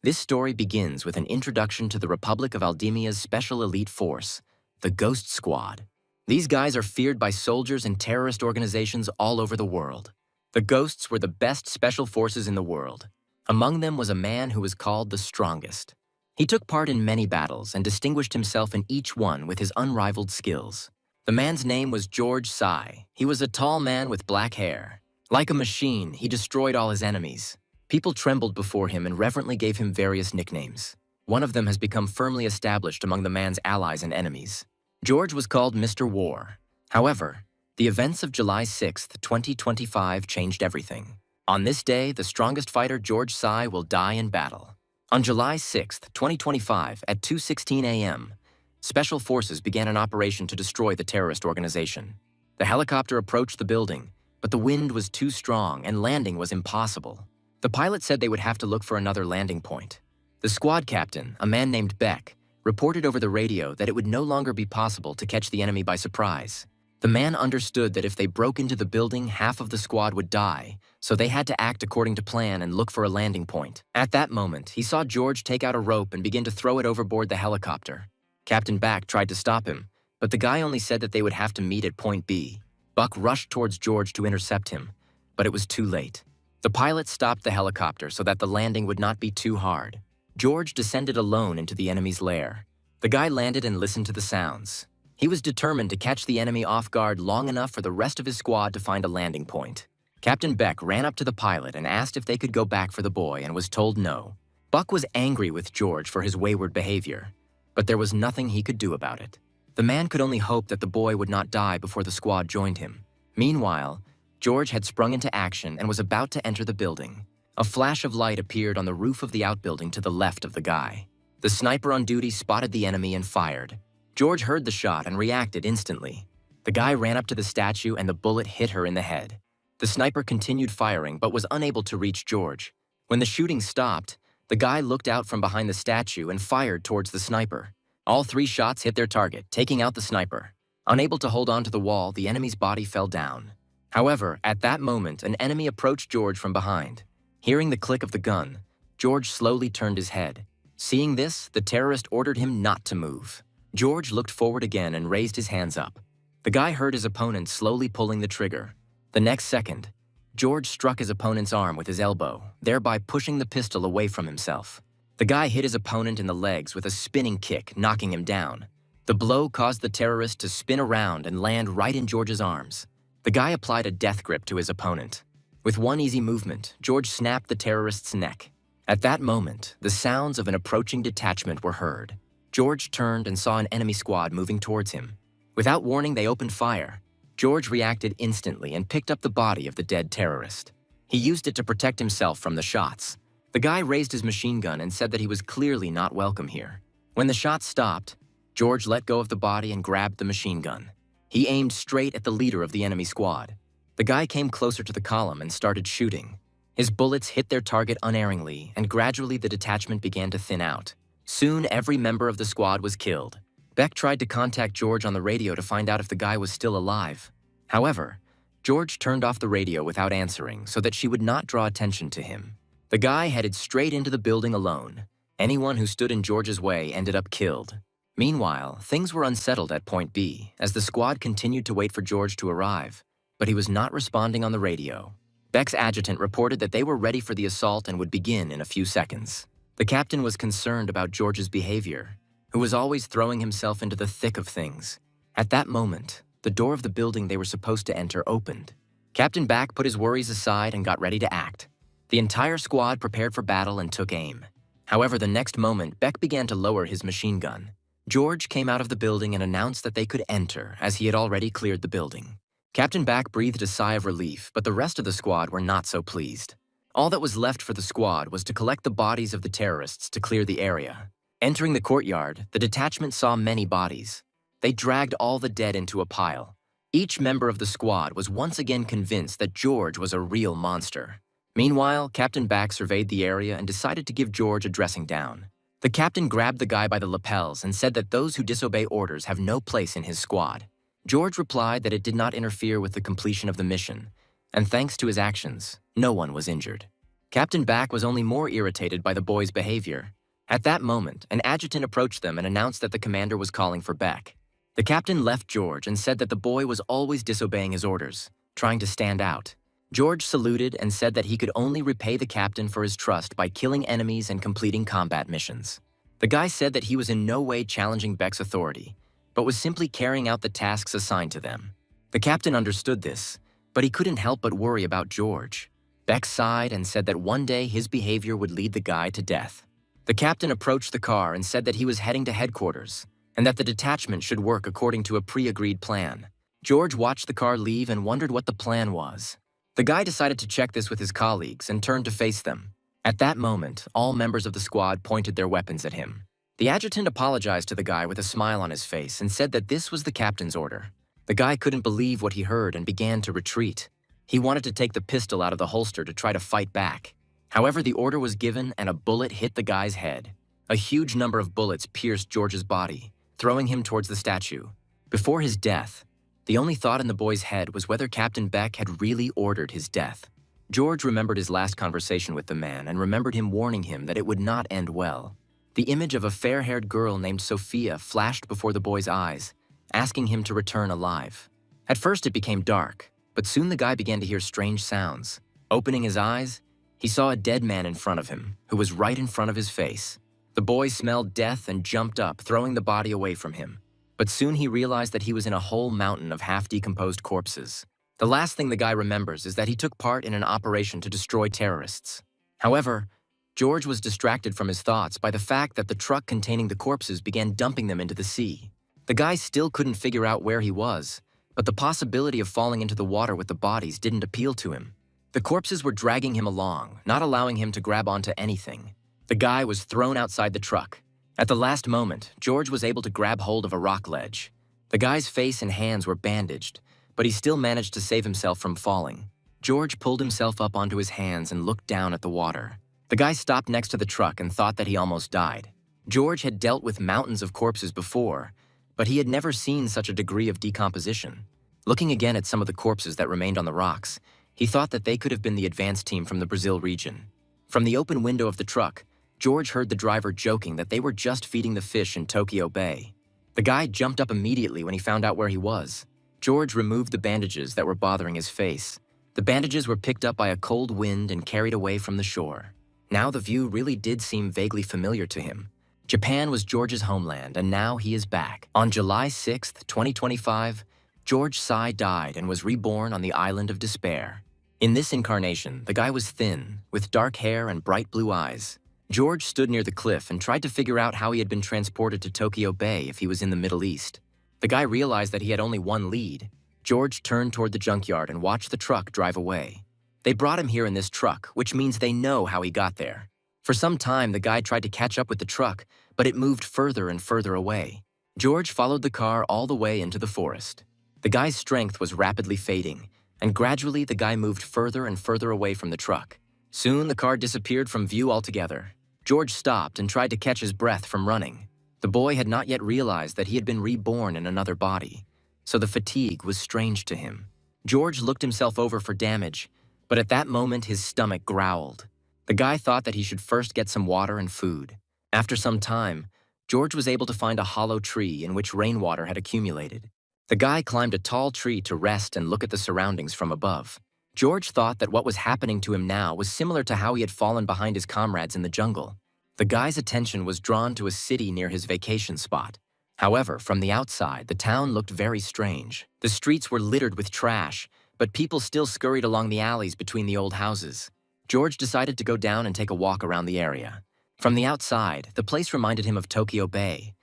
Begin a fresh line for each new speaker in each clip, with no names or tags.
This story begins with an introduction to the Republic of Aldemia's special elite force, the Ghost Squad. These guys are feared by soldiers and terrorist organizations all over the world. The Ghosts were the best special forces in the world. Among them was a man who was called the Strongest. He took part in many battles and distinguished himself in each one with his unrivaled skills. The man's name was George Sai. He was a tall man with black hair. Like a machine, he destroyed all his enemies. People trembled before him and reverently gave him various nicknames. One of them has become firmly established among the man's allies and enemies. George was called Mr. War. However, the events of July 6, 2025 changed everything. On this day, the strongest fighter George Sai will die in battle. On July 6, 2025, at 2:16 a.m., Special Forces began an operation to destroy the terrorist organization. The helicopter approached the building, but the wind was too strong and landing was impossible. The pilot said they would have to look for another landing point. The squad captain, a man named Beck, reported over the radio that it would no longer be possible to catch the enemy by surprise. The man understood that if they broke into the building, half of the squad would die, so they had to act according to plan and look for a landing point. At that moment, he saw George take out a rope and begin to throw it overboard the helicopter. Captain Beck tried to stop him, but the guy only said that they would have to meet at point B. Buck rushed towards George to intercept him, but it was too late. The pilot stopped the helicopter so that the landing would not be too hard. George descended alone into the enemy's lair. The guy landed and listened to the sounds. He was determined to catch the enemy off guard long enough for the rest of his squad to find a landing point. Captain Beck ran up to the pilot and asked if they could go back for the boy and was told no. Buck was angry with George for his wayward behavior, but there was nothing he could do about it. The man could only hope that the boy would not die before the squad joined him. Meanwhile, George had sprung into action and was about to enter the building. A flash of light appeared on the roof of the outbuilding to the left of the guy. The sniper on duty spotted the enemy and fired. George heard the shot and reacted instantly. The guy ran up to the statue and the bullet hit her in the head. The sniper continued firing but was unable to reach George. When the shooting stopped, the guy looked out from behind the statue and fired towards the sniper. All 3 shots hit their target, taking out the sniper. Unable to hold on to the wall, the enemy's body fell down. However, at that moment, an enemy approached George from behind. Hearing the click of the gun, George slowly turned his head. Seeing this, the terrorist ordered him not to move. George looked forward again and raised his hands up. The guy heard his opponent slowly pulling the trigger. The next second, George struck his opponent's arm with his elbow, thereby pushing the pistol away from himself. The guy hit his opponent in the legs with a spinning kick, knocking him down. The blow caused the terrorist to spin around and land right in George's arms. The guy applied a death grip to his opponent. With one easy movement, George snapped the terrorist's neck. At that moment, the sounds of an approaching detachment were heard. George turned and saw an enemy squad moving towards him. Without warning, they opened fire. George reacted instantly and picked up the body of the dead terrorist. He used it to protect himself from the shots. The guy raised his machine gun and said that he was clearly not welcome here. When the shots stopped, George let go of the body and grabbed the machine gun. He aimed straight at the leader of the enemy squad. The guy came closer to the column and started shooting. His bullets hit their target unerringly, and gradually the detachment began to thin out. Soon, every member of the squad was killed. Beck tried to contact George on the radio to find out if the guy was still alive. However, George turned off the radio without answering so that she would not draw attention to him. The guy headed straight into the building alone. Anyone who stood in George's way ended up killed. Meanwhile, things were unsettled at Point B as the squad continued to wait for George to arrive, but he was not responding on the radio. Beck's adjutant reported that they were ready for the assault and would begin in a few seconds. The captain was concerned about George's behavior, who was always throwing himself into the thick of things. At that moment, the door of the building they were supposed to enter opened. Captain Beck put his worries aside and got ready to act. The entire squad prepared for battle and took aim. However, the next moment, Beck began to lower his machine gun. George came out of the building and announced that they could enter, as he had already cleared the building. Captain Beck breathed a sigh of relief, but the rest of the squad were not so pleased. All that was left for the squad was to collect the bodies of the terrorists to clear the area. Entering the courtyard, the detachment saw many bodies. They dragged all the dead into a pile. Each member of the squad was once again convinced that George was a real monster. Meanwhile, Captain Beck surveyed the area and decided to give George a dressing down. The captain grabbed the guy by the lapels and said that those who disobey orders have no place in his squad. George replied that it did not interfere with the completion of the mission, and thanks to his actions, no one was injured. Captain Back was only more irritated by the boys' behavior. At that moment, an adjutant approached them and announced that the commander was calling for Beck. The captain left George and said that the boy was always disobeying his orders, trying to stand out. George saluted and said that he could only repay the captain for his trust by killing enemies and completing combat missions. The guy said that he was in no way challenging Beck's authority, but was simply carrying out the tasks assigned to them. The captain understood this, but he couldn't help but worry about George. Beck sighed and said that one day his behavior would lead the guy to death. The captain approached the car and said that he was heading to headquarters, and that the detachment should work according to a pre-agreed plan. George watched the car leave and wondered what the plan was. The guy decided to check this with his colleagues and turned to face them. At that moment, all members of the squad pointed their weapons at him. The adjutant apologized to the guy with a smile on his face and said that this was the captain's order. The guy couldn't believe what he heard and began to retreat. He wanted to take the pistol out of the holster to try to fight back. However, the order was given and a bullet hit the guy's head. A huge number of bullets pierced George's body, throwing him towards the statue. Before his death, the only thought in the boy's head was whether Captain Beck had really ordered his death. George remembered his last conversation with the man and remembered him warning him that it would not end well. The image of a fair-haired girl named Sophia flashed before the boy's eyes, asking him to return alive. At first it became dark, but soon the guy began to hear strange sounds. Opening his eyes, he saw a dead man in front of him, who was right in front of his face. The boy smelled death and jumped up, throwing the body away from him. But soon he realized that he was in a whole mountain of half-decomposed corpses. The last thing the guy remembers is that he took part in an operation to destroy terrorists. However, George was distracted from his thoughts by the fact that the truck containing the corpses began dumping them into the sea. The guy still couldn't figure out where he was, but the possibility of falling into the water with the bodies didn't appeal to him. The corpses were dragging him along, not allowing him to grab onto anything. The guy was thrown outside the truck. At the last moment, George was able to grab hold of a rock ledge. The guy's face and hands were bandaged, but he still managed to save himself from falling. George pulled himself up onto his hands and looked down at the water. The guy stopped next to the truck and thought that he almost died. George had dealt with mountains of corpses before, but he had never seen such a degree of decomposition. Looking again at some of the corpses that remained on the rocks, he thought that they could have been the advance team from the Brazil region. From the open window of the truck, George heard the driver joking that they were just feeding the fish in Tokyo Bay. The guy jumped up immediately when he found out where he was. George removed the bandages that were bothering his face. The bandages were picked up by a cold wind and carried away from the shore. Now the view really did seem vaguely familiar to him. Japan was George's homeland, and now he is back. On July 6, 2025, George Sai died and was reborn on the island of despair. In this incarnation, the guy was thin, with dark hair and bright blue eyes. George stood near the cliff and tried to figure out how he had been transported to Tokyo Bay if he was in the Middle East. The guy realized that he had only one lead. George turned toward the junkyard and watched the truck drive away. They brought him here in this truck, which means they know how he got there. For some time, the guy tried to catch up with the truck, but it moved further and further away. George followed the car all the way into the forest. The guy's strength was rapidly fading, and gradually the guy moved further and further away from the truck. Soon the car disappeared from view altogether. George stopped and tried to catch his breath from running. The boy had not yet realized that he had been reborn in another body, so the fatigue was strange to him. George looked himself over for damage, but at that moment his stomach growled. The guy thought that he should first get some water and food. After some time, George was able to find a hollow tree in which rainwater had accumulated. The guy climbed a tall tree to rest and look at the surroundings from above. George thought that what was happening to him now was similar to how he had fallen behind his comrades in the jungle. The guy's attention was drawn to a city near his vacation spot. However, from the outside, the town looked very strange. The streets were littered with trash, but people still scurried along the alleys between the old houses. George decided to go down and take a walk around the area. From the outside, the place reminded him of Tokyo Bay,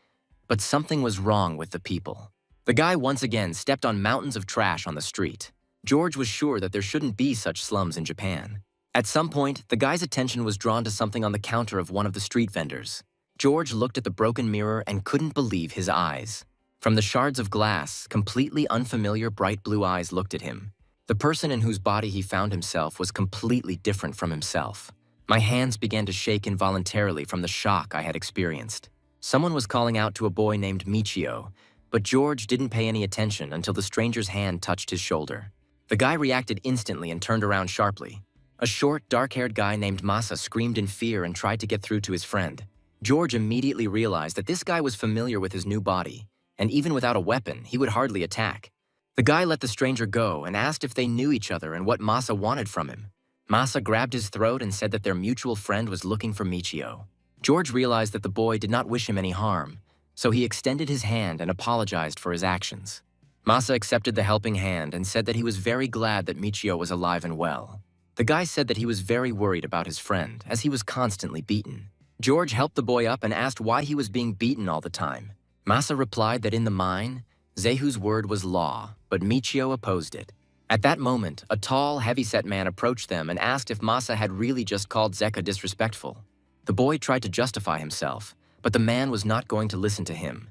but something was wrong with the people. The guy once again stepped on mountains of trash on the street. George was sure that there shouldn't be such slums in Japan. At some point, the guy's attention was drawn to something on the counter of one of the street vendors. George looked at the broken mirror and couldn't believe his eyes. From the shards of glass, completely unfamiliar bright blue eyes looked at him. The person in whose body he found himself was completely different from himself. My hands began to shake involuntarily from the shock I had experienced. Someone was calling out to a boy named Michio, but George didn't pay any attention until the stranger's hand touched his shoulder. The guy reacted instantly and turned around sharply. A short, dark-haired guy named Masa screamed in fear and tried to get through to his friend. George immediately realized that this guy was familiar with his new body, and even without a weapon, he would hardly attack. The guy let the stranger go and asked if they knew each other and what Masa wanted from him. Masa grabbed his throat and said that their mutual friend was looking for Michio. George realized that the boy did not wish him any harm, so he extended his hand and apologized for his actions. Masa accepted the helping hand and said that he was very glad that Michio was alive and well. The guy said that he was very worried about his friend, as he was constantly beaten. George helped the boy up and asked why he was being beaten all the time. Masa replied that in the mine, Zehu's word was law, but Michio opposed it. At that moment, a tall, heavy-set man approached them and asked if Masa had really just called Zeka disrespectful. The boy tried to justify himself, but the man was not going to listen to him.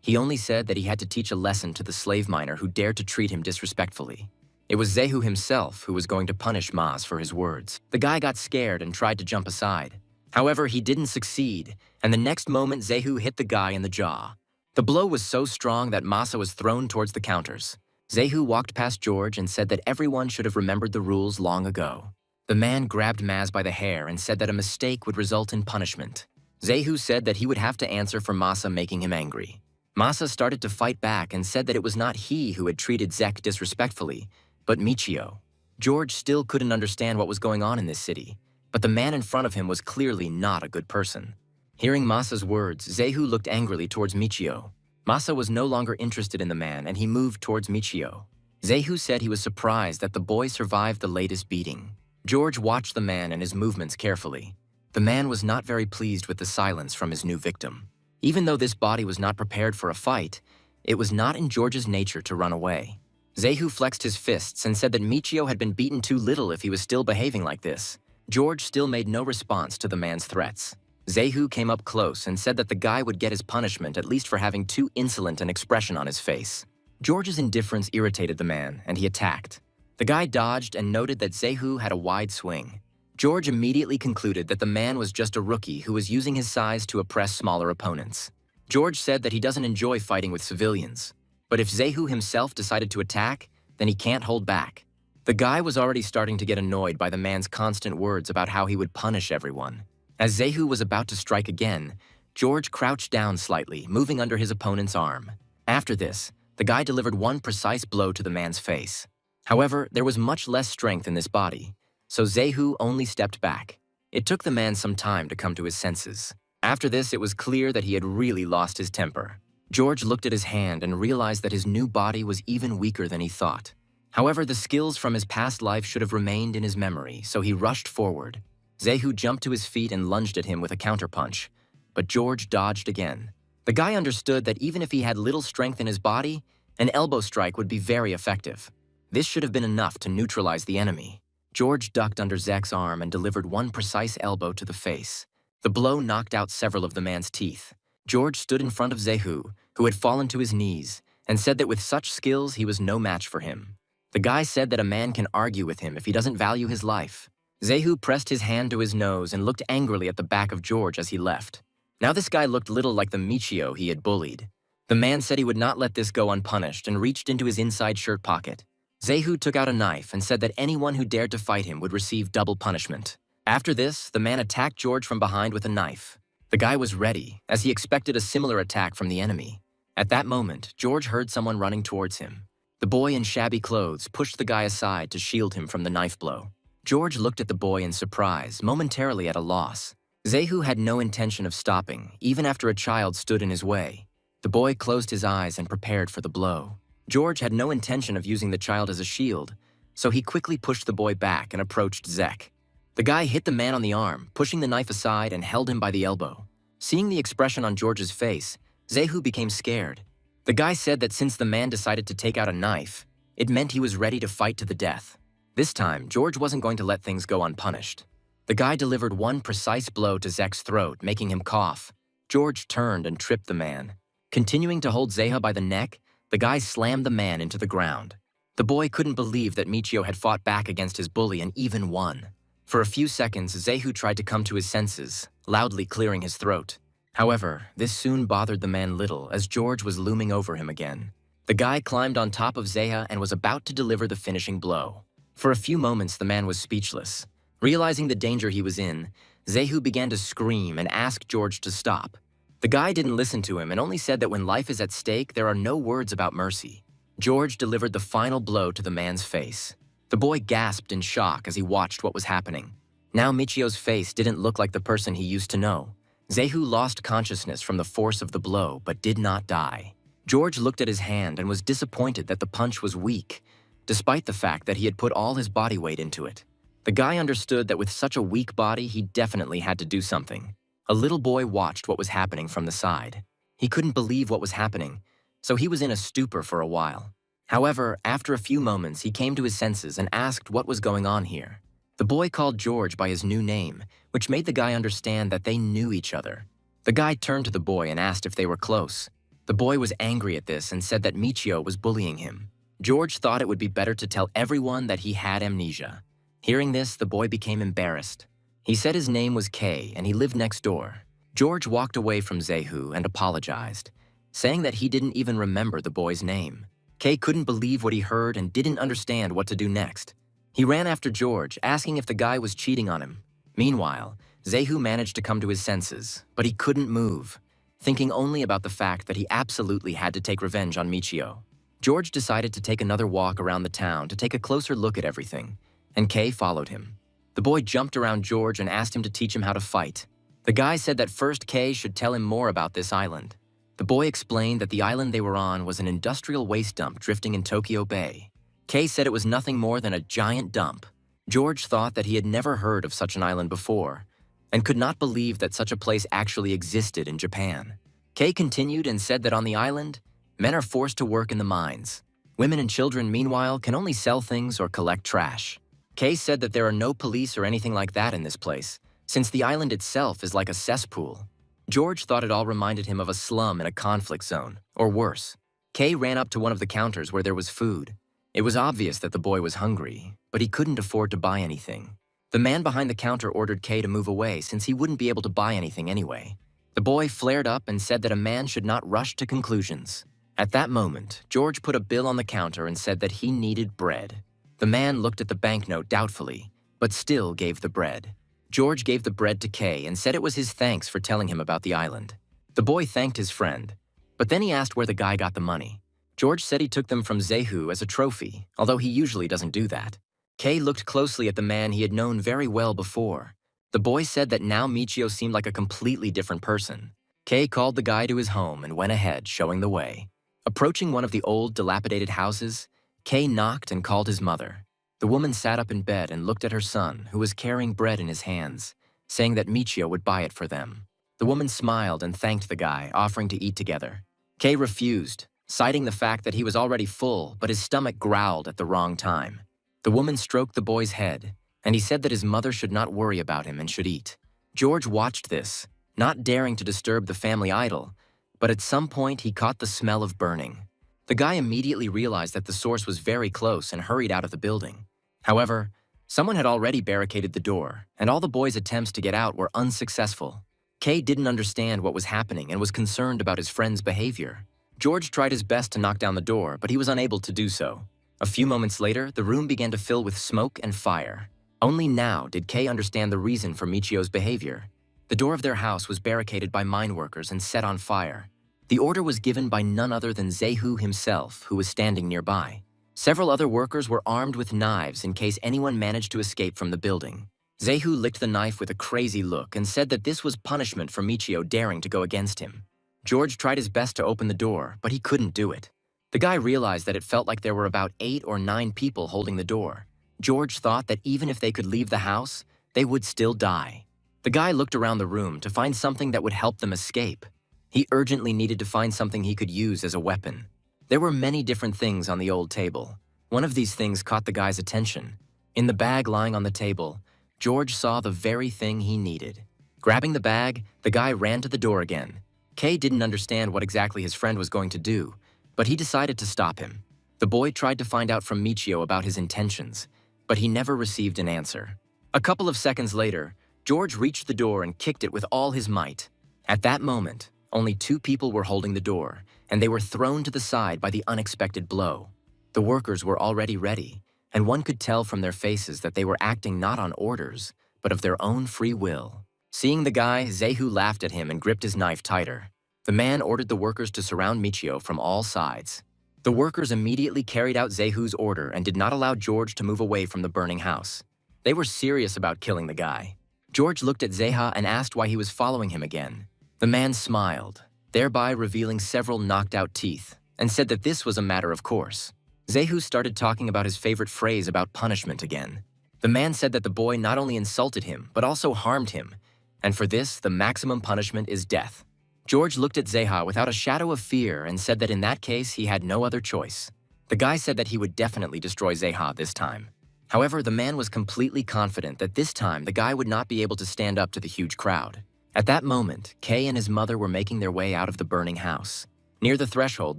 He only said that he had to teach a lesson to the slave miner who dared to treat him disrespectfully. It was Zehu himself who was going to punish Maz for his words. The guy got scared and tried to jump aside. However, he didn't succeed, and the next moment Zehu hit the guy in the jaw. The blow was so strong that Masa was thrown towards the counters. Zehu walked past George and said that everyone should have remembered the rules long ago. The man grabbed Maz by the hair and said that a mistake would result in punishment. Zehu said that he would have to answer for Masa making him angry. Masa started to fight back and said that it was not he who had treated Zek disrespectfully, but Michio. George still couldn't understand what was going on in this city, but the man in front of him was clearly not a good person. Hearing Masa's words, Zehu looked angrily towards Michio. Masa was no longer interested in the man and he moved towards Michio. Zehu said he was surprised that the boy survived the latest beating. George watched the man and his movements carefully. The man was not very pleased with the silence from his new victim. Even though this body was not prepared for a fight, it was not in George's nature to run away. Zehu flexed his fists and said that Michio had been beaten too little if he was still behaving like this. George still made no response to the man's threats. Zehu came up close and said that the guy would get his punishment at least for having too insolent an expression on his face. George's indifference irritated the man, and he attacked. The guy dodged and noted that Zehu had a wide swing. George immediately concluded that the man was just a rookie who was using his size to oppress smaller opponents. George said that he doesn't enjoy fighting with civilians, but if Zehu himself decided to attack, then he can't hold back. The guy was already starting to get annoyed by the man's constant words about how he would punish everyone. As Zehu was about to strike again, George crouched down slightly, moving under his opponent's arm. After this, the guy delivered one precise blow to the man's face. However, there was much less strength in this body, so Zehu only stepped back. It took the man some time to come to his senses. After this, it was clear that he had really lost his temper. George looked at his hand and realized that his new body was even weaker than he thought. However, the skills from his past life should have remained in his memory, so he rushed forward. Zehu jumped to his feet and lunged at him with a counterpunch, but George dodged again. The guy understood that even if he had little strength in his body, an elbow strike would be very effective. This should have been enough to neutralize the enemy. George ducked under Zek's arm and delivered one precise elbow to the face. The blow knocked out several of the man's teeth. George stood in front of Zehu, who had fallen to his knees, and said that with such skills he was no match for him. The guy said that a man can argue with him if he doesn't value his life. Zehu pressed his hand to his nose and looked angrily at the back of George as he left. Now this guy looked little like the Michio he had bullied. The man said he would not let this go unpunished and reached into his inside shirt pocket. Zehu took out a knife and said that anyone who dared to fight him would receive double punishment. After this, the man attacked George from behind with a knife. The guy was ready, as he expected a similar attack from the enemy. At that moment, George heard someone running towards him. The boy in shabby clothes pushed the guy aside to shield him from the knife blow. George looked at the boy in surprise, momentarily at a loss. Zehu had no intention of stopping, even after a child stood in his way. The boy closed his eyes and prepared for the blow. George had no intention of using the child as a shield, so he quickly pushed the boy back and approached Zek. The guy hit the man on the arm, pushing the knife aside and held him by the elbow. Seeing the expression on George's face, Zehu became scared. The guy said that since the man decided to take out a knife, it meant he was ready to fight to the death. This time, George wasn't going to let things go unpunished. The guy delivered one precise blow to Zek's throat, making him cough. George turned and tripped the man. Continuing to hold Zeha by the neck, the guy slammed the man into the ground. The boy couldn't believe that Michio had fought back against his bully and even won. For a few seconds, Zehu tried to come to his senses, loudly clearing his throat. However, this soon bothered the man little as George was looming over him again. The guy climbed on top of Zeha and was about to deliver the finishing blow. For a few moments, the man was speechless. Realizing the danger he was in, Zehu began to scream and ask George to stop. The guy didn't listen to him and only said that when life is at stake, there are no words about mercy. George delivered the final blow to the man's face. The boy gasped in shock as he watched what was happening. Now Michio's face didn't look like the person he used to know. Zehu lost consciousness from the force of the blow but did not die. George looked at his hand and was disappointed that the punch was weak, despite the fact that he had put all his body weight into it. The guy understood that with such a weak body, he definitely had to do something. A little boy watched what was happening from the side. He couldn't believe what was happening, so he was in a stupor for a while. However, after a few moments, he came to his senses and asked what was going on here. The boy called George by his new name, which made the guy understand that they knew each other. The guy turned to the boy and asked if they were close. The boy was angry at this and said that Michio was bullying him. George thought it would be better to tell everyone that he had amnesia. Hearing this, the boy became embarrassed. He said his name was Kay and he lived next door. George walked away from Zehu and apologized, saying that he didn't even remember the boy's name. Kay couldn't believe what he heard and didn't understand what to do next. He ran after George, asking if the guy was cheating on him. Meanwhile, Zehu managed to come to his senses, but he couldn't move, thinking only about the fact that he absolutely had to take revenge on Michio. George decided to take another walk around the town to take a closer look at everything, and Kay followed him. The boy jumped around George and asked him to teach him how to fight. The guy said that first Kay should tell him more about this island. The boy explained that the island they were on was an industrial waste dump drifting in Tokyo Bay. Kay said it was nothing more than a giant dump. George thought that he had never heard of such an island before, and could not believe that such a place actually existed in Japan. Kay continued and said that on the island, men are forced to work in the mines. Women and children, meanwhile, can only sell things or collect trash. Kay said that there are no police or anything like that in this place, since the island itself is like a cesspool. George thought it all reminded him of a slum in a conflict zone, or worse. Kay ran up to one of the counters where there was food. It was obvious that the boy was hungry, but he couldn't afford to buy anything. The man behind the counter ordered Kay to move away since he wouldn't be able to buy anything anyway. The boy flared up and said that a man should not rush to conclusions. At that moment, George put a bill on the counter and said that he needed bread. The man looked at the banknote doubtfully, but still gave the bread. George gave the bread to Kay and said it was his thanks for telling him about the island. The boy thanked his friend, but then he asked where the guy got the money. George said he took them from Zehu as a trophy, although he usually doesn't do that. Kay looked closely at the man he had known very well before. The boy said that now Michio seemed like a completely different person. Kay called the guy to his home and went ahead, showing the way. Approaching one of the old, dilapidated houses, Kay knocked and called his mother. The woman sat up in bed and looked at her son, who was carrying bread in his hands, saying that Michio would buy it for them. The woman smiled and thanked the guy, offering to eat together. Kay refused, citing the fact that he was already full, but his stomach growled at the wrong time. The woman stroked the boy's head, and he said that his mother should not worry about him and should eat. George watched this, not daring to disturb the family idol, but at some point he caught the smell of burning. The guy immediately realized that the source was very close and hurried out of the building. However, someone had already barricaded the door, and all the boy's attempts to get out were unsuccessful. Kay didn't understand what was happening and was concerned about his friend's behavior. George tried his best to knock down the door, but he was unable to do so. A few moments later, the room began to fill with smoke and fire. Only now did Kay understand the reason for Michio's behavior. The door of their house was barricaded by mine workers and set on fire. The order was given by none other than Zehu himself, who was standing nearby. Several other workers were armed with knives in case anyone managed to escape from the building. Zehu licked the knife with a crazy look and said that this was punishment for Michio daring to go against him. George tried his best to open the door, but he couldn't do it. The guy realized that it felt like there were about 8 or 9 people holding the door. George thought that even if they could leave the house, they would still die. The guy looked around the room to find something that would help them escape. He urgently needed to find something he could use as a weapon. There were many different things on the old table. One of these things caught the guy's attention. In the bag lying on the table, George saw the very thing he needed. Grabbing the bag, the guy ran to the door again. Kay didn't understand what exactly his friend was going to do, but he decided to stop him. The boy tried to find out from Michio about his intentions, but he never received an answer. A couple of seconds later, George reached the door and kicked it with all his might. At that moment, only 2 people were holding the door, and they were thrown to the side by the unexpected blow. The workers were already ready, and one could tell from their faces that they were acting not on orders, but of their own free will. Seeing the guy, Zehu laughed at him and gripped his knife tighter. The man ordered the workers to surround Michio from all sides. The workers immediately carried out Zehu's order and did not allow George to move away from the burning house. They were serious about killing the guy. George looked at Zeha and asked why he was following him again. The man smiled, thereby revealing several knocked-out teeth, and said that this was a matter of course. Zehu started talking about his favorite phrase about punishment again. The man said that the boy not only insulted him, but also harmed him, and for this, the maximum punishment is death. George looked at Zeha without a shadow of fear and said that in that case, he had no other choice. The guy said that he would definitely destroy Zeha this time. However, the man was completely confident that this time the guy would not be able to stand up to the huge crowd. At that moment, Kei and his mother were making their way out of the burning house. Near the threshold,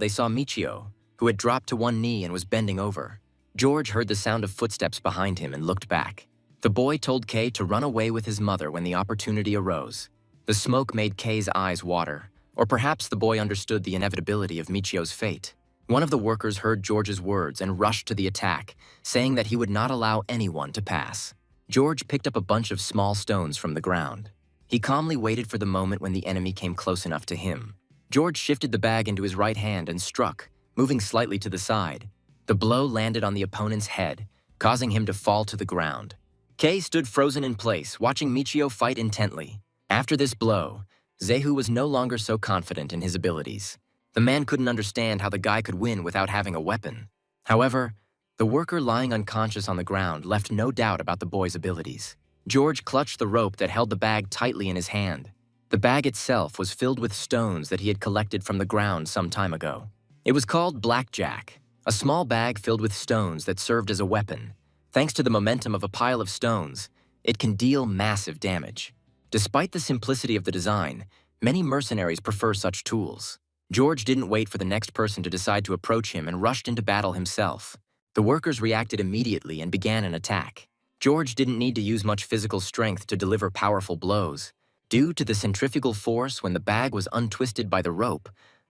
they saw Michio, who had dropped to one knee and was bending over. George heard the sound of footsteps behind him and looked back. The boy told Kei to run away with his mother when the opportunity arose. The smoke made Kei's eyes water, or perhaps the boy understood the inevitability of Michio's fate. One of the workers heard George's words and rushed to the attack, saying that he would not allow anyone to pass. George picked up a bunch of small stones from the ground. He calmly waited for the moment when the enemy came close enough to him. George shifted the bag into his right hand and struck, moving slightly to the side. The blow landed on the opponent's head, causing him to fall to the ground. Kei stood frozen in place, watching Michio fight intently. After this blow, Zehu was no longer so confident in his abilities. The man couldn't understand how the guy could win without having a weapon. However, the worker lying unconscious on the ground left no doubt about the boy's abilities. George clutched the rope that held the bag tightly in his hand. The bag itself was filled with stones that he had collected from the ground some time ago. It was called Blackjack, a small bag filled with stones that served as a weapon. Thanks to the momentum of a pile of stones, it can deal massive damage. Despite the simplicity of the design, many mercenaries prefer such tools. George didn't wait for the next person to decide to approach him and rushed into battle himself. The workers reacted immediately and began an attack. George didn't need to use much physical strength to deliver powerful blows. Due to the centrifugal force when the bag was untwisted by the rope,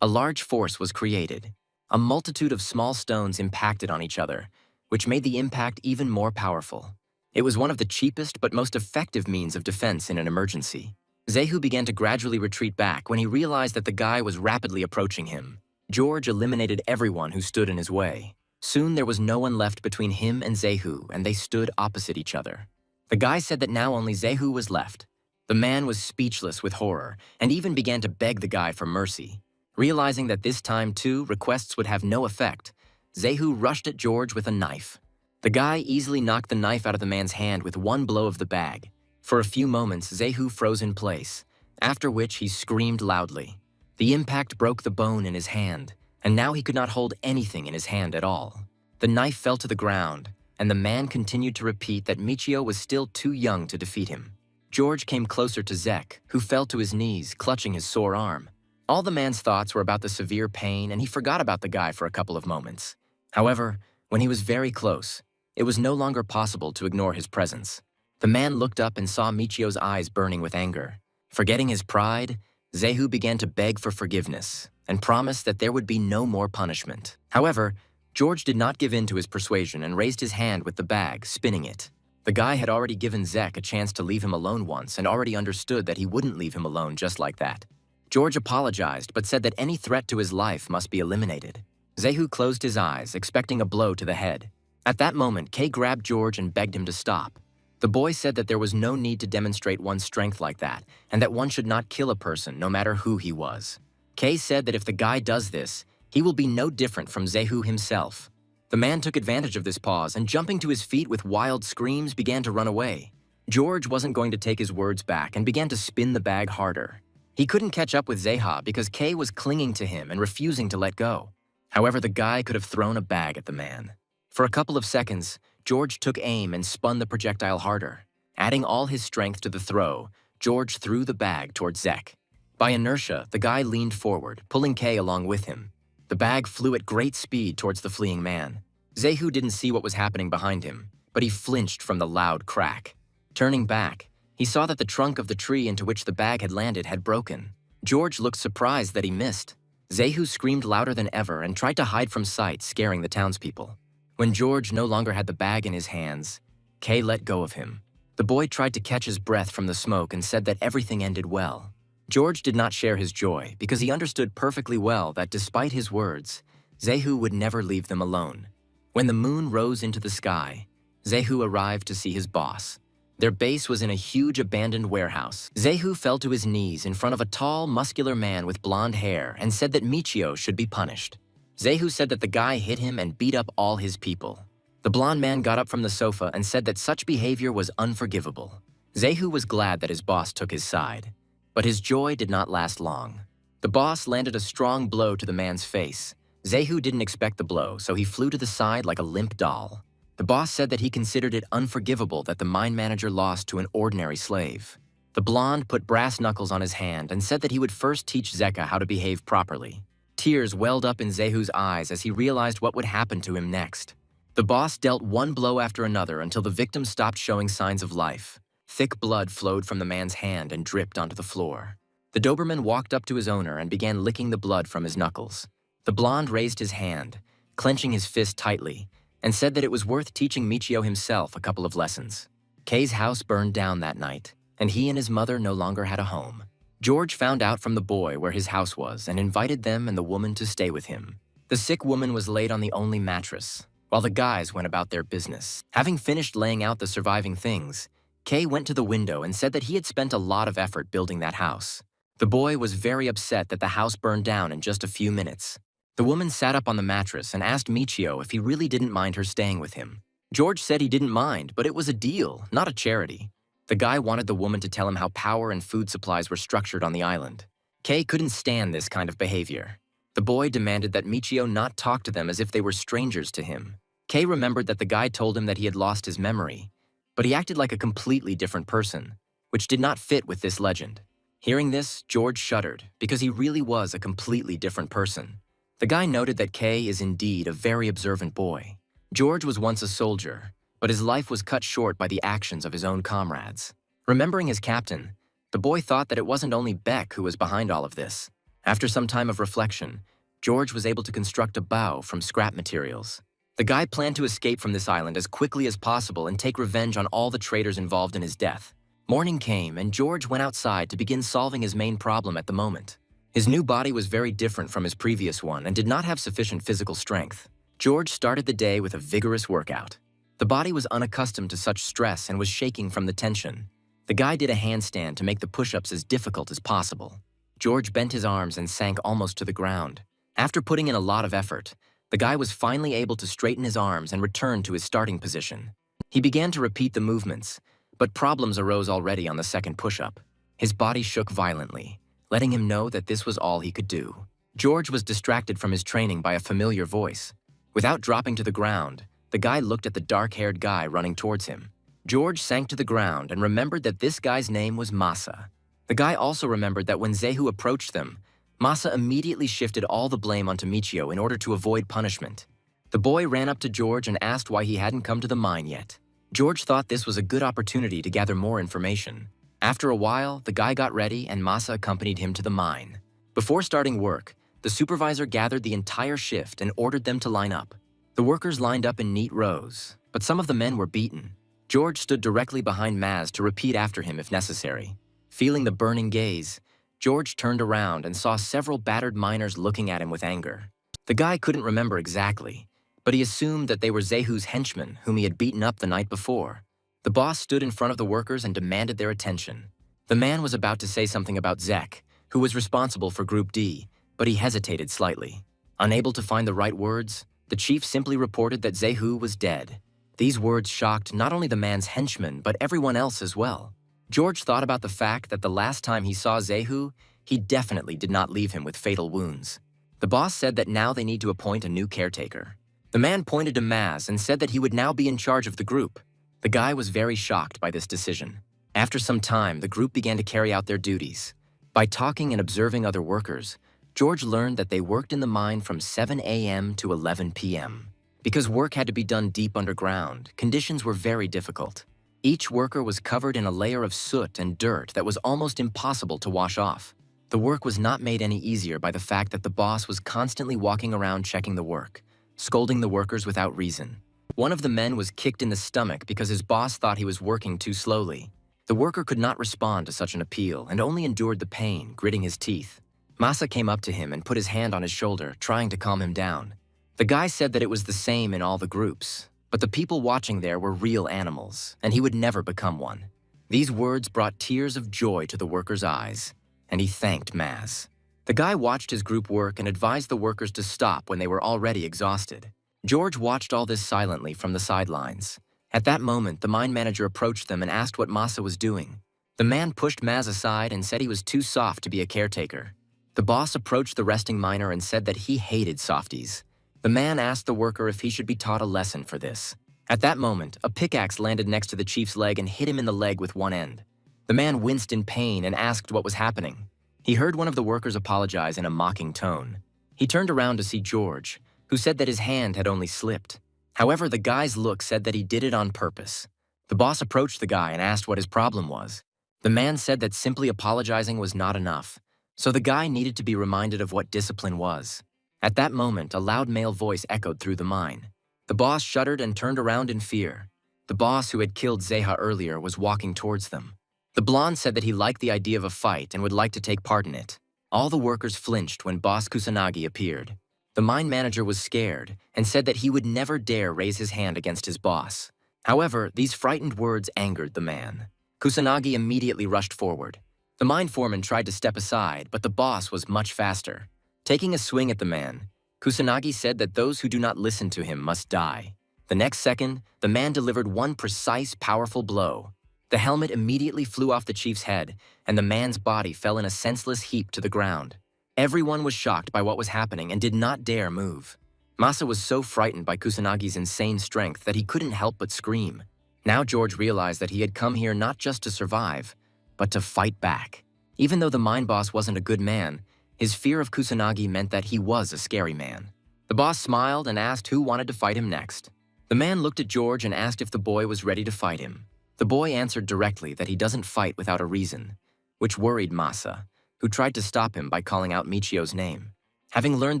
a large force was created. A multitude of small stones impacted on each other, which made the impact even more powerful. It was one of the cheapest but most effective means of defense in an emergency. Zehu began to gradually retreat back when he realized that the guy was rapidly approaching him. George eliminated everyone who stood in his way. Soon there was no one left between him and Zehu, and they stood opposite each other. The guy said that now only Zehu was left. The man was speechless with horror and even began to beg the guy for mercy. Realizing that this time, too, requests would have no effect, Zehu rushed at George with a knife. The guy easily knocked the knife out of the man's hand with one blow of the bag. For a few moments, Zehu froze in place, after which he screamed loudly. The impact broke the bone in his hand, and now he could not hold anything in his hand at all. The knife fell to the ground, and the man continued to repeat that Michio was still too young to defeat him. George came closer to Zek, who fell to his knees, clutching his sore arm. All the man's thoughts were about the severe pain, and he forgot about the guy for a couple of moments. However, when he was very close, it was no longer possible to ignore his presence. The man looked up and saw Michio's eyes burning with anger. Forgetting his pride, Zehu began to beg for forgiveness and promised that there would be no more punishment. However, George did not give in to his persuasion and raised his hand with the bag, spinning it. The guy had already given Zek a chance to leave him alone once and already understood that he wouldn't leave him alone just like that. George apologized but said that any threat to his life must be eliminated. Zehu closed his eyes, expecting a blow to the head. At that moment, Kei grabbed George and begged him to stop. The boy said that there was no need to demonstrate one's strength like that, and that one should not kill a person no matter who he was. Kei said that if the guy does this, he will be no different from Zehu himself. The man took advantage of this pause and jumping to his feet with wild screams began to run away. George wasn't going to take his words back and began to spin the bag harder. He couldn't catch up with Zeha because Kei was clinging to him and refusing to let go. However, the guy could have thrown a bag at the man. For a couple of seconds, George took aim and spun the projectile harder. Adding all his strength to the throw, George threw the bag towards Zek. By inertia, the guy leaned forward, pulling Kei along with him. The bag flew at great speed towards the fleeing man. Zehu didn't see what was happening behind him, but he flinched from the loud crack. Turning back, he saw that the trunk of the tree into which the bag had landed had broken. George looked surprised that he missed. Zehu screamed louder than ever and tried to hide from sight, scaring the townspeople. When George no longer had the bag in his hands, Kay let go of him. The boy tried to catch his breath from the smoke and said that everything ended well. George did not share his joy because he understood perfectly well that despite his words, Zehu would never leave them alone. When the moon rose into the sky, Zehu arrived to see his boss. Their base was in a huge abandoned warehouse. Zehu fell to his knees in front of a tall, muscular man with blonde hair and said that Michio should be punished. Zehu said that the guy hit him and beat up all his people. The blonde man got up from the sofa and said that such behavior was unforgivable. Zehu was glad that his boss took his side, but his joy did not last long. The boss landed a strong blow to the man's face. Zehu didn't expect the blow, so he flew to the side like a limp doll. The boss said that he considered it unforgivable that the mine manager lost to an ordinary slave. The blonde put brass knuckles on his hand and said that he would first teach Zeka how to behave properly. Tears welled up in Zehu's eyes as he realized what would happen to him next. The boss dealt one blow after another until the victim stopped showing signs of life. Thick blood flowed from the man's hand and dripped onto the floor. The Doberman walked up to his owner and began licking the blood from his knuckles. The blonde raised his hand, clenching his fist tightly, and said that it was worth teaching Michio himself a couple of lessons. Kay's house burned down that night, and he and his mother no longer had a home. George found out from the boy where his house was and invited them and the woman to stay with him. The sick woman was laid on the only mattress, while the guys went about their business. Having finished laying out the surviving things, Kay went to the window and said that he had spent a lot of effort building that house. The boy was very upset that the house burned down in just a few minutes. The woman sat up on the mattress and asked Michio if he really didn't mind her staying with him. George said he didn't mind, but it was a deal, not a charity. The guy wanted the woman to tell him how power and food supplies were structured on the island. Kay couldn't stand this kind of behavior. The boy demanded that Michio not talk to them as if they were strangers to him. Kay remembered that the guy told him that he had lost his memory, but he acted like a completely different person, which did not fit with this legend. Hearing this, George shuddered because he really was a completely different person. The guy noted that Kay is indeed a very observant boy. George was once a soldier, but his life was cut short by the actions of his own comrades. Remembering his captain, the boy thought that it wasn't only Beck who was behind all of this. After some time of reflection, George was able to construct a bow from scrap materials. The guy planned to escape from this island as quickly as possible and take revenge on all the traitors involved in his death. Morning came, and George went outside to begin solving his main problem at the moment. His new body was very different from his previous one and did not have sufficient physical strength. George started the day with a vigorous workout. The body was unaccustomed to such stress and was shaking from the tension. The guy did a handstand to make the push-ups as difficult as possible. George bent his arms and sank almost to the ground. After putting in a lot of effort, the guy was finally able to straighten his arms and return to his starting position. He began to repeat the movements, but problems arose already on the second push-up. His body shook violently, letting him know that this was all he could do. George was distracted from his training by a familiar voice. Without dropping to the ground, the guy looked at the dark-haired guy running towards him. George sank to the ground and remembered that this guy's name was Masa. The guy also remembered that when Zehu approached them, Masa immediately shifted all the blame onto Michio in order to avoid punishment. The boy ran up to George and asked why he hadn't come to the mine yet. George thought this was a good opportunity to gather more information. After a while, the guy got ready and Masa accompanied him to the mine. Before starting work, the supervisor gathered the entire shift and ordered them to line up. The workers lined up in neat rows, but some of the men were beaten. George stood directly behind Maz to repeat after him if necessary. Feeling the burning gaze, George turned around and saw several battered miners looking at him with anger. The guy couldn't remember exactly, but he assumed that they were Zehu's henchmen whom he had beaten up the night before. The boss stood in front of the workers and demanded their attention. The man was about to say something about Zek, who was responsible for Group D, but he hesitated slightly. Unable to find the right words, the chief simply reported that Zehu was dead. These words shocked not only the man's henchmen, but everyone else as well. George thought about the fact that the last time he saw Zehu, he definitely did not leave him with fatal wounds. The boss said that now they need to appoint a new caretaker. The man pointed to Maz and said that he would now be in charge of the group. The guy was very shocked by this decision. After some time, the group began to carry out their duties. By talking and observing other workers, George learned that they worked in the mine from 7 a.m. to 11 p.m. Because work had to be done deep underground, conditions were very difficult. Each worker was covered in a layer of soot and dirt that was almost impossible to wash off. The work was not made any easier by the fact that the boss was constantly walking around checking the work, scolding the workers without reason. One of the men was kicked in the stomach because his boss thought he was working too slowly. The worker could not respond to such an appeal and only endured the pain, gritting his teeth. Masa came up to him and put his hand on his shoulder, trying to calm him down. The guy said that it was the same in all the groups, but the people watching there were real animals, and he would never become one. These words brought tears of joy to the worker's eyes, and he thanked Maz. The guy watched his group work and advised the workers to stop when they were already exhausted. George watched all this silently from the sidelines. At that moment, the mine manager approached them and asked what Masa was doing. The man pushed Maz aside and said he was too soft to be a caretaker. The boss approached the resting miner and said that he hated softies. The man asked the worker if he should be taught a lesson for this. At that moment, a pickaxe landed next to the chief's leg and hit him in the leg with one end. The man winced in pain and asked what was happening. He heard one of the workers apologize in a mocking tone. He turned around to see George, who said that his hand had only slipped. However, the guy's look said that he did it on purpose. The boss approached the guy and asked what his problem was. The man said that simply apologizing was not enough, so the guy needed to be reminded of what discipline was. At that moment, a loud male voice echoed through the mine. The boss shuddered and turned around in fear. The boss who had killed Zeha earlier was walking towards them. The blonde said that he liked the idea of a fight and would like to take part in it. All the workers flinched when Boss Kusanagi appeared. The mine manager was scared and said that he would never dare raise his hand against his boss. However, these frightened words angered the man. Kusanagi immediately rushed forward. The mine foreman tried to step aside, but the boss was much faster. Taking a swing at the man, Kusanagi said that those who do not listen to him must die. The next second, the man delivered one precise, powerful blow. The helmet immediately flew off the chief's head, and the man's body fell in a senseless heap to the ground. Everyone was shocked by what was happening and did not dare move. Masa was so frightened by Kusanagi's insane strength that he couldn't help but scream. Now George realized that he had come here not just to survive, but to fight back. Even though the mine boss wasn't a good man, his fear of Kusanagi meant that he was a scary man. The boss smiled and asked who wanted to fight him next. The man looked at George and asked if the boy was ready to fight him. The boy answered directly that he doesn't fight without a reason, which worried Masa, who tried to stop him by calling out Michio's name. Having learned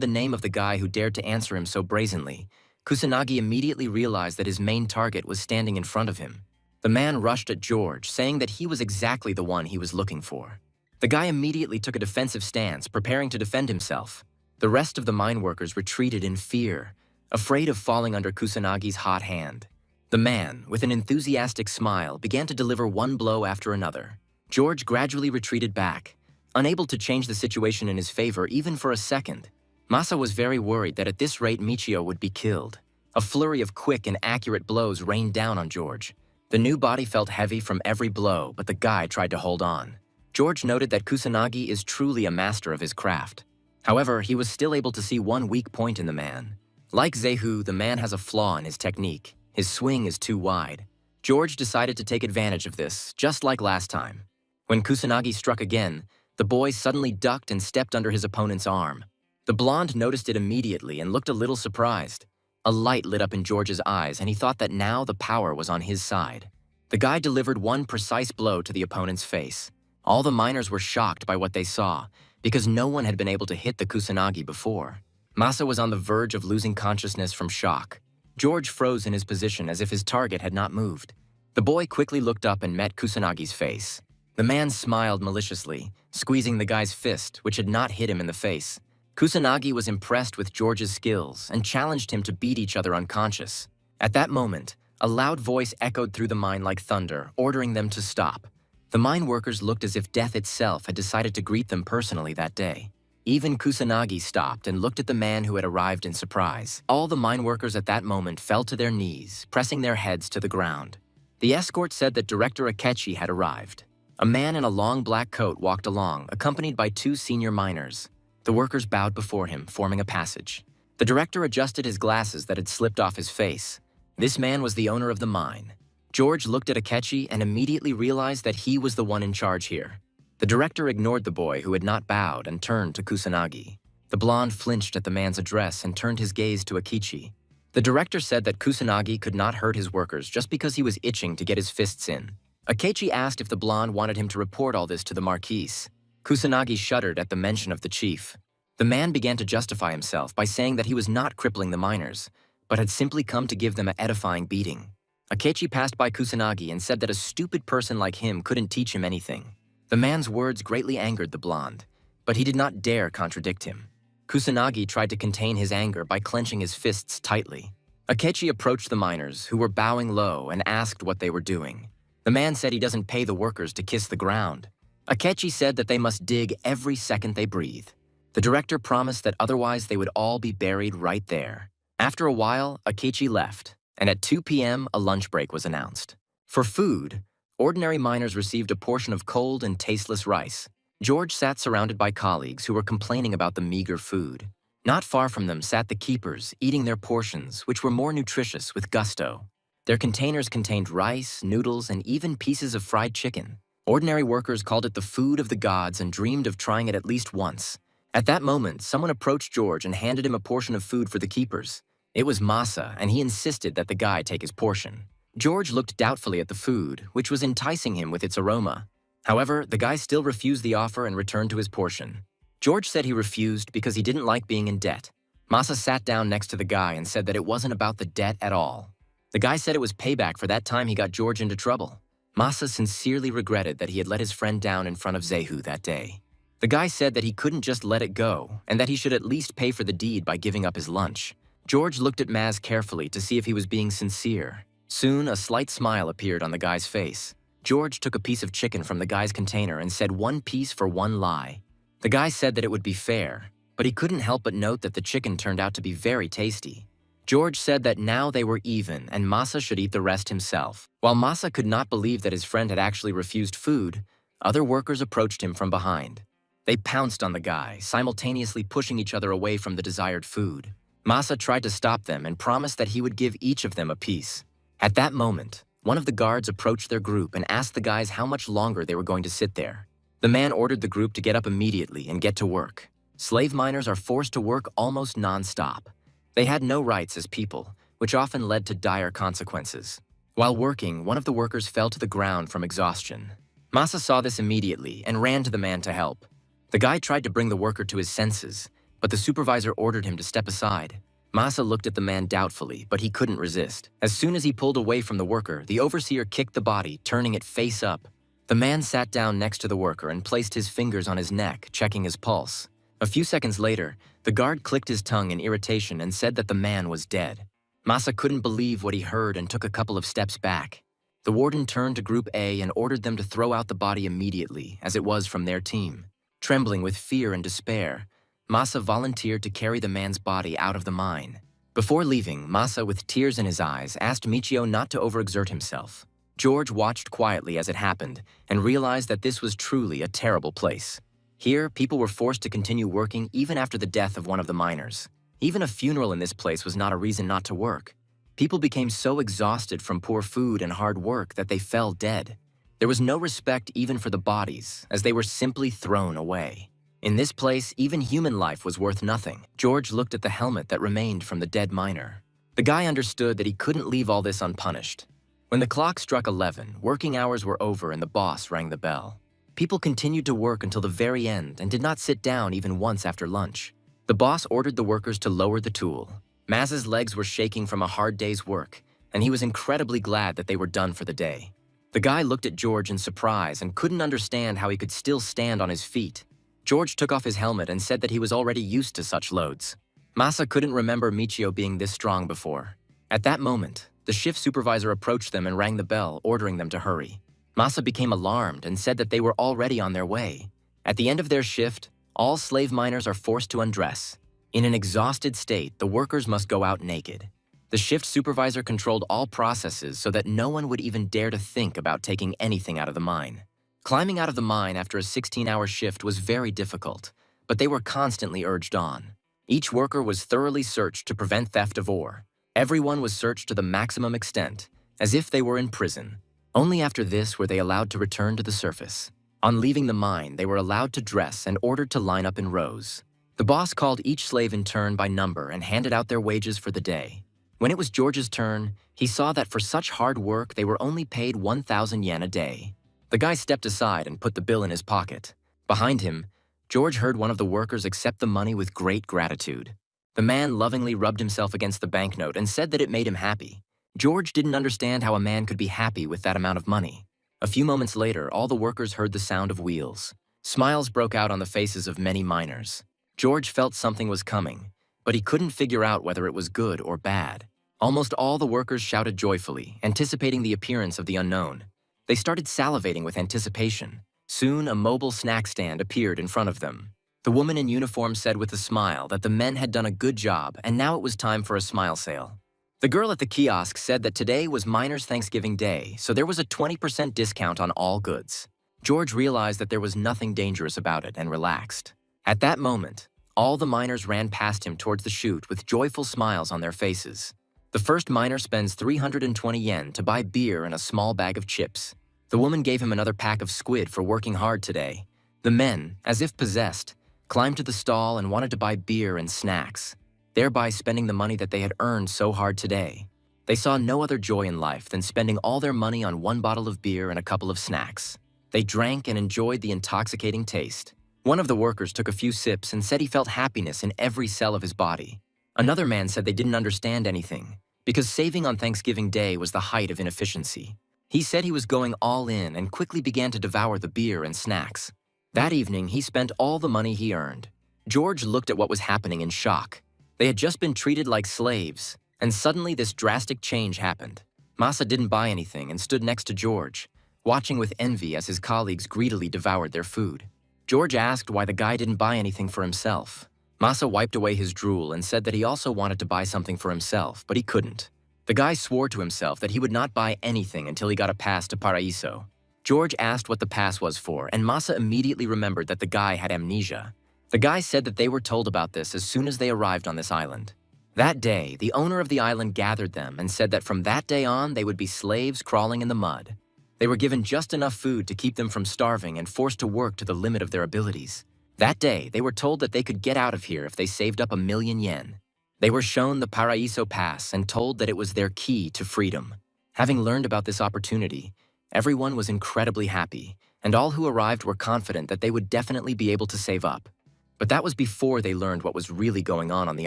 the name of the guy who dared to answer him so brazenly, Kusanagi immediately realized that his main target was standing in front of him. The man rushed at George, saying that he was exactly the one he was looking for. The guy immediately took a defensive stance, preparing to defend himself. The rest of the mine workers retreated in fear, afraid of falling under Kusanagi's hot hand. The man, with an enthusiastic smile, began to deliver one blow after another. George gradually retreated back, unable to change the situation in his favor even for a second. Masa was very worried that at this rate Michio would be killed. A flurry of quick and accurate blows rained down on George. The new body felt heavy from every blow, but the guy tried to hold on. George noted that Kusanagi is truly a master of his craft. However, he was still able to see one weak point in the man. Like Zehu, the man has a flaw in his technique. His swing is too wide. George decided to take advantage of this, just like last time. When Kusanagi struck again, the boy suddenly ducked and stepped under his opponent's arm. The blonde noticed it immediately and looked a little surprised. A light lit up in George's eyes, and he thought that now the power was on his side. The guy delivered one precise blow to the opponent's face. All the miners were shocked by what they saw, because no one had been able to hit the Kusanagi before. Masa was on the verge of losing consciousness from shock. George froze in his position as if his target had not moved. The boy quickly looked up and met Kusanagi's face. The man smiled maliciously, squeezing the guy's fist, which had not hit him in the face. Kusanagi was impressed with George's skills and challenged him to beat each other unconscious. At that moment, a loud voice echoed through the mine like thunder, ordering them to stop. The mine workers looked as if death itself had decided to greet them personally that day. Even Kusanagi stopped and looked at the man who had arrived in surprise. All the mine workers at that moment fell to their knees, pressing their heads to the ground. The escort said that Director Akechi had arrived. A man in a long black coat walked along, accompanied by two senior miners. The workers bowed before him, forming a passage. The director adjusted his glasses that had slipped off his face. This man was the owner of the mine. George looked at Akechi and immediately realized that he was the one in charge here. The director ignored the boy who had not bowed and turned to Kusanagi. The blonde flinched at the man's address and turned his gaze to Akechi. The director said that Kusanagi could not hurt his workers just because he was itching to get his fists in. Akechi asked if the blonde wanted him to report all this to the Marquise. Kusanagi shuddered at the mention of the chief. The man began to justify himself by saying that he was not crippling the miners, but had simply come to give them an edifying beating. Akechi passed by Kusanagi and said that a stupid person like him couldn't teach him anything. The man's words greatly angered the blonde, but he did not dare contradict him. Kusanagi tried to contain his anger by clenching his fists tightly. Akechi approached the miners, who were bowing low, and asked what they were doing. The man said he doesn't pay the workers to kiss the ground. Akechi said that they must dig every second they breathe. The director promised that otherwise they would all be buried right there. After a while, Akechi left, and at 2 p.m. a lunch break was announced. For food, ordinary miners received a portion of cold and tasteless rice. George sat surrounded by colleagues who were complaining about the meager food. Not far from them sat the keepers, eating their portions, which were more nutritious, with gusto. Their containers contained rice, noodles, and even pieces of fried chicken. Ordinary workers called it the food of the gods and dreamed of trying it at least once. At that moment, someone approached George and handed him a portion of food for the keepers. It was masa, and he insisted that the guy take his portion. George looked doubtfully at the food, which was enticing him with its aroma. However, the guy still refused the offer and returned to his portion. George said he refused because he didn't like being in debt. Masa sat down next to the guy and said that it wasn't about the debt at all. The guy said it was payback for that time he got George into trouble. Masa sincerely regretted that he had let his friend down in front of Zehu that day. The guy said that he couldn't just let it go, and that he should at least pay for the deed by giving up his lunch. George looked at Maz carefully to see if he was being sincere. Soon, a slight smile appeared on the guy's face. George took a piece of chicken from the guy's container and said 1 piece for 1 lie. The guy said that it would be fair, but he couldn't help but note that the chicken turned out to be very tasty. George said that now they were even and Masa should eat the rest himself. While Masa could not believe that his friend had actually refused food, other workers approached him from behind. They pounced on the guy, simultaneously pushing each other away from the desired food. Masa tried to stop them and promised that he would give each of them a piece. At that moment, one of the guards approached their group and asked the guys how much longer they were going to sit there. The man ordered the group to get up immediately and get to work. Slave miners are forced to work almost non-stop. They had no rights as people, which often led to dire consequences. While working, one of the workers fell to the ground from exhaustion. Masa saw this immediately and ran to the man to help. The guy tried to bring the worker to his senses, but the supervisor ordered him to step aside. Masa looked at the man doubtfully, but he couldn't resist. As soon as he pulled away from the worker, the overseer kicked the body, turning it face up. The man sat down next to the worker and placed his fingers on his neck, checking his pulse. A few seconds later, the guard clicked his tongue in irritation and said that the man was dead. Masa couldn't believe what he heard and took a couple of steps back. The warden turned to Group A and ordered them to throw out the body immediately, as it was from their team. Trembling with fear and despair, Masa volunteered to carry the man's body out of the mine. Before leaving, Masa, with tears in his eyes, asked Michio not to overexert himself. George watched quietly as it happened and realized that this was truly a terrible place. Here, people were forced to continue working even after the death of one of the miners. Even a funeral in this place was not a reason not to work. People became so exhausted from poor food and hard work that they fell dead. There was no respect even for the bodies, as they were simply thrown away. In this place, even human life was worth nothing. George looked at the helmet that remained from the dead miner. The guy understood that he couldn't leave all this unpunished. When the clock struck 11, working hours were over and the boss rang the bell. People continued to work until the very end and did not sit down even once after lunch. The boss ordered the workers to lower the tool. Maz's legs were shaking from a hard day's work, and he was incredibly glad that they were done for the day. The guy looked at George in surprise and couldn't understand how he could still stand on his feet. George took off his helmet and said that he was already used to such loads. Masa couldn't remember Michio being this strong before. At that moment, the shift supervisor approached them and rang the bell, ordering them to hurry. Masa became alarmed and said that they were already on their way. At the end of their shift, all slave miners are forced to undress. In an exhausted state, the workers must go out naked. The shift supervisor controlled all processes so that no one would even dare to think about taking anything out of the mine. Climbing out of the mine after a 16-hour shift was very difficult, but they were constantly urged on. Each worker was thoroughly searched to prevent theft of ore. Everyone was searched to the maximum extent, as if they were in prison. Only after this were they allowed to return to the surface. On leaving the mine, they were allowed to dress and ordered to line up in rows. The boss called each slave in turn by number and handed out their wages for the day. When it was George's turn, he saw that for such hard work, they were only paid 1,000 yen a day. The guy stepped aside and put the bill in his pocket. Behind him, George heard one of the workers accept the money with great gratitude. The man lovingly rubbed himself against the banknote and said that it made him happy. George didn't understand how a man could be happy with that amount of money. A few moments later, all the workers heard the sound of wheels. Smiles broke out on the faces of many miners. George felt something was coming, but he couldn't figure out whether it was good or bad. Almost all the workers shouted joyfully, anticipating the appearance of the unknown. They started salivating with anticipation. Soon, a mobile snack stand appeared in front of them. The woman in uniform said with a smile that the men had done a good job and now it was time for a smile sale. The girl at the kiosk said that today was Miners' Thanksgiving Day, so there was a 20% discount on all goods. George realized that there was nothing dangerous about it and relaxed. At that moment, all the miners ran past him towards the chute with joyful smiles on their faces. The first miner spends 320 yen to buy beer and a small bag of chips. The woman gave him another pack of squid for working hard today. The men, as if possessed, climbed to the stall and wanted to buy beer and snacks, thereby spending the money that they had earned so hard today. They saw no other joy in life than spending all their money on one bottle of beer and a couple of snacks. They drank and enjoyed the intoxicating taste. One of the workers took a few sips and said he felt happiness in every cell of his body. Another man said they didn't understand anything, because saving on Thanksgiving Day was the height of inefficiency. He said he was going all in and quickly began to devour the beer and snacks. That evening, he spent all the money he earned. George looked at what was happening in shock. They had just been treated like slaves, and suddenly this drastic change happened. Masa didn't buy anything and stood next to George, watching with envy as his colleagues greedily devoured their food. George asked why the guy didn't buy anything for himself. Masa wiped away his drool and said that he also wanted to buy something for himself, but he couldn't. The guy swore to himself that he would not buy anything until he got a pass to Paraiso. George asked what the pass was for, and Masa immediately remembered that the guy had amnesia. The guy said that they were told about this as soon as they arrived on this island. That day, the owner of the island gathered them and said that from that day on, they would be slaves crawling in the mud. They were given just enough food to keep them from starving and forced to work to the limit of their abilities. That day, they were told that they could get out of here if they saved up 1,000,000 yen. They were shown the Paraiso Pass and told that it was their key to freedom. Having learned about this opportunity, everyone was incredibly happy, and all who arrived were confident that they would definitely be able to save up. But that was before they learned what was really going on the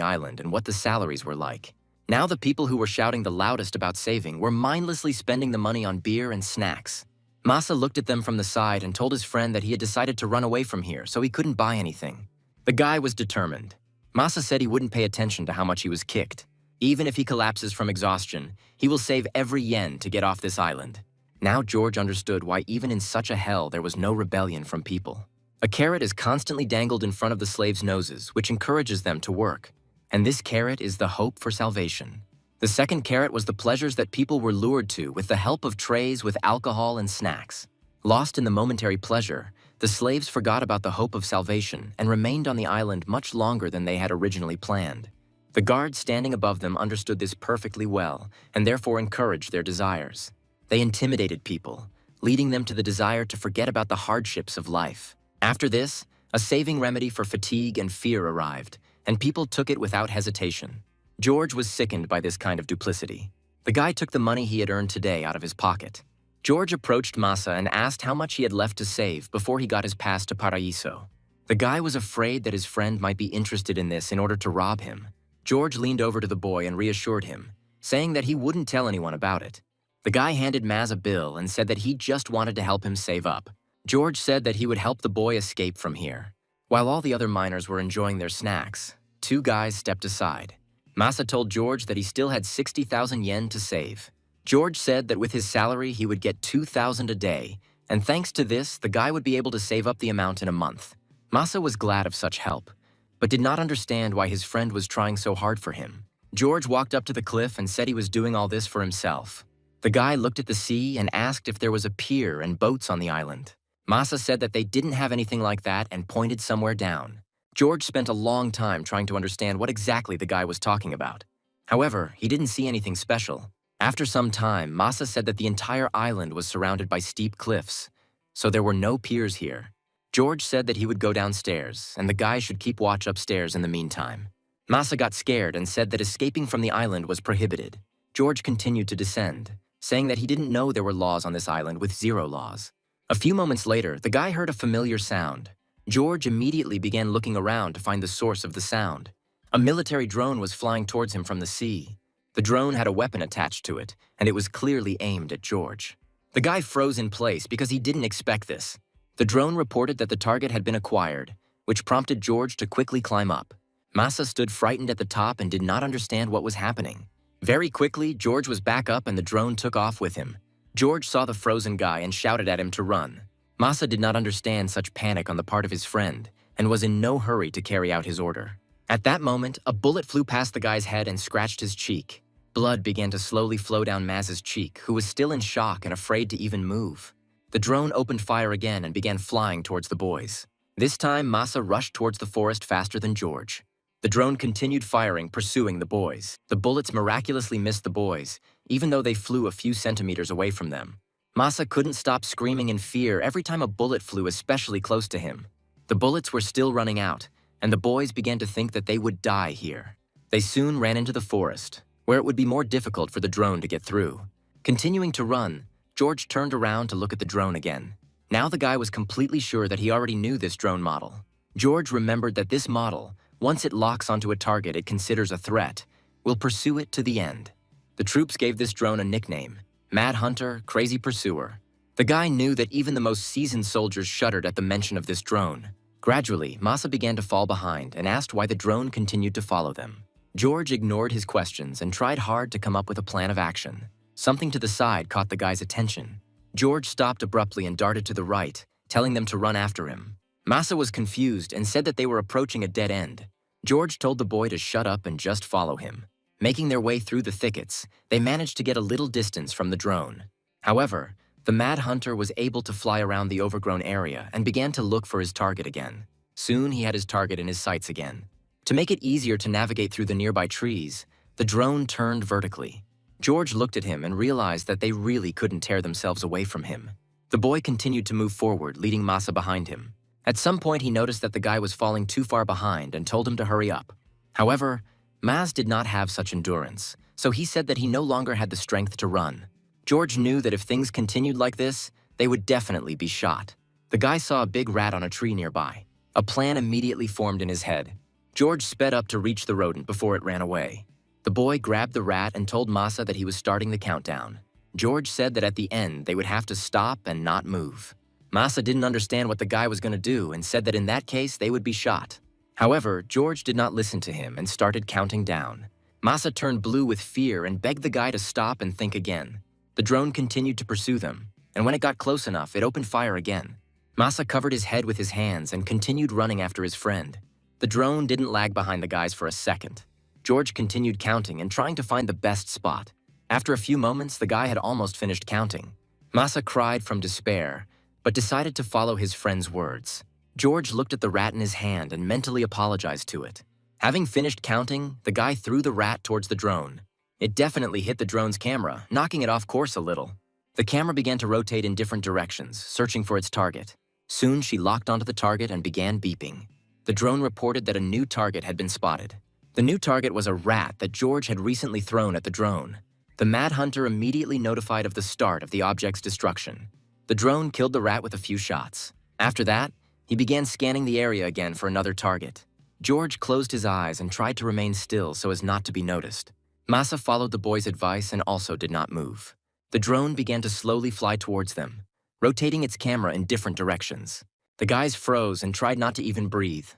island and what the salaries were like. Now the people who were shouting the loudest about saving were mindlessly spending the money on beer and snacks. Masa looked at them from the side and told his friend that he had decided to run away from here so he couldn't buy anything. The guy was determined. Masa said he wouldn't pay attention to how much he was kicked. Even if he collapses from exhaustion, he will save every yen to get off this island. Now George understood why even in such a hell there was no rebellion from people. A carrot is constantly dangled in front of the slaves' noses, which encourages them to work. And this carrot is the hope for salvation. The second carrot was the pleasures that people were lured to with the help of trays with alcohol and snacks. Lost in the momentary pleasure, the slaves forgot about the hope of salvation and remained on the island much longer than they had originally planned. The guards standing above them understood this perfectly well and therefore encouraged their desires. They intimidated people, leading them to the desire to forget about the hardships of life. After this, a saving remedy for fatigue and fear arrived, and people took it without hesitation. George was sickened by this kind of duplicity. The guy took the money he had earned today out of his pocket. George approached Masa and asked how much he had left to save before he got his pass to Paraiso. The guy was afraid that his friend might be interested in this in order to rob him. George leaned over to the boy and reassured him, saying that he wouldn't tell anyone about it. The guy handed Maz a bill and said that he just wanted to help him save up. George said that he would help the boy escape from here. While all the other miners were enjoying their snacks, two guys stepped aside. Masa told George that he still had 60,000 yen to save. George said that with his salary he would get 2,000 a day, and thanks to this, the guy would be able to save up the amount in a month. Masa was glad of such help, but did not understand why his friend was trying so hard for him. George walked up to the cliff and said he was doing all this for himself. The guy looked at the sea and asked if there was a pier and boats on the island. Masa said that they didn't have anything like that and pointed somewhere down. George spent a long time trying to understand what exactly the guy was talking about. However, he didn't see anything special. After some time, Masa said that the entire island was surrounded by steep cliffs, so there were no piers here. George said that he would go downstairs, and the guy should keep watch upstairs in the meantime. Masa got scared and said that escaping from the island was prohibited. George continued to descend, saying that he didn't know there were laws on this island with 0 laws. A few moments later, the guy heard a familiar sound. George immediately began looking around to find the source of the sound. A military drone was flying towards him from the sea. The drone had a weapon attached to it, and it was clearly aimed at George. The guy froze in place because he didn't expect this. The drone reported that the target had been acquired, which prompted George to quickly climb up. Masa stood frightened at the top and did not understand what was happening. Very quickly, George was back up and the drone took off with him. George saw the frozen guy and shouted at him to run. Masa did not understand such panic on the part of his friend and was in no hurry to carry out his order. At that moment, a bullet flew past the guy's head and scratched his cheek. Blood began to slowly flow down Maz's cheek, who was still in shock and afraid to even move. The drone opened fire again and began flying towards the boys. This time, Masa rushed towards the forest faster than George. The drone continued firing, pursuing the boys. The bullets miraculously missed the boys, even though they flew a few centimeters away from them. Masa couldn't stop screaming in fear every time a bullet flew especially close to him. The bullets were still running out, and the boys began to think that they would die here. They soon ran into the forest, where it would be more difficult for the drone to get through. Continuing to run, George turned around to look at the drone again. Now the guy was completely sure that he already knew this drone model. George remembered that this model, once it locks onto a target it considers a threat, will pursue it to the end. The troops gave this drone a nickname, Mad Hunter, Crazy Pursuer. The guy knew that even the most seasoned soldiers shuddered at the mention of this drone. Gradually, Masa began to fall behind and asked why the drone continued to follow them. George ignored his questions and tried hard to come up with a plan of action. Something to the side caught the guy's attention. George stopped abruptly and darted to the right, telling them to run after him. Masa was confused and said that they were approaching a dead end. George told the boy to shut up and just follow him. Making their way through the thickets, they managed to get a little distance from the drone. However, the Mad Hunter was able to fly around the overgrown area and began to look for his target again. Soon he had his target in his sights again. To make it easier to navigate through the nearby trees, the drone turned vertically. George looked at him and realized that they really couldn't tear themselves away from him. The boy continued to move forward, leading Masa behind him. At some point, he noticed that the guy was falling too far behind and told him to hurry up. However, Maz did not have such endurance, so he said that he no longer had the strength to run. George knew that if things continued like this, they would definitely be shot. The guy saw a big rat on a tree nearby. A plan immediately formed in his head. George sped up to reach the rodent before it ran away. The boy grabbed the rat and told Masa that he was starting the countdown. George said that at the end, they would have to stop and not move. Masa didn't understand what the guy was going to do and said that in that case, they would be shot. However, George did not listen to him and started counting down. Masa turned blue with fear and begged the guy to stop and think again. The drone continued to pursue them, and when it got close enough, it opened fire again. Masa covered his head with his hands and continued running after his friend. The drone didn't lag behind the guys for a second. George continued counting and trying to find the best spot. After a few moments, the guy had almost finished counting. Masa cried from despair, but decided to follow his friend's words. George looked at the rat in his hand and mentally apologized to it. Having finished counting, the guy threw the rat towards the drone. It definitely hit the drone's camera, knocking it off course a little. The camera began to rotate in different directions, searching for its target. Soon she locked onto the target and began beeping. The drone reported that a new target had been spotted. The new target was a rat that George had recently thrown at the drone. The Mad Hunter immediately notified of the start of the object's destruction. The drone killed the rat with a few shots. After that, he began scanning the area again for another target. George closed his eyes and tried to remain still so as not to be noticed. Masa followed the boy's advice and also did not move. The drone began to slowly fly towards them, rotating its camera in different directions. The guys froze and tried not to even breathe.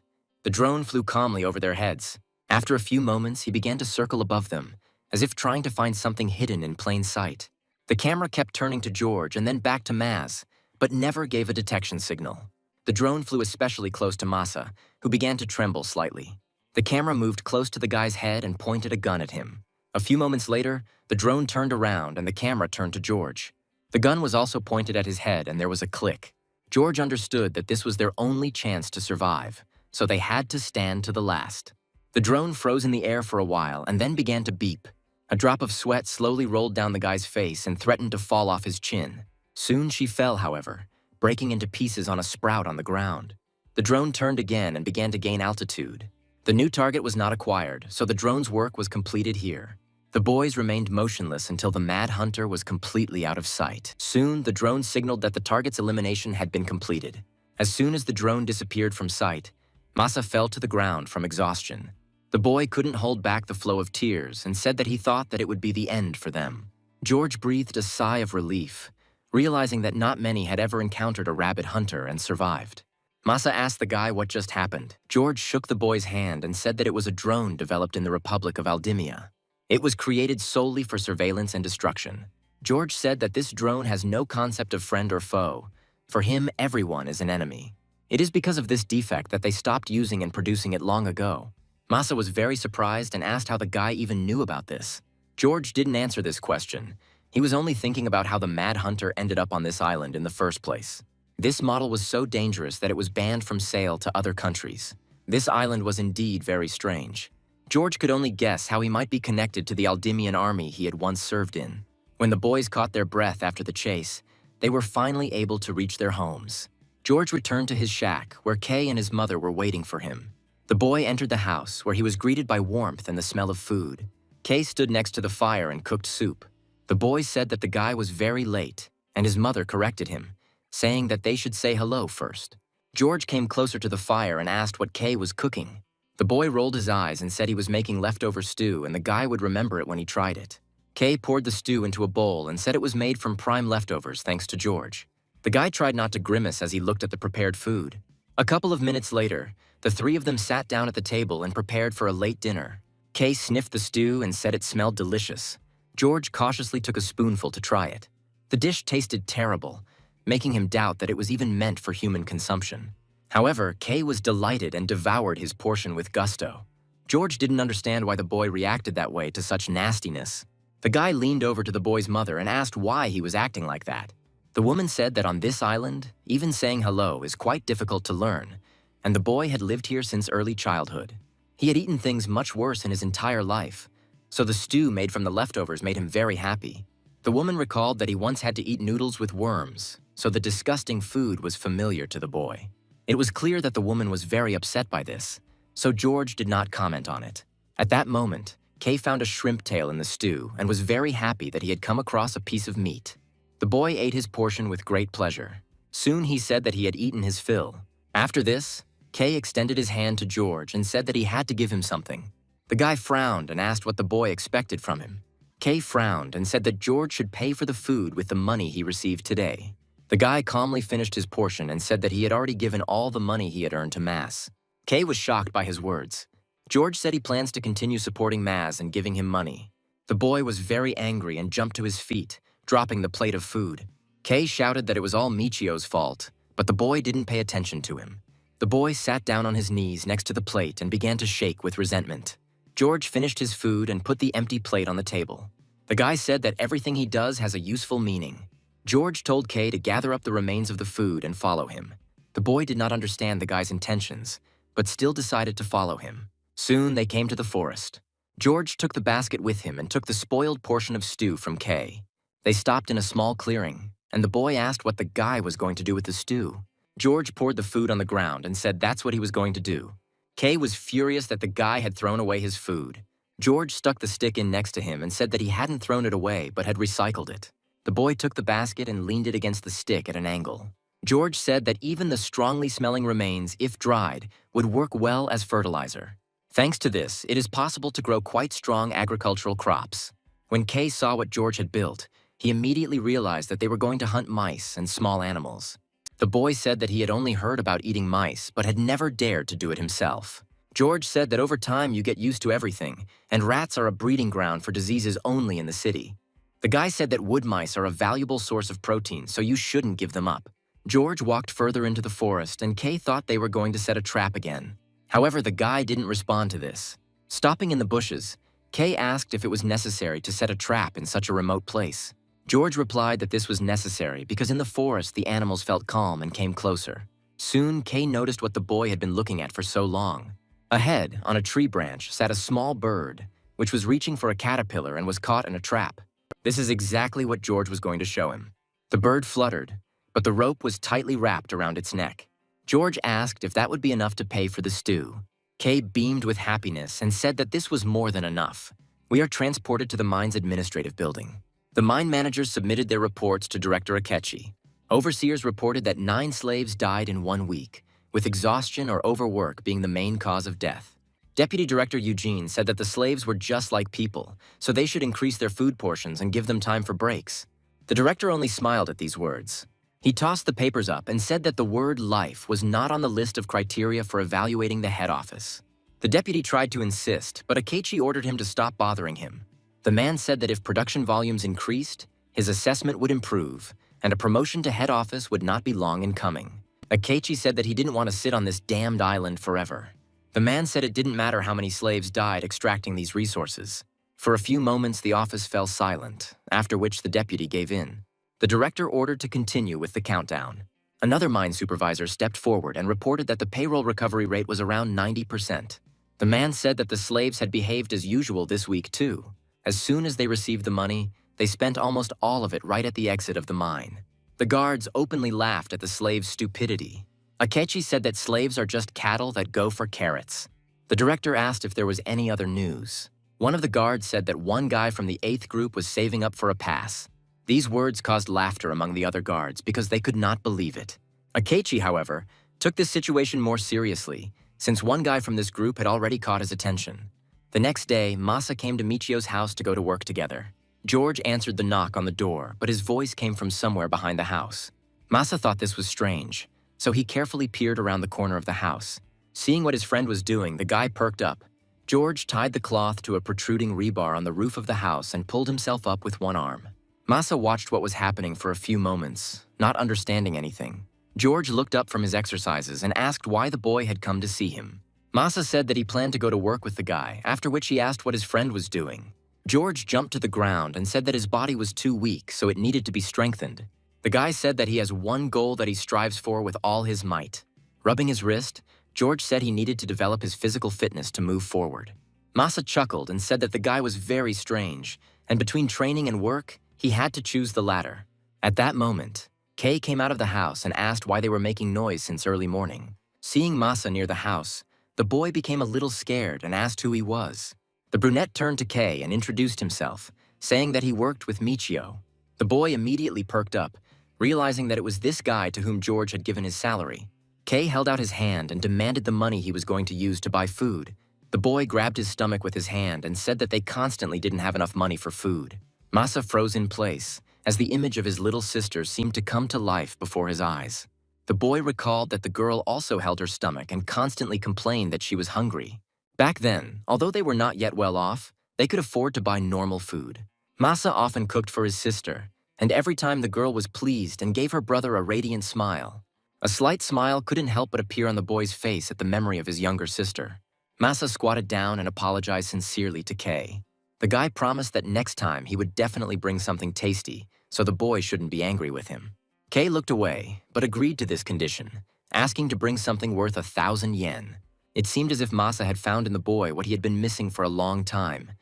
The drone flew calmly over their heads. After a few moments, he began to circle above them, as if trying to find something hidden in plain sight. The camera kept turning to George and then back to Maz, but never gave a detection signal. The drone flew especially close to Masa, who began to tremble slightly. The camera moved close to the guy's head and pointed a gun at him. A few moments later, the drone turned around and the camera turned to George. The gun was also pointed at his head and there was a click. George understood that this was their only chance to survive, so they had to stand to the last. The drone froze in the air for a while and then began to beep. A drop of sweat slowly rolled down the guy's face and threatened to fall off his chin. Soon she fell, however, breaking into pieces on a sprout on the ground. The drone turned again and began to gain altitude. The new target was not acquired, so the drone's work was completed here. The boys remained motionless until the Mad Hunter was completely out of sight. Soon, the drone signaled that the target's elimination had been completed. As soon as the drone disappeared from sight, Masa fell to the ground from exhaustion. The The boy couldn't hold back the flow of tears and said that he thought that it would be the end for them. George breathed a sigh of relief, realizing that not many had ever encountered a rabbit hunter and survived. Masa asked the guy what just happened. George shook the boy's hand and said that it was a drone developed in the Republic of Aldimia. It was created solely for surveillance and destruction. George said that this drone has no concept of friend or foe. For him, everyone is an enemy. It is because of this defect that they stopped using and producing it long ago. Masa was very surprised and asked how the guy even knew about this. George didn't answer this question. He was only thinking about how the Mad Hunter ended up on this island in the first place. This model was so dangerous that it was banned from sale to other countries. This island was indeed very strange. George could only guess how he might be connected to the Aldimian army he had once served in. When the boys caught their breath after the chase, they were finally able to reach their homes. George returned to his shack, where Kay and his mother were waiting for him. The boy entered the house, where he was greeted by warmth and the smell of food. Kay stood next to the fire and cooked soup. The boy said that the guy was very late, and his mother corrected him, saying that they should say hello first. George came closer to the fire and asked what Kay was cooking. The boy rolled his eyes and said he was making leftover stew and the guy would remember it when he tried it. Kay poured the stew into a bowl and said it was made from prime leftovers thanks to George. The guy tried not to grimace as he looked at the prepared food. A couple of minutes later, the three of them sat down at the table and prepared for a late dinner. Kay sniffed the stew and said it smelled delicious. George cautiously took a spoonful to try it. The dish tasted terrible, making him doubt that it was even meant for human consumption. However, Kay was delighted and devoured his portion with gusto. George didn't understand why the boy reacted that way to such nastiness. The guy leaned over to the boy's mother and asked why he was acting like that. The woman said that on this island, even saying hello is quite difficult to learn, and the boy had lived here since early childhood. He had eaten things much worse in his entire life, so the stew made from the leftovers made him very happy. The woman recalled that he once had to eat noodles with worms, so the disgusting food was familiar to the boy. It was clear that the woman was very upset by this, so George did not comment on it. At that moment, Kay found a shrimp tail in the stew and was very happy that he had come across a piece of meat. The boy ate his portion with great pleasure. Soon he said that he had eaten his fill. After this, Kay extended his hand to George and said that he had to give him something. The guy frowned and asked what the boy expected from him. Kay frowned and said that George should pay for the food with the money he received today. The guy calmly finished his portion and said that he had already given all the money he had earned to Mass. Kay was shocked by his words. George said he plans to continue supporting Maz and giving him money. The boy was very angry and jumped to his feet, dropping the plate of food. Kay shouted that it was all Michio's fault, but the boy didn't pay attention to him. The boy sat down on his knees next to the plate and began to shake with resentment. George finished his food and put the empty plate on the table. The guy said that everything he does has a useful meaning. George told Kay to gather up the remains of the food and follow him. The boy did not understand the guy's intentions, but still decided to follow him. Soon they came to the forest. George took the basket with him and took the spoiled portion of stew from Kay. They stopped in a small clearing, and the boy asked what the guy was going to do with the stew. George poured the food on the ground and said that's what he was going to do. Kay was furious that the guy had thrown away his food. George stuck the stick in next to him and said that he hadn't thrown it away but had recycled it. The boy took the basket and leaned it against the stick at an angle. George said that even the strongly smelling remains, if dried, would work well as fertilizer. Thanks to this, it is possible to grow quite strong agricultural crops. When Kay saw what George had built, he immediately realized that they were going to hunt mice and small animals. The boy said that he had only heard about eating mice, but had never dared to do it himself. George said that over time you get used to everything, and rats are a breeding ground for diseases only in the city. The guy said that wood mice are a valuable source of protein, so you shouldn't give them up. George walked further into the forest, and Kay thought they were going to set a trap again. However, the guy didn't respond to this. Stopping in the bushes, Kay asked if it was necessary to set a trap in such a remote place. George replied that this was necessary because in the forest the animals felt calm and came closer. Soon, Kay noticed what the boy had been looking at for so long. Ahead, on a tree branch, sat a small bird, which was reaching for a caterpillar and was caught in a trap. This is exactly what George was going to show him. The bird fluttered, but the rope was tightly wrapped around its neck. George asked if that would be enough to pay for the stew. Kay beamed with happiness and said that this was more than enough. We are transported to the mine's administrative building. The mine managers submitted their reports to Director Akechi. Overseers reported that 9 slaves died in 1 week, with exhaustion or overwork being the main cause of death. Deputy Director Eugene said that the slaves were just like people, so they should increase their food portions and give them time for breaks. The director only smiled at these words. He tossed the papers up and said that the word life was not on the list of criteria for evaluating the head office. The deputy tried to insist, but Akechi ordered him to stop bothering him. The man said that if production volumes increased, his assessment would improve, and a promotion to head office would not be long in coming. Akechi said that he didn't want to sit on this damned island forever. The man said it didn't matter how many slaves died extracting these resources. For a few moments, the office fell silent, after which the deputy gave in. The director ordered to continue with the countdown. Another mine supervisor stepped forward and reported that the payroll recovery rate was around 90%. The man said that the slaves had behaved as usual this week too. As soon as they received the money, they spent almost all of it right at the exit of the mine. The guards openly laughed at the slaves' stupidity. Akechi said that slaves are just cattle that go for carrots. The director asked if there was any other news. One of the guards said that one guy from the 8th group was saving up for a pass. These words caused laughter among the other guards because they could not believe it. Akechi, however, took this situation more seriously, since one guy from this group had already caught his attention. The next day, Masa came to Michio's house to go to work together. George answered the knock on the door, but his voice came from somewhere behind the house. Masa thought this was strange, so he carefully peered around the corner of the house. Seeing what his friend was doing, the guy perked up. George tied the cloth to a protruding rebar on the roof of the house and pulled himself up with one arm. Masa watched what was happening for a few moments, not understanding anything. George looked up from his exercises and asked why the boy had come to see him. Masa said that he planned to go to work with the guy, after which he asked what his friend was doing. George jumped to the ground and said that his body was too weak, so it needed to be strengthened. The guy said that he has one goal that he strives for with all his might. Rubbing his wrist, George said he needed to develop his physical fitness to move forward. Masa chuckled and said that the guy was very strange, and between training and work, he had to choose the latter. At that moment, Kay came out of the house and asked why they were making noise since early morning. Seeing Masa near the house, the boy became a little scared and asked who he was. The brunette turned to Kay and introduced himself, saying that he worked with Michio. The boy immediately perked up, realizing that it was this guy to whom George had given his salary. Kay held out his hand and demanded the money he was going to use to buy food. The boy grabbed his stomach with his hand and said that they constantly didn't have enough money for food. Masa froze in place, as the image of his little sister seemed to come to life before his eyes. The boy recalled that the girl also held her stomach and constantly complained that she was hungry. Back then, although they were not yet well off, they could afford to buy normal food. Masa often cooked for his sister, and every time the girl was pleased and gave her brother a radiant smile. A slight smile couldn't help but appear on the boy's face at the memory of his younger sister. Masa squatted down and apologized sincerely to Kay. The guy promised that next time he would definitely bring something tasty, so the boy shouldn't be angry with him. Kay looked away, but agreed to this condition, asking to bring something worth 1,000 yen. It seemed as if Masa had found in the boy what he had been missing for a long time,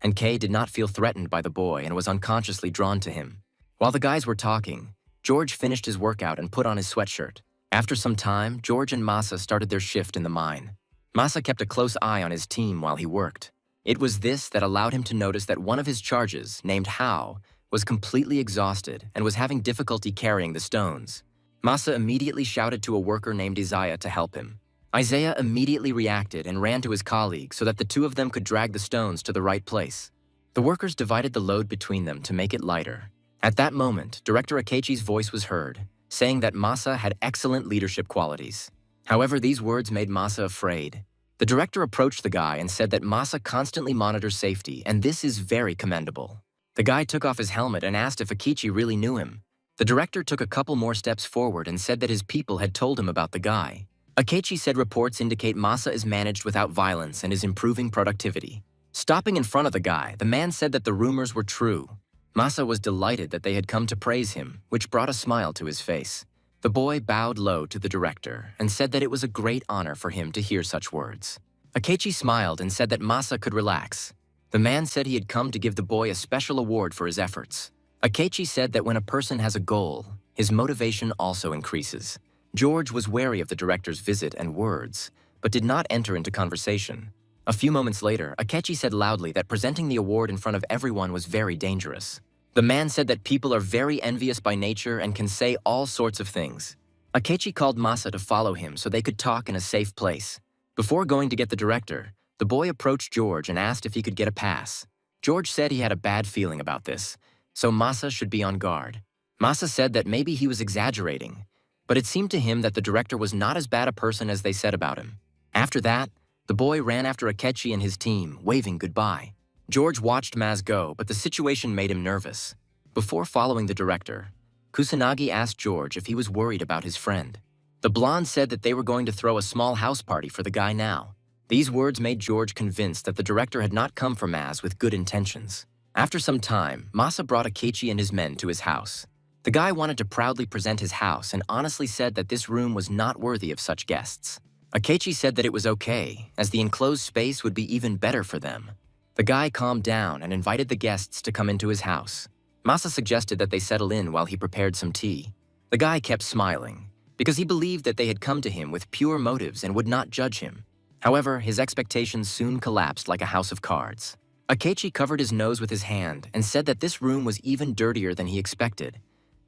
and Kay did not feel threatened by the boy and was unconsciously drawn to him. While the guys were talking, George finished his workout and put on his sweatshirt. After some time, George and Masa started their shift in the mine. Masa kept a close eye on his team while he worked. It was this that allowed him to notice that one of his charges, named Hao, was completely exhausted and was having difficulty carrying the stones. Masa immediately shouted to a worker named Isaiah to help him. Isaiah immediately reacted and ran to his colleague so that the two of them could drag the stones to the right place. The workers divided the load between them to make it lighter. At that moment, Director Akechi's voice was heard, saying that Masa had excellent leadership qualities. However, these words made Masa afraid. The director approached the guy and said that Masa constantly monitors safety, and this is very commendable. The guy took off his helmet and asked if Akechi really knew him. The director took a couple more steps forward and said that his people had told him about the guy. Akechi said reports indicate Masa is managed without violence and is improving productivity. Stopping in front of the guy, the man said that the rumors were true. Masa was delighted that they had come to praise him, which brought a smile to his face. The boy bowed low to the director and said that it was a great honor for him to hear such words. Akechi smiled and said that Masa could relax. The man said he had come to give the boy a special award for his efforts. Akechi said that when a person has a goal, his motivation also increases. George was wary of the director's visit and words, but did not enter into conversation. A few moments later, Akechi said loudly that presenting the award in front of everyone was very dangerous. The man said that people are very envious by nature and can say all sorts of things. Akechi called Masa to follow him so they could talk in a safe place. Before going to get the director, The boy approached George and asked if he could get a pass. George said he had a bad feeling about this, so Masa should be on guard. Masa said that maybe he was exaggerating, but it seemed to him that the director was not as bad a person as they said about him. After that, the boy ran after Akechi and his team, waving goodbye. George watched Maz go, but the situation made him nervous. Before following the director, Kusanagi asked George if he was worried about his friend. The blonde said that they were going to throw a small house party for the guy now. These words made George convinced that the director had not come for Maz with good intentions. After some time, Masa brought Akechi and his men to his house. The guy wanted to proudly present his house and honestly said that this room was not worthy of such guests. Akechi said that it was okay, as the enclosed space would be even better for them. The guy calmed down and invited the guests to come into his house. Masa suggested that they settle in while he prepared some tea. The guy kept smiling, because he believed that they had come to him with pure motives and would not judge him. However, his expectations soon collapsed like a house of cards. Akechi covered his nose with his hand and said that this room was even dirtier than he expected,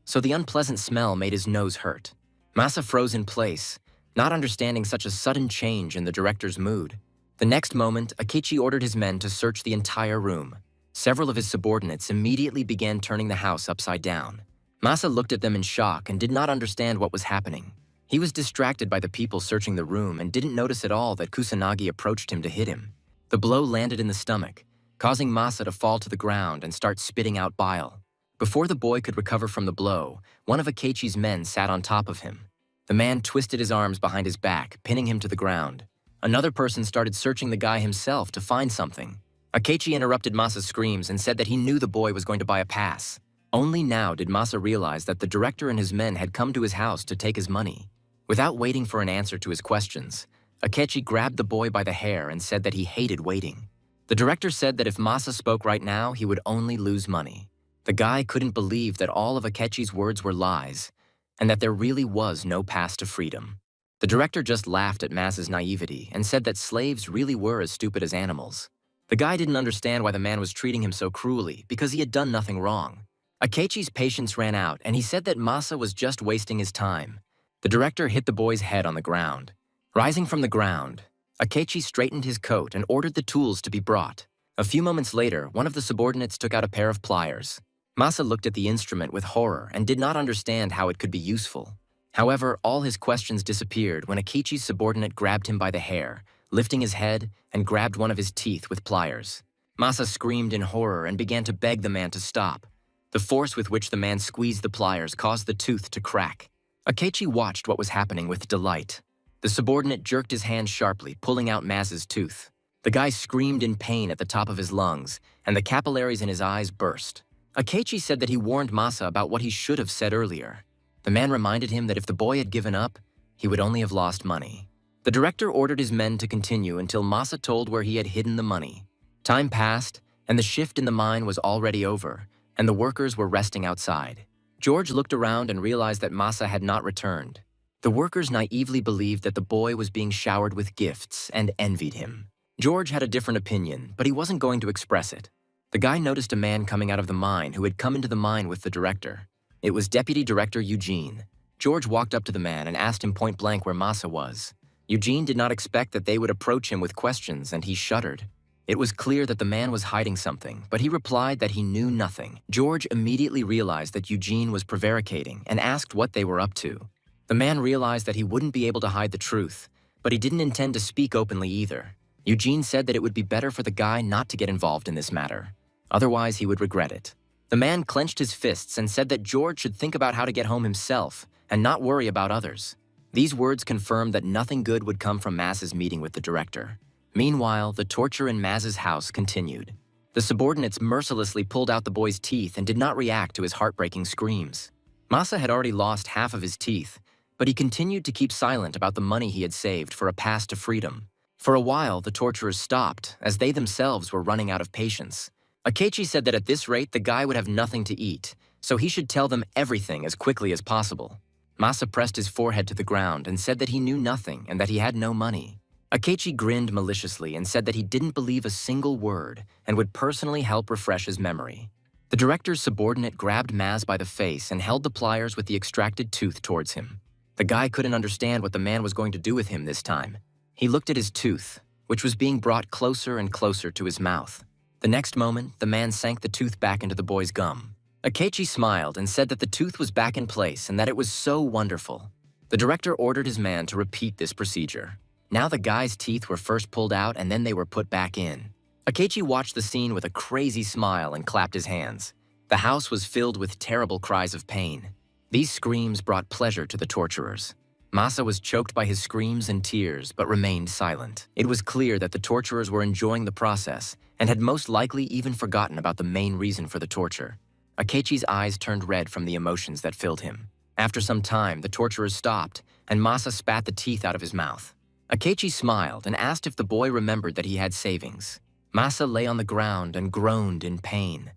so the unpleasant smell made his nose hurt. Masa froze in place, not understanding such a sudden change in the director's mood. The next moment, Akechi ordered his men to search the entire room. Several of his subordinates immediately began turning the house upside down. Masa looked at them in shock and did not understand what was happening. He was distracted by the people searching the room and didn't notice at all that Kusanagi approached him to hit him. The blow landed in the stomach, causing Masa to fall to the ground and start spitting out bile. Before the boy could recover from the blow, one of Akechi's men sat on top of him. The man twisted his arms behind his back, pinning him to the ground. Another person started searching the guy himself to find something. Akechi interrupted Masa's screams and said that he knew the boy was going to buy a pass. Only now did Masa realize that the director and his men had come to his house to take his money. Without waiting for an answer to his questions, Akechi grabbed the boy by the hair and said that he hated waiting. The director said that if Masa spoke right now, he would only lose money. The guy couldn't believe that all of Akechi's words were lies, and that there really was no path to freedom. The director just laughed at Masa's naivety and said that slaves really were as stupid as animals. The guy didn't understand why the man was treating him so cruelly because he had done nothing wrong. Akechi's patience ran out, and he said that Masa was just wasting his time. The director hit the boy's head on the ground. Rising from the ground, Akechi straightened his coat and ordered the tools to be brought. A few moments later, one of the subordinates took out a pair of pliers. Masa looked at the instrument with horror and did not understand how it could be useful. However, all his questions disappeared when Akechi's subordinate grabbed him by the hair, lifting his head and grabbed one of his teeth with pliers. Masa screamed in horror and began to beg the man to stop. The force with which the man squeezed the pliers caused the tooth to crack. Akechi watched what was happening with delight. The subordinate jerked his hand sharply, pulling out Maz's tooth. The guy screamed in pain at the top of his lungs, and the capillaries in his eyes burst. Akechi said that he warned Masa about what he should have said earlier. The man reminded him that if the boy had given up, he would only have lost money. The director ordered his men to continue until Masa told where he had hidden the money. Time passed, and the shift in the mine was already over, and the workers were resting outside. George looked around and realized that Masa had not returned. The workers naively believed that the boy was being showered with gifts and envied him. George had a different opinion, but he wasn't going to express it. The guy noticed a man coming out of the mine who had come into the mine with the director. It was Deputy Director Eugene. George walked up to the man and asked him point blank where Masa was. Eugene did not expect that they would approach him with questions, and he shuddered. It was clear that the man was hiding something, but he replied that he knew nothing. George immediately realized that Eugene was prevaricating and asked what they were up to. The man realized that he wouldn't be able to hide the truth, but he didn't intend to speak openly either. Eugene said that it would be better for the guy not to get involved in this matter. Otherwise, he would regret it. The man clenched his fists and said that George should think about how to get home himself and not worry about others. These words confirmed that nothing good would come from Maz's meeting with the director. Meanwhile, the torture in Maz's house continued. The subordinates mercilessly pulled out the boy's teeth and did not react to his heartbreaking screams. Masa had already lost half of his teeth, but he continued to keep silent about the money he had saved for a path to freedom. For a while, the torturers stopped, as they themselves were running out of patience. Akechi said that at this rate, the guy would have nothing to eat, so he should tell them everything as quickly as possible. Masa pressed his forehead to the ground and said that he knew nothing and that he had no money. Akechi grinned maliciously and said that he didn't believe a single word and would personally help refresh his memory. The director's subordinate grabbed Maz by the face and held the pliers with the extracted tooth towards him. The guy couldn't understand what the man was going to do with him this time. He looked at his tooth, which was being brought closer and closer to his mouth. The next moment, the man sank the tooth back into the boy's gum. Akechi smiled and said that the tooth was back in place and that it was so wonderful. The director ordered his man to repeat this procedure. Now the guy's teeth were first pulled out and then they were put back in. Akechi watched the scene with a crazy smile and clapped his hands. The house was filled with terrible cries of pain. These screams brought pleasure to the torturers. Masa was choked by his screams and tears, but remained silent. It was clear that the torturers were enjoying the process and had most likely even forgotten about the main reason for the torture. Akechi's eyes turned red from the emotions that filled him. After some time, the torturers stopped, and Masa spat the teeth out of his mouth. Akechi smiled and asked if the boy remembered that he had savings. Masa lay on the ground and groaned in pain,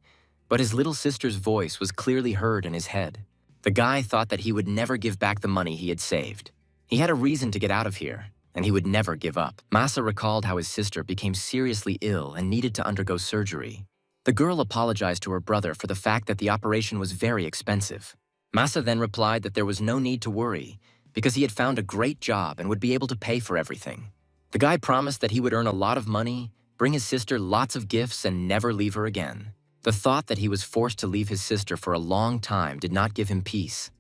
but his little sister's voice was clearly heard in his head. The guy thought that he would never give back the money he had saved. He had a reason to get out of here, and he would never give up. Masa recalled how his sister became seriously ill and needed to undergo surgery. The girl apologized to her brother for the fact that the operation was very expensive. Masa then replied that there was no need to worry because he had found a great job and would be able to pay for everything. The guy promised that he would earn a lot of money, bring his sister lots of gifts, and never leave her again. The thought that he was forced to leave his sister for a long time did not give him peace,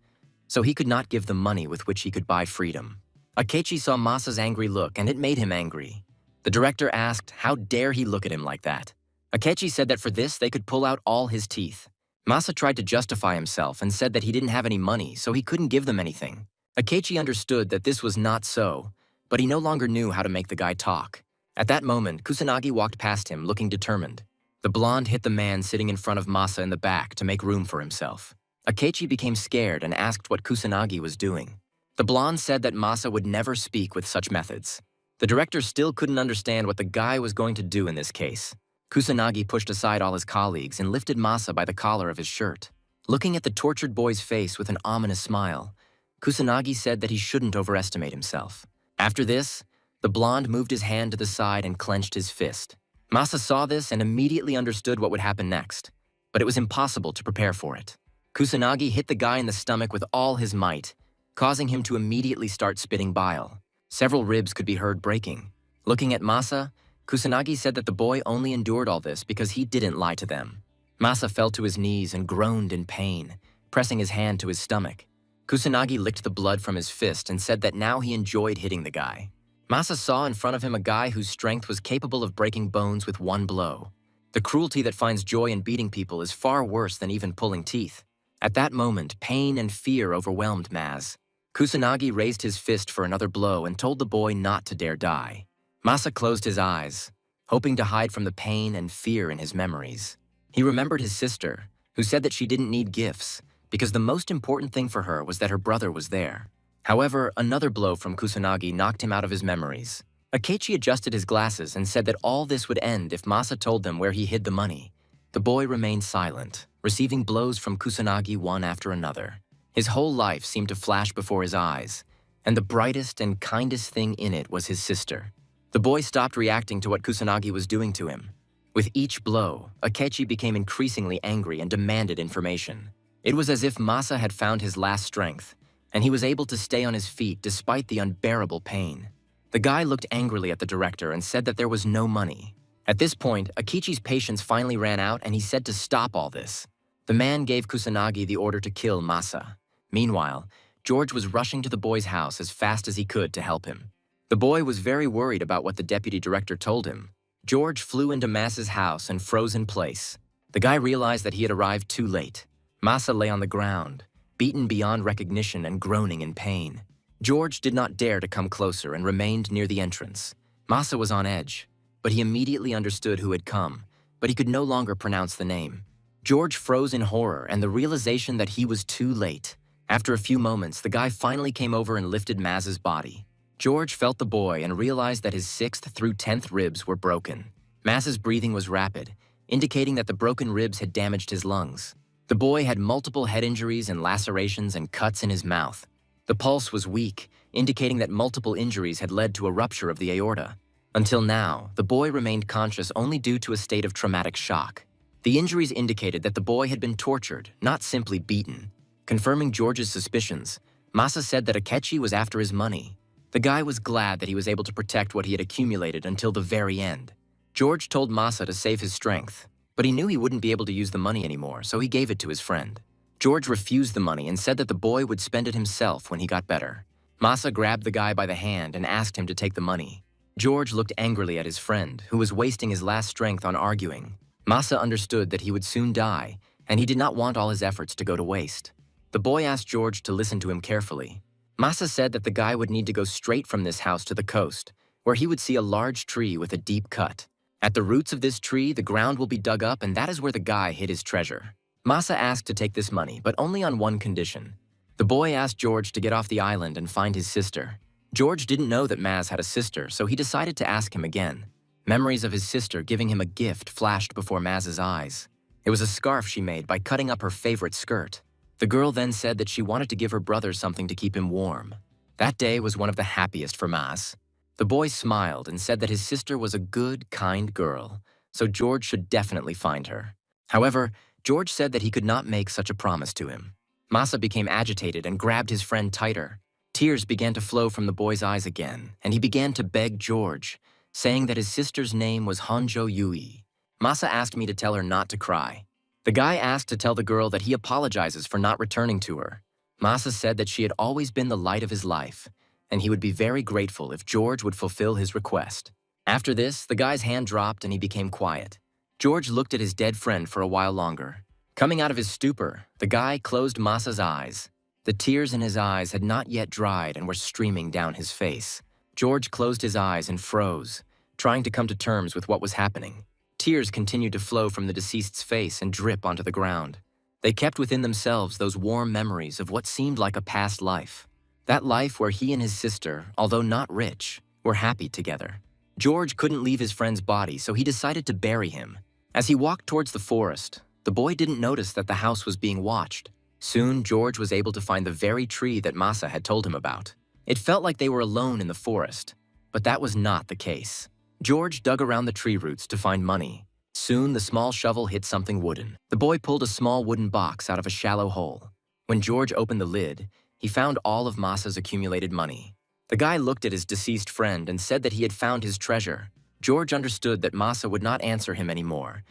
so he could not give the money with which he could buy freedom. Akechi saw Masa's angry look, and it made him angry. The director asked, how dare he look at him like that? Akechi said that for this they could pull out all his teeth. Masa tried to justify himself and said that he didn't have any money, so he couldn't give them anything. Akechi understood that this was not so, but he no longer knew how to make the guy talk. At that moment, Kusanagi walked past him, looking determined. The blonde hit the man sitting in front of Masa in the back to make room for himself. Akechi became scared and asked what Kusanagi was doing. The blonde said that Masa would never speak with such methods. The director still couldn't understand what the guy was going to do in this case. Kusanagi pushed aside all his colleagues and lifted Masa by the collar of his shirt. Looking at the tortured boy's face with an ominous smile, Kusanagi said that he shouldn't overestimate himself. After this, the blonde moved his hand to the side and clenched his fist. Masa saw this and immediately understood what would happen next, but it was impossible to prepare for it. Kusanagi hit the guy in the stomach with all his might, causing him to immediately start spitting bile. Several ribs could be heard breaking. Looking at Masa, Kusanagi said that the boy only endured all this because he didn't lie to them. Masa fell to his knees and groaned in pain, pressing his hand to his stomach. Kusanagi licked the blood from his fist and said that now he enjoyed hitting the guy. Masa saw in front of him a guy whose strength was capable of breaking bones with one blow. The cruelty that finds joy in beating people is far worse than even pulling teeth. At that moment, pain and fear overwhelmed Maz. Kusanagi raised his fist for another blow and told the boy not to dare die. Masa closed his eyes, hoping to hide from the pain and fear in his memories. He remembered his sister, who said that she didn't need gifts, because the most important thing for her was that her brother was there. However, another blow from Kusanagi knocked him out of his memories. Akechi adjusted his glasses and said that all this would end if Masa told them where he hid the money. The boy remained silent, receiving blows from Kusanagi one after another. His whole life seemed to flash before his eyes, and the brightest and kindest thing in it was his sister. The boy stopped reacting to what Kusanagi was doing to him. With each blow, Akechi became increasingly angry and demanded information. It was as if Masa had found his last strength, and he was able to stay on his feet despite the unbearable pain. The guy looked angrily at the director and said that there was no money. At this point, Akechi's patience finally ran out and he said to stop all this. The man gave Kusanagi the order to kill Masa. Meanwhile, George was rushing to the boy's house as fast as he could to help him. The boy was very worried about what the deputy director told him. George flew into Masa's house and froze in place. The guy realized that he had arrived too late. Masa lay on the ground, beaten beyond recognition and groaning in pain. George did not dare to come closer and remained near the entrance. Masa was on edge, but he immediately understood who had come, but he could no longer pronounce the name. George froze in horror and the realization that he was too late. After a few moments, the guy finally came over and lifted Maz's body. George felt the boy and realized that his 6th through 10th ribs were broken. Maz's breathing was rapid, indicating that the broken ribs had damaged his lungs. The boy had multiple head injuries and lacerations and cuts in his mouth. The pulse was weak, indicating that multiple injuries had led to a rupture of the aorta. Until now, the boy remained conscious only due to a state of traumatic shock. The injuries indicated that the boy had been tortured, not simply beaten. Confirming George's suspicions, Masa said that Akechi was after his money. The guy was glad that he was able to protect what he had accumulated until the very end. George told Masa to save his strength, but he knew he wouldn't be able to use the money anymore, so he gave it to his friend. George refused the money and said that the boy would spend it himself when he got better. Masa grabbed the guy by the hand and asked him to take the money. George looked angrily at his friend, who was wasting his last strength on arguing. Masa understood that he would soon die, and he did not want all his efforts to go to waste. The boy asked George to listen to him carefully. Masa said that the guy would need to go straight from this house to the coast, where he would see a large tree with a deep cut. At the roots of this tree, the ground will be dug up, and that is where the guy hid his treasure. Masa asked to take this money, but only on one condition. The boy asked George to get off the island and find his sister. George didn't know that Maz had a sister, so he decided to ask him again. Memories of his sister giving him a gift flashed before Maz's eyes. It was a scarf she made by cutting up her favorite skirt. The girl then said that she wanted to give her brother something to keep him warm. That day was one of the happiest for Maz. The boy smiled and said that his sister was a good, kind girl, so George should definitely find her. However, George said that he could not make such a promise to him. Masa became agitated and grabbed his friend tighter. Tears began to flow from the boy's eyes again, and he began to beg George, saying that his sister's name was Honjo Yui. Masa asked me to tell her not to cry. The guy asked to tell the girl that he apologizes for not returning to her. Masa said that she had always been the light of his life, and he would be very grateful if George would fulfill his request. After this, the guy's hand dropped and he became quiet. George looked at his dead friend for a while longer. Coming out of his stupor, the guy closed Masa's eyes. The tears in his eyes had not yet dried and were streaming down his face. George closed his eyes and froze, trying to come to terms with what was happening. Tears continued to flow from the deceased's face and drip onto the ground. They kept within themselves those warm memories of what seemed like a past life. That life where he and his sister, although not rich, were happy together. George couldn't leave his friend's body, so he decided to bury him. As he walked towards the forest, the boy didn't notice that the house was being watched. Soon, George was able to find the very tree that Masa had told him about. It felt like they were alone in the forest, but that was not the case. George dug around the tree roots to find money. Soon, the small shovel hit something wooden. The boy pulled a small wooden box out of a shallow hole. When George opened the lid, he found all of Masa's accumulated money. The guy looked at his deceased friend and said that he had found his treasure. George understood that Masa would not answer him anymore,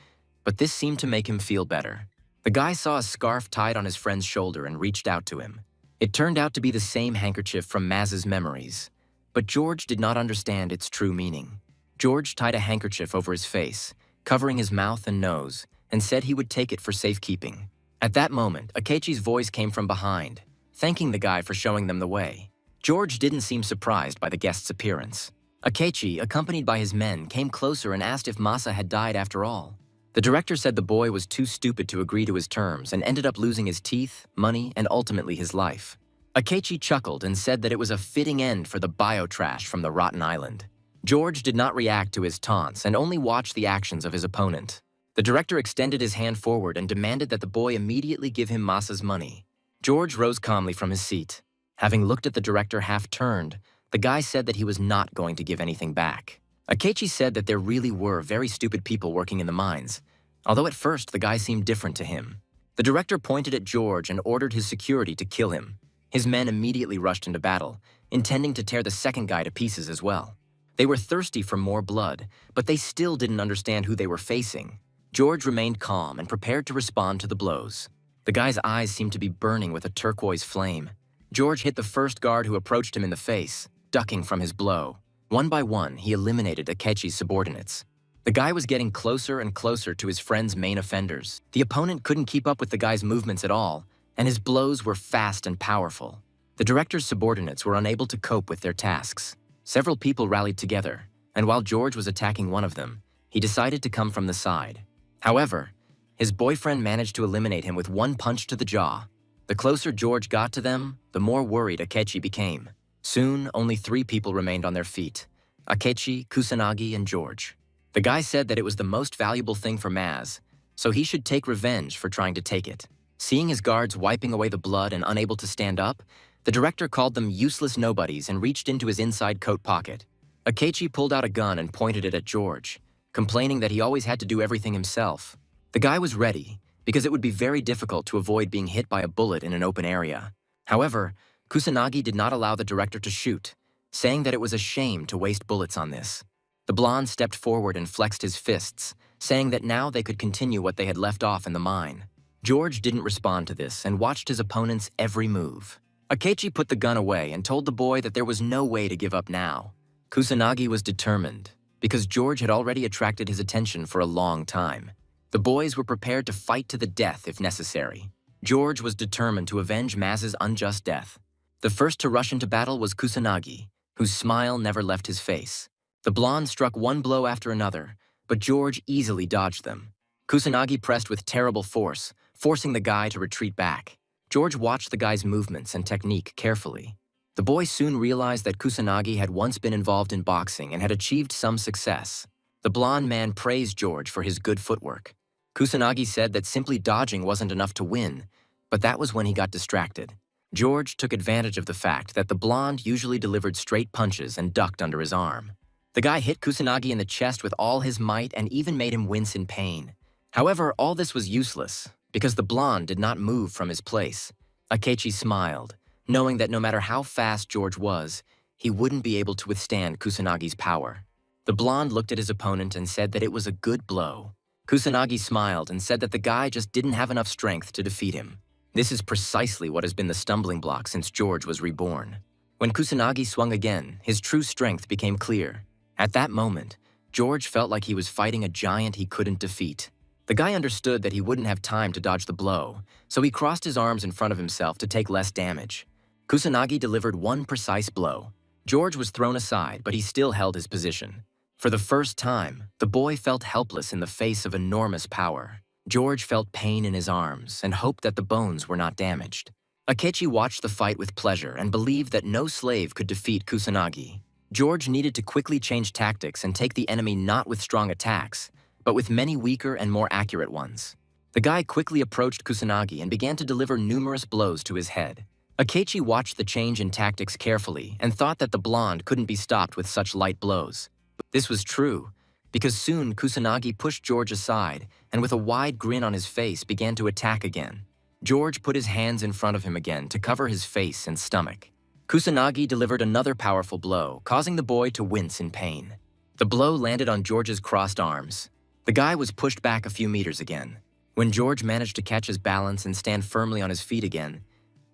but this seemed to make him feel better. The guy saw a scarf tied on his friend's shoulder and reached out to him. It turned out to be the same handkerchief from Maz's memories, but George did not understand its true meaning. George tied a handkerchief over his face, covering his mouth and nose, and said he would take it for safekeeping. At that moment, Akechi's voice came from behind, thanking the guy for showing them the way. George didn't seem surprised by the guest's appearance. Akechi, accompanied by his men, came closer and asked if Masa had died after all. The director said the boy was too stupid to agree to his terms and ended up losing his teeth, money, and ultimately his life. Akechi chuckled and said that it was a fitting end for the biotrash from the rotten island. George did not react to his taunts and only watched the actions of his opponent. The director extended his hand forward and demanded that the boy immediately give him Masa's money. George rose calmly from his seat. Having looked at the director half-turned, the guy said that he was not going to give anything back. Akechi said that there really were very stupid people working in the mines, although at first the guy seemed different to him. The director pointed at George and ordered his security to kill him. His men immediately rushed into battle, intending to tear the second guy to pieces as well. They were thirsty for more blood, but they still didn't understand who they were facing. George remained calm and prepared to respond to the blows. The guy's eyes seemed to be burning with a turquoise flame. George hit the first guard who approached him in the face, ducking from his blow. One by one, he eliminated Akechi's subordinates. The guy was getting closer and closer to his friend's main offenders. The opponent couldn't keep up with the guy's movements at all, and his blows were fast and powerful. The director's subordinates were unable to cope with their tasks. Several people rallied together, and while George was attacking one of them, he decided to come from the side. However, his boyfriend managed to eliminate him with one punch to the jaw. The closer George got to them, the more worried Akechi became. Soon, only 3 people remained on their feet: Akechi, Kusanagi, and George. The guy said that it was the most valuable thing for Maz, so he should take revenge for trying to take it. Seeing his guards wiping away the blood and unable to stand up, the director called them useless nobodies and reached into his inside coat pocket. Akechi pulled out a gun and pointed it at George, complaining that he always had to do everything himself. The guy was ready, because it would be very difficult to avoid being hit by a bullet in an open area. However, Kusanagi did not allow the director to shoot, saying that it was a shame to waste bullets on this. The blonde stepped forward and flexed his fists, saying that now they could continue what they had left off in the mine. George didn't respond to this and watched his opponent's every move. Akechi put the gun away and told the boy that there was no way to give up now. Kusanagi was determined, because George had already attracted his attention for a long time. The boys were prepared to fight to the death if necessary. George was determined to avenge Maz's unjust death. The first to rush into battle was Kusanagi, whose smile never left his face. The blonde struck one blow after another, but George easily dodged them. Kusanagi pressed with terrible force, forcing the guy to retreat back. George watched the guy's movements and technique carefully. The boy soon realized that Kusanagi had once been involved in boxing and had achieved some success. The blonde man praised George for his good footwork. Kusanagi said that simply dodging wasn't enough to win, but that was when he got distracted. George took advantage of the fact that the blonde usually delivered straight punches and ducked under his arm. The guy hit Kusanagi in the chest with all his might and even made him wince in pain. However, all this was useless, because the blonde did not move from his place. Akechi smiled, knowing that no matter how fast George was, he wouldn't be able to withstand Kusanagi's power. The blonde looked at his opponent and said that it was a good blow. Kusanagi smiled and said that the guy just didn't have enough strength to defeat him. This is precisely what has been the stumbling block since George was reborn. When Kusanagi swung again, his true strength became clear. At that moment, George felt like he was fighting a giant he couldn't defeat. The guy understood that he wouldn't have time to dodge the blow, so he crossed his arms in front of himself to take less damage. Kusanagi delivered one precise blow. George was thrown aside, but he still held his position. For the first time, the boy felt helpless in the face of enormous power. George felt pain in his arms and hoped that the bones were not damaged. Akechi watched the fight with pleasure and believed that no slave could defeat Kusanagi. George needed to quickly change tactics and take the enemy not with strong attacks, but with many weaker and more accurate ones. The guy quickly approached Kusanagi and began to deliver numerous blows to his head. Akechi watched the change in tactics carefully and thought that the blonde couldn't be stopped with such light blows. This was true, because soon Kusanagi pushed George aside and with a wide grin on his face began to attack again. George put his hands in front of him again to cover his face and stomach. Kusanagi delivered another powerful blow, causing the boy to wince in pain. The blow landed on George's crossed arms. The guy was pushed back a few meters again. When George managed to catch his balance and stand firmly on his feet again,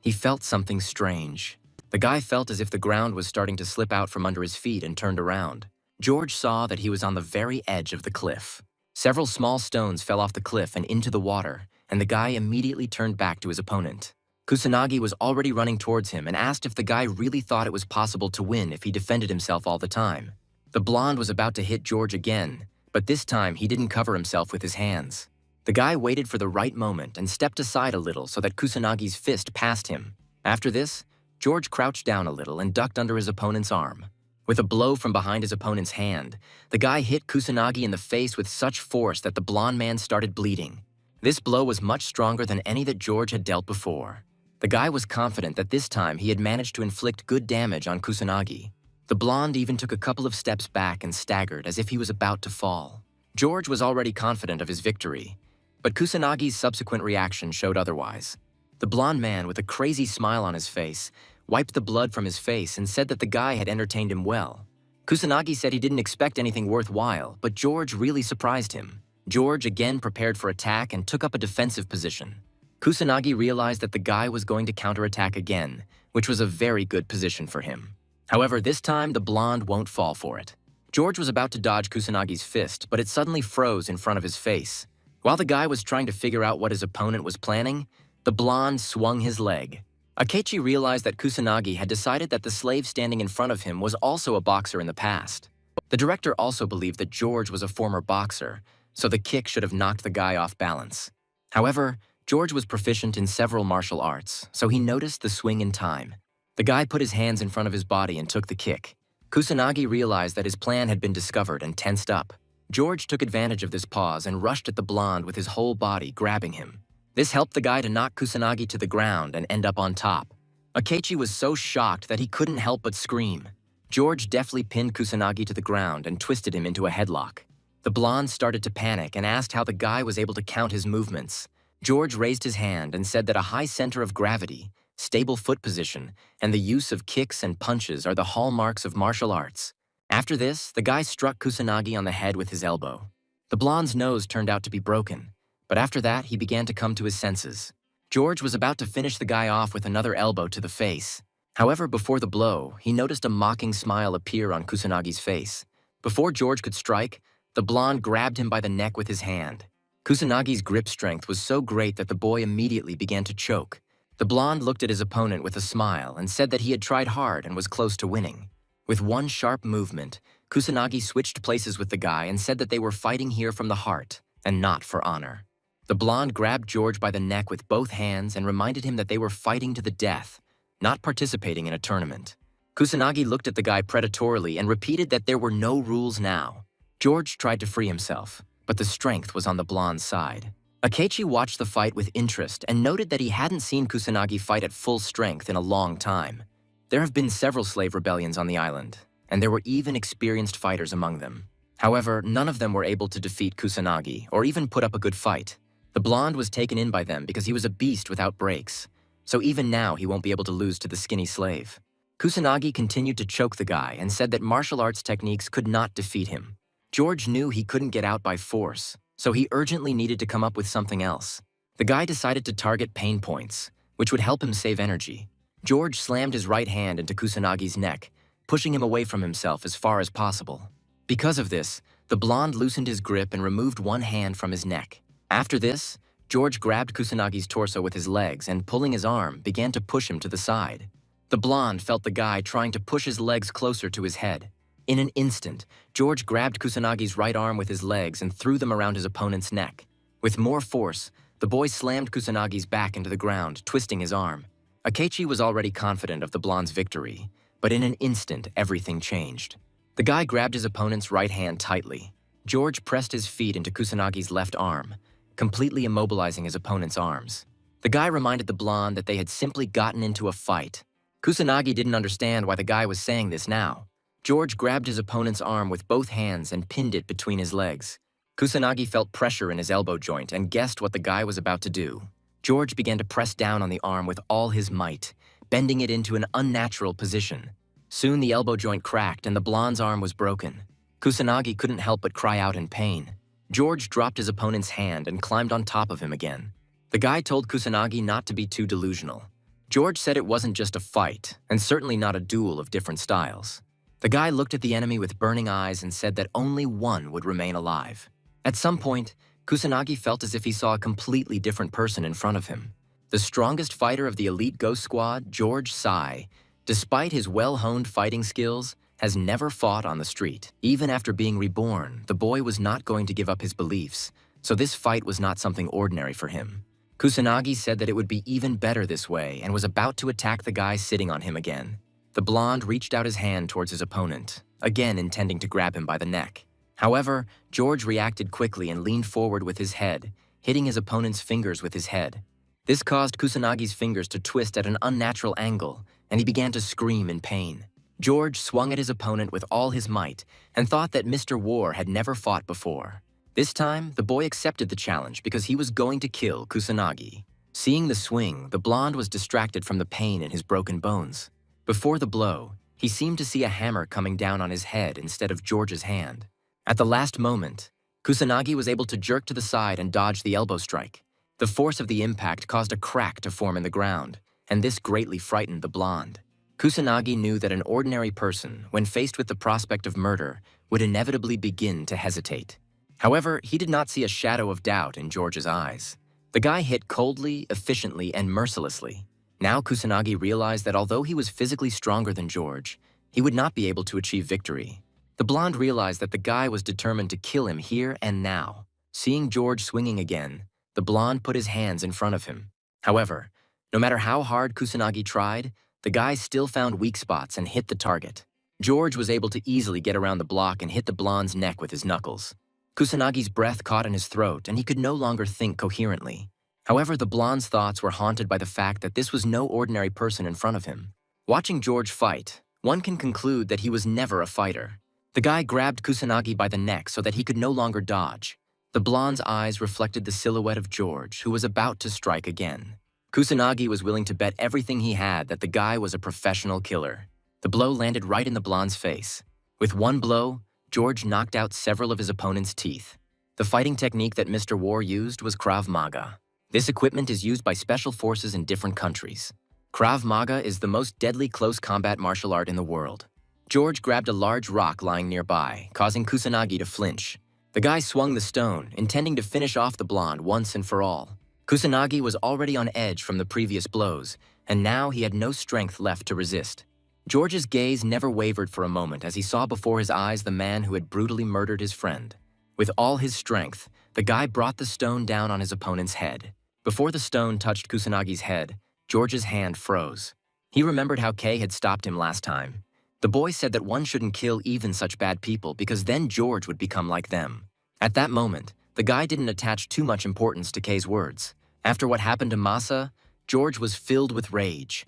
he felt something strange. The guy felt as if the ground was starting to slip out from under his feet and turned around. George saw that he was on the very edge of the cliff. Several small stones fell off the cliff and into the water, and the guy immediately turned back to his opponent. Kusanagi was already running towards him and asked if the guy really thought it was possible to win if he defended himself all the time. The blonde was about to hit George again, but this time he didn't cover himself with his hands. The guy waited for the right moment and stepped aside a little so that Kusanagi's fist passed him. After this, George crouched down a little and ducked under his opponent's arm. With a blow from behind his opponent's hand, the guy hit Kusanagi in the face with such force that the blonde man started bleeding. This blow was much stronger than any that George had dealt before. The guy was confident that this time he had managed to inflict good damage on Kusanagi. The blonde even took a couple of steps back and staggered as if he was about to fall. George was already confident of his victory, but Kusanagi's subsequent reaction showed otherwise. The blonde man, with a crazy smile on his face, wiped the blood from his face and said that the guy had entertained him well. Kusanagi said he didn't expect anything worthwhile, but George really surprised him. George again prepared for attack and took up a defensive position. Kusanagi realized that the guy was going to counterattack again, which was a very good position for him. However, this time the blonde won't fall for it. George was about to dodge Kusanagi's fist, but it suddenly froze in front of his face. While the guy was trying to figure out what his opponent was planning, the blonde swung his leg. Akechi realized that Kusanagi had decided that the slave standing in front of him was also a boxer in the past. The director also believed that George was a former boxer, so the kick should have knocked the guy off balance. However, George was proficient in several martial arts, so he noticed the swing in time. The guy put his hands in front of his body and took the kick. Kusanagi realized that his plan had been discovered and tensed up. George took advantage of this pause and rushed at the blonde with his whole body, grabbing him. This helped the guy to knock Kusanagi to the ground and end up on top. Akechi was so shocked that he couldn't help but scream. George deftly pinned Kusanagi to the ground and twisted him into a headlock. The blonde started to panic and asked how the guy was able to count his movements. George raised his hand and said that a high center of gravity, stable foot position, and the use of kicks and punches are the hallmarks of martial arts. After this, the guy struck Kusanagi on the head with his elbow. The blonde's nose turned out to be broken, but after that, he began to come to his senses. George was about to finish the guy off with another elbow to the face. However, before the blow, he noticed a mocking smile appear on Kusanagi's face. Before George could strike, the blonde grabbed him by the neck with his hand. Kusanagi's grip strength was so great that the boy immediately began to choke. The blonde looked at his opponent with a smile and said that he had tried hard and was close to winning. With one sharp movement, Kusanagi switched places with the guy and said that they were fighting here from the heart and not for honor. The blonde grabbed George by the neck with both hands and reminded him that they were fighting to the death, not participating in a tournament. Kusanagi looked at the guy predatorily and repeated that there were no rules now. George tried to free himself, but the strength was on the blonde's side. Akechi watched the fight with interest and noted that he hadn't seen Kusanagi fight at full strength in a long time. There have been several slave rebellions on the island, and there were even experienced fighters among them. However, none of them were able to defeat Kusanagi or even put up a good fight. The blonde was taken in by them because he was a beast without breaks, so even now he won't be able to lose to the skinny slave. Kusanagi continued to choke the guy and said that martial arts techniques could not defeat him. George knew he couldn't get out by force, so he urgently needed to come up with something else. The guy decided to target pain points, which would help him save energy. George slammed his right hand into Kusanagi's neck, pushing him away from himself as far as possible. Because of this, the blonde loosened his grip and removed one hand from his neck. After this, George grabbed Kusanagi's torso with his legs and, pulling his arm, began to push him to the side. The blonde felt the guy trying to push his legs closer to his head. In an instant, George grabbed Kusanagi's right arm with his legs and threw them around his opponent's neck. With more force, the boy slammed Kusanagi's back into the ground, twisting his arm. Akechi was already confident of the blonde's victory, but in an instant, everything changed. The guy grabbed his opponent's right hand tightly. George pressed his feet into Kusanagi's left arm, completely immobilizing his opponent's arms. The guy reminded the blonde that they had simply gotten into a fight. Kusanagi didn't understand why the guy was saying this now. George grabbed his opponent's arm with both hands and pinned it between his legs. Kusanagi felt pressure in his elbow joint and guessed what the guy was about to do. George began to press down on the arm with all his might, bending it into an unnatural position. Soon the elbow joint cracked and the blonde's arm was broken. Kusanagi couldn't help but cry out in pain. George dropped his opponent's hand and climbed on top of him again. The guy told Kusanagi not to be too delusional. George said it wasn't just a fight, and certainly not a duel of different styles. The guy looked at the enemy with burning eyes and said that only one would remain alive. At some point, Kusanagi felt as if he saw a completely different person in front of him. The strongest fighter of the elite ghost squad, George Sai, despite his well-honed fighting skills, has never fought on the street. Even after being reborn, the boy was not going to give up his beliefs, so this fight was not something ordinary for him. Kusanagi said that it would be even better this way and was about to attack the guy sitting on him again. The blonde reached out his hand towards his opponent, again intending to grab him by the neck. However, George reacted quickly and leaned forward with his head, hitting his opponent's fingers with his head. This caused Kusanagi's fingers to twist at an unnatural angle, and he began to scream in pain. George swung at his opponent with all his might and thought that Mr. War had never fought before. This time, the boy accepted the challenge because he was going to kill Kusanagi. Seeing the swing, the blonde was distracted from the pain in his broken bones. Before the blow, he seemed to see a hammer coming down on his head instead of George's hand. At the last moment, Kusanagi was able to jerk to the side and dodge the elbow strike. The force of the impact caused a crack to form in the ground, and this greatly frightened the blonde. Kusanagi knew that an ordinary person, when faced with the prospect of murder, would inevitably begin to hesitate. However, he did not see a shadow of doubt in George's eyes. The guy hit coldly, efficiently, and mercilessly. Now Kusanagi realized that although he was physically stronger than George, he would not be able to achieve victory. The blonde realized that the guy was determined to kill him here and now. Seeing George swinging again, the blonde put his hands in front of him. However, no matter how hard Kusanagi tried, the guy still found weak spots and hit the target. George was able to easily get around the block and hit the blonde's neck with his knuckles. Kusanagi's breath caught in his throat and he could no longer think coherently. However, the blonde's thoughts were haunted by the fact that this was no ordinary person in front of him. Watching George fight, one can conclude that he was never a fighter. The guy grabbed Kusanagi by the neck so that he could no longer dodge. The blonde's eyes reflected the silhouette of George, who was about to strike again. Kusanagi was willing to bet everything he had that the guy was a professional killer. The blow landed right in the blonde's face. With one blow, George knocked out several of his opponent's teeth. The fighting technique that Mr. War used was Krav Maga. This equipment is used by special forces in different countries. Krav Maga is the most deadly close combat martial art in the world. George grabbed a large rock lying nearby, causing Kusanagi to flinch. The guy swung the stone, intending to finish off the blonde once and for all. Kusanagi was already on edge from the previous blows, and now he had no strength left to resist. George's gaze never wavered for a moment as he saw before his eyes the man who had brutally murdered his friend. With all his strength, the guy brought the stone down on his opponent's head. Before the stone touched Kusanagi's head, George's hand froze. He remembered how Kay had stopped him last time. The boy said that one shouldn't kill even such bad people because then George would become like them. At that moment, the guy didn't attach too much importance to Kay's words. After what happened to Masa, George was filled with rage.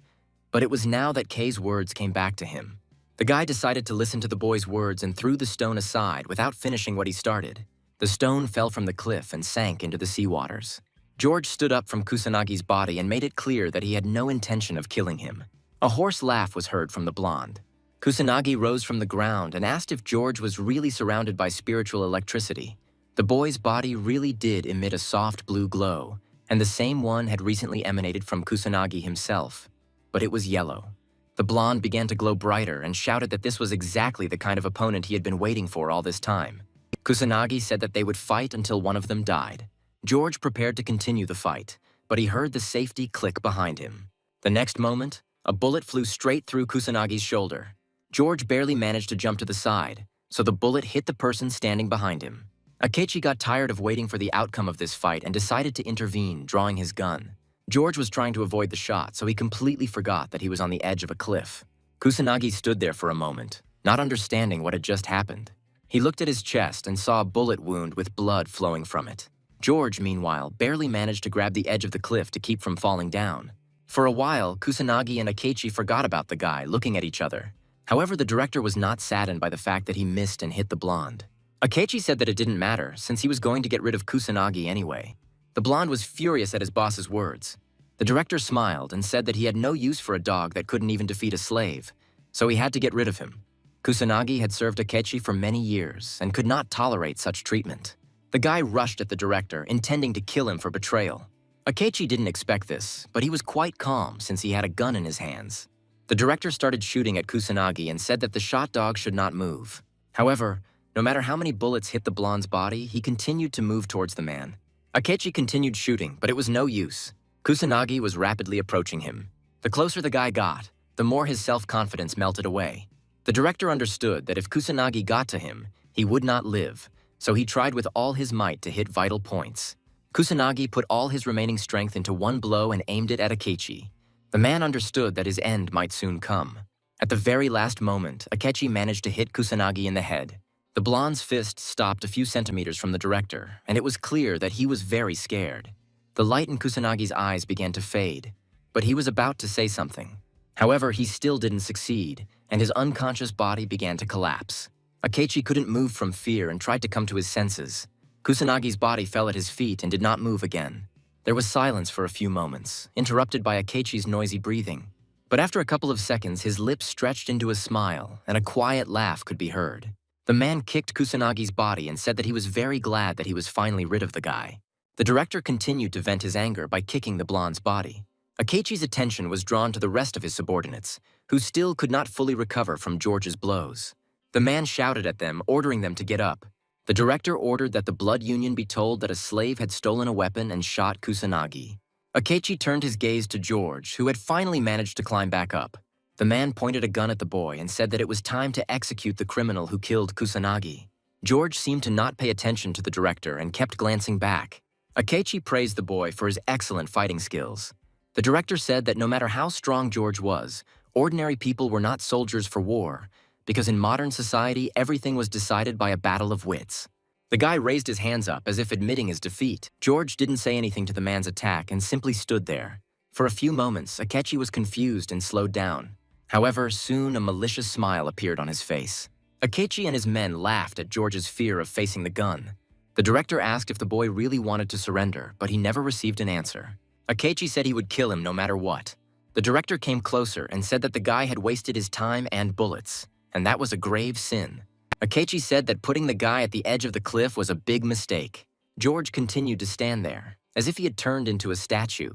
But it was now that Kay's words came back to him. The guy decided to listen to the boy's words and threw the stone aside without finishing what he started. The stone fell from the cliff and sank into the sea waters. George stood up from Kusanagi's body and made it clear that he had no intention of killing him. A hoarse laugh was heard from the blonde. Kusanagi rose from the ground and asked if George was really surrounded by spiritual electricity. The boy's body really did emit a soft blue glow, and the same one had recently emanated from Kusanagi himself. But it was yellow. The blonde began to glow brighter and shouted that this was exactly the kind of opponent he had been waiting for all this time. Kusanagi said that they would fight until one of them died. George prepared to continue the fight, but he heard the safety click behind him. The next moment, a bullet flew straight through Kusanagi's shoulder. George barely managed to jump to the side, so the bullet hit the person standing behind him. Akechi got tired of waiting for the outcome of this fight and decided to intervene, drawing his gun. George was trying to avoid the shot, so he completely forgot that he was on the edge of a cliff. Kusanagi stood there for a moment, not understanding what had just happened. He looked at his chest and saw a bullet wound with blood flowing from it. George, meanwhile, barely managed to grab the edge of the cliff to keep from falling down. For a while, Kusanagi and Akechi forgot about the guy, looking at each other. However, the director was not saddened by the fact that he missed and hit the blonde. Akechi said that it didn't matter, since he was going to get rid of Kusanagi anyway. The blonde was furious at his boss's words. The director smiled and said that he had no use for a dog that couldn't even defeat a slave, so he had to get rid of him. Kusanagi had served Akechi for many years and could not tolerate such treatment. The guy rushed at the director, intending to kill him for betrayal. Akechi didn't expect this, but he was quite calm since he had a gun in his hands. The director started shooting at Kusanagi and said that the shot dog should not move. However, no matter how many bullets hit the blonde's body, he continued to move towards the man. Akechi continued shooting, but it was no use. Kusanagi was rapidly approaching him. The closer the guy got, the more his self-confidence melted away. The director understood that if Kusanagi got to him, he would not live, so he tried with all his might to hit vital points. Kusanagi put all his remaining strength into one blow and aimed it at Akechi. The man understood that his end might soon come. At the very last moment, Akechi managed to hit Kusanagi in the head. The blonde's fist stopped a few centimeters from the director, and it was clear that he was very scared. The light in Kusanagi's eyes began to fade, but he was about to say something. However, he still didn't succeed, and his unconscious body began to collapse. Akechi couldn't move from fear and tried to come to his senses. Kusanagi's body fell at his feet and did not move again. There was silence for a few moments, interrupted by Akechi's noisy breathing. But after a couple of seconds, his lips stretched into a smile, and a quiet laugh could be heard. The man kicked Kusanagi's body and said that he was very glad that he was finally rid of the guy. The director continued to vent his anger by kicking the blonde's body. Akechi's attention was drawn to the rest of his subordinates, who still could not fully recover from George's blows. The man shouted at them, ordering them to get up. The director ordered that the blood union be told that a slave had stolen a weapon and shot Kusanagi. Akechi turned his gaze to George, who had finally managed to climb back up. The man pointed a gun at the boy and said that it was time to execute the criminal who killed Kusanagi. George seemed to not pay attention to the director and kept glancing back. Akechi praised the boy for his excellent fighting skills. The director said that no matter how strong George was, ordinary people were not soldiers for war, because in modern society, everything was decided by a battle of wits. The guy raised his hands up as if admitting his defeat. George didn't say anything to the man's attack and simply stood there. For a few moments, Akechi was confused and slowed down. However, soon a malicious smile appeared on his face. Akechi and his men laughed at George's fear of facing the gun. The director asked if the boy really wanted to surrender, but he never received an answer. Akechi said he would kill him no matter what. The director came closer and said that the guy had wasted his time and bullets, and that was a grave sin. Akechi said that putting the guy at the edge of the cliff was a big mistake. George continued to stand there, as if he had turned into a statue.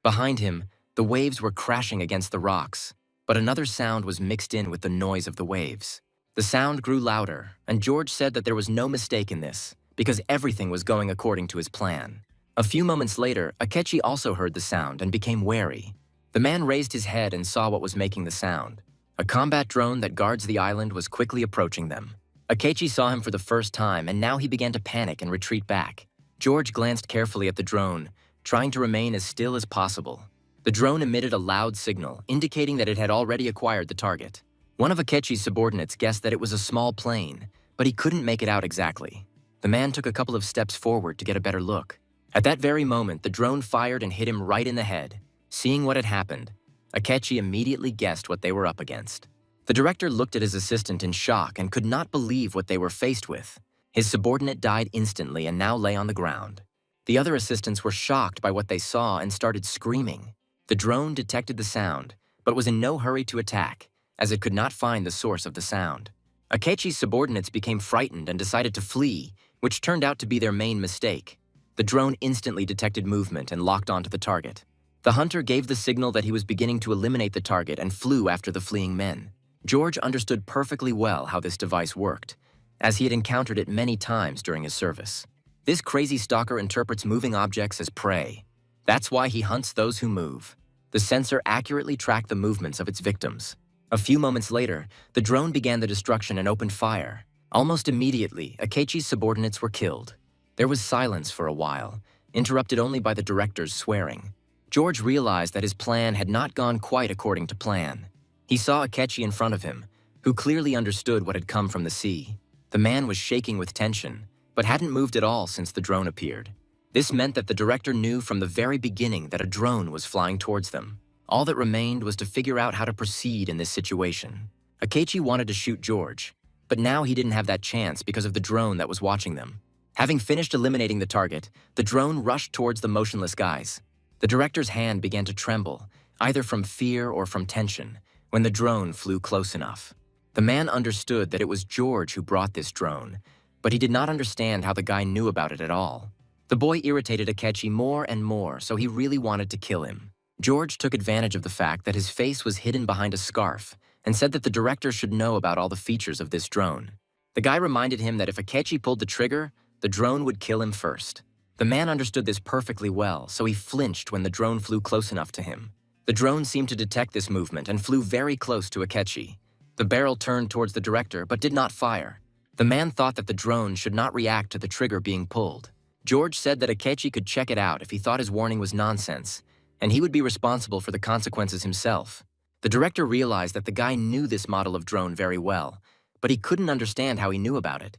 Behind him, the waves were crashing against the rocks, but another sound was mixed in with the noise of the waves. The sound grew louder, and George said that there was no mistake in this, because everything was going according to his plan. A few moments later, Akechi also heard the sound and became wary. The man raised his head and saw what was making the sound. A combat drone that guards the island was quickly approaching them. Akechi saw him for the first time, and now he began to panic and retreat back. George glanced carefully at the drone, trying to remain as still as possible. The drone emitted a loud signal, indicating that it had already acquired the target. One of Akechi's subordinates guessed that it was a small plane, but he couldn't make it out exactly. The man took a couple of steps forward to get a better look. At that very moment, the drone fired and hit him right in the head. Seeing what had happened, Akechi immediately guessed what they were up against. The director looked at his assistant in shock and could not believe what they were faced with. His subordinate died instantly and now lay on the ground. The other assistants were shocked by what they saw and started screaming. The drone detected the sound, but was in no hurry to attack, as it could not find the source of the sound. Akechi's subordinates became frightened and decided to flee, which turned out to be their main mistake. The drone instantly detected movement and locked onto the target. The hunter gave the signal that he was beginning to eliminate the target and flew after the fleeing men. George understood perfectly well how this device worked, as he had encountered it many times during his service. This crazy stalker interprets moving objects as prey. That's why he hunts those who move. The sensor accurately tracked the movements of its victims. A few moments later, the drone began the destruction and opened fire. Almost immediately, Akechi's subordinates were killed. There was silence for a while, interrupted only by the director's swearing. George realized that his plan had not gone quite according to plan. He saw Akechi in front of him, who clearly understood what had come from the sea. The man was shaking with tension, but hadn't moved at all since the drone appeared. This meant that the director knew from the very beginning that a drone was flying towards them. All that remained was to figure out how to proceed in this situation. Akechi wanted to shoot George, but now he didn't have that chance because of the drone that was watching them. Having finished eliminating the target, the drone rushed towards the motionless guys. The director's hand began to tremble, either from fear or from tension, when the drone flew close enough. The man understood that it was George who brought this drone, but he did not understand how the guy knew about it at all. The boy irritated Akechi more and more, so he really wanted to kill him. George took advantage of the fact that his face was hidden behind a scarf and said that the director should know about all the features of this drone. The guy reminded him that if Akechi pulled the trigger, the drone would kill him first. The man understood this perfectly well, so he flinched when the drone flew close enough to him. The drone seemed to detect this movement and flew very close to Akechi. The barrel turned towards the director but did not fire. The man thought that the drone should not react to the trigger being pulled. George said that Akechi could check it out if he thought his warning was nonsense, and he would be responsible for the consequences himself. The director realized that the guy knew this model of drone very well, but he couldn't understand how he knew about it.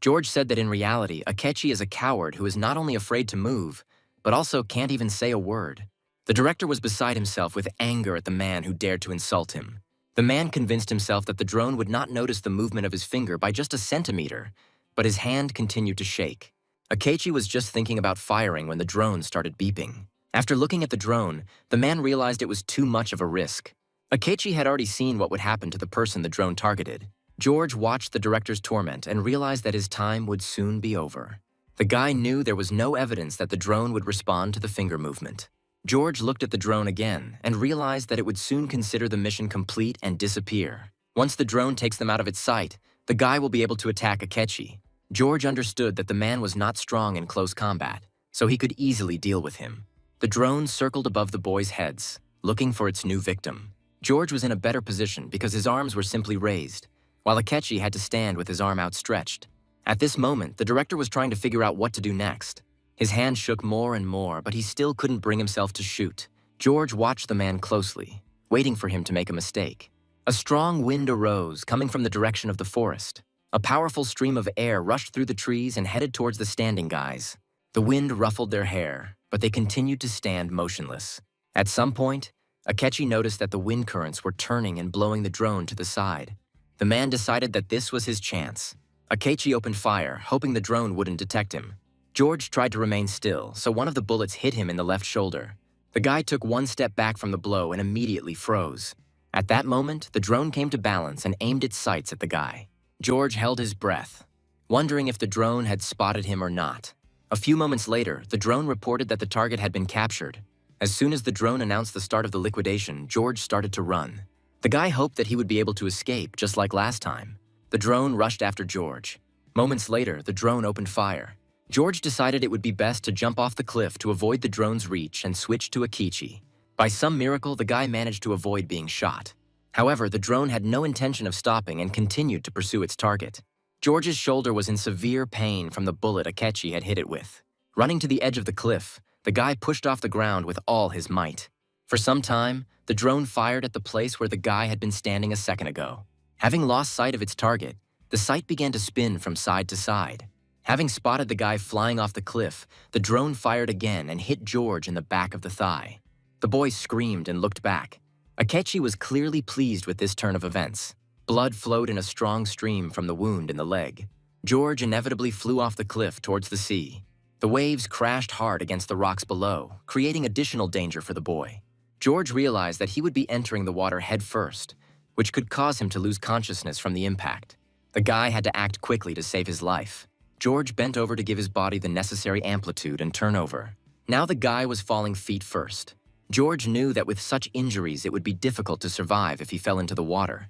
George said that in reality, Akechi is a coward who is not only afraid to move, but also can't even say a word. The director was beside himself with anger at the man who dared to insult him. The man convinced himself that the drone would not notice the movement of his finger by just a centimeter, but his hand continued to shake. Akechi was just thinking about firing when the drone started beeping. After looking at the drone, the man realized it was too much of a risk. Akechi had already seen what would happen to the person the drone targeted. George watched the director's torment and realized that his time would soon be over. The guy knew there was no evidence that the drone would respond to the finger movement. George looked at the drone again and realized that it would soon consider the mission complete and disappear. Once the drone takes them out of its sight, the guy will be able to attack Akechi. George understood that the man was not strong in close combat, so he could easily deal with him. The drone circled above the boys' heads, looking for its new victim. George was in a better position because his arms were simply raised, while Akechi had to stand with his arm outstretched. At this moment, the director was trying to figure out what to do next. His hand shook more and more, but he still couldn't bring himself to shoot. George watched the man closely, waiting for him to make a mistake. A strong wind arose, coming from the direction of the forest. A powerful stream of air rushed through the trees and headed towards the standing guys. The wind ruffled their hair, but they continued to stand motionless. At some point, Akechi noticed that the wind currents were turning and blowing the drone to the side. The man decided that this was his chance. Akechi opened fire, hoping the drone wouldn't detect him. George tried to remain still, so one of the bullets hit him in the left shoulder. The guy took one step back from the blow and immediately froze. At that moment, the drone came to balance and aimed its sights at the guy. George held his breath, wondering if the drone had spotted him or not. A few moments later, the drone reported that the target had been captured. As soon as the drone announced the start of the liquidation, George started to run. The guy hoped that he would be able to escape, just like last time. The drone rushed after George. Moments later, the drone opened fire. George decided it would be best to jump off the cliff to avoid the drone's reach and switch to Akichi. By some miracle, the guy managed to avoid being shot. However, the drone had no intention of stopping and continued to pursue its target. George's shoulder was in severe pain from the bullet Akechi had hit it with. Running to the edge of the cliff, the guy pushed off the ground with all his might. For some time, the drone fired at the place where the guy had been standing a second ago. Having lost sight of its target, the sight began to spin from side to side. Having spotted the guy flying off the cliff, the drone fired again and hit George in the back of the thigh. The boy screamed and looked back. Akechi was clearly pleased with this turn of events. Blood flowed in a strong stream from the wound in the leg. George inevitably flew off the cliff towards the sea. The waves crashed hard against the rocks below, creating additional danger for the boy. George realized that he would be entering the water head first, which could cause him to lose consciousness from the impact. The guy had to act quickly to save his life. George bent over to give his body the necessary amplitude and turn over. Now the guy was falling feet first. George knew that with such injuries it would be difficult to survive if he fell into the water,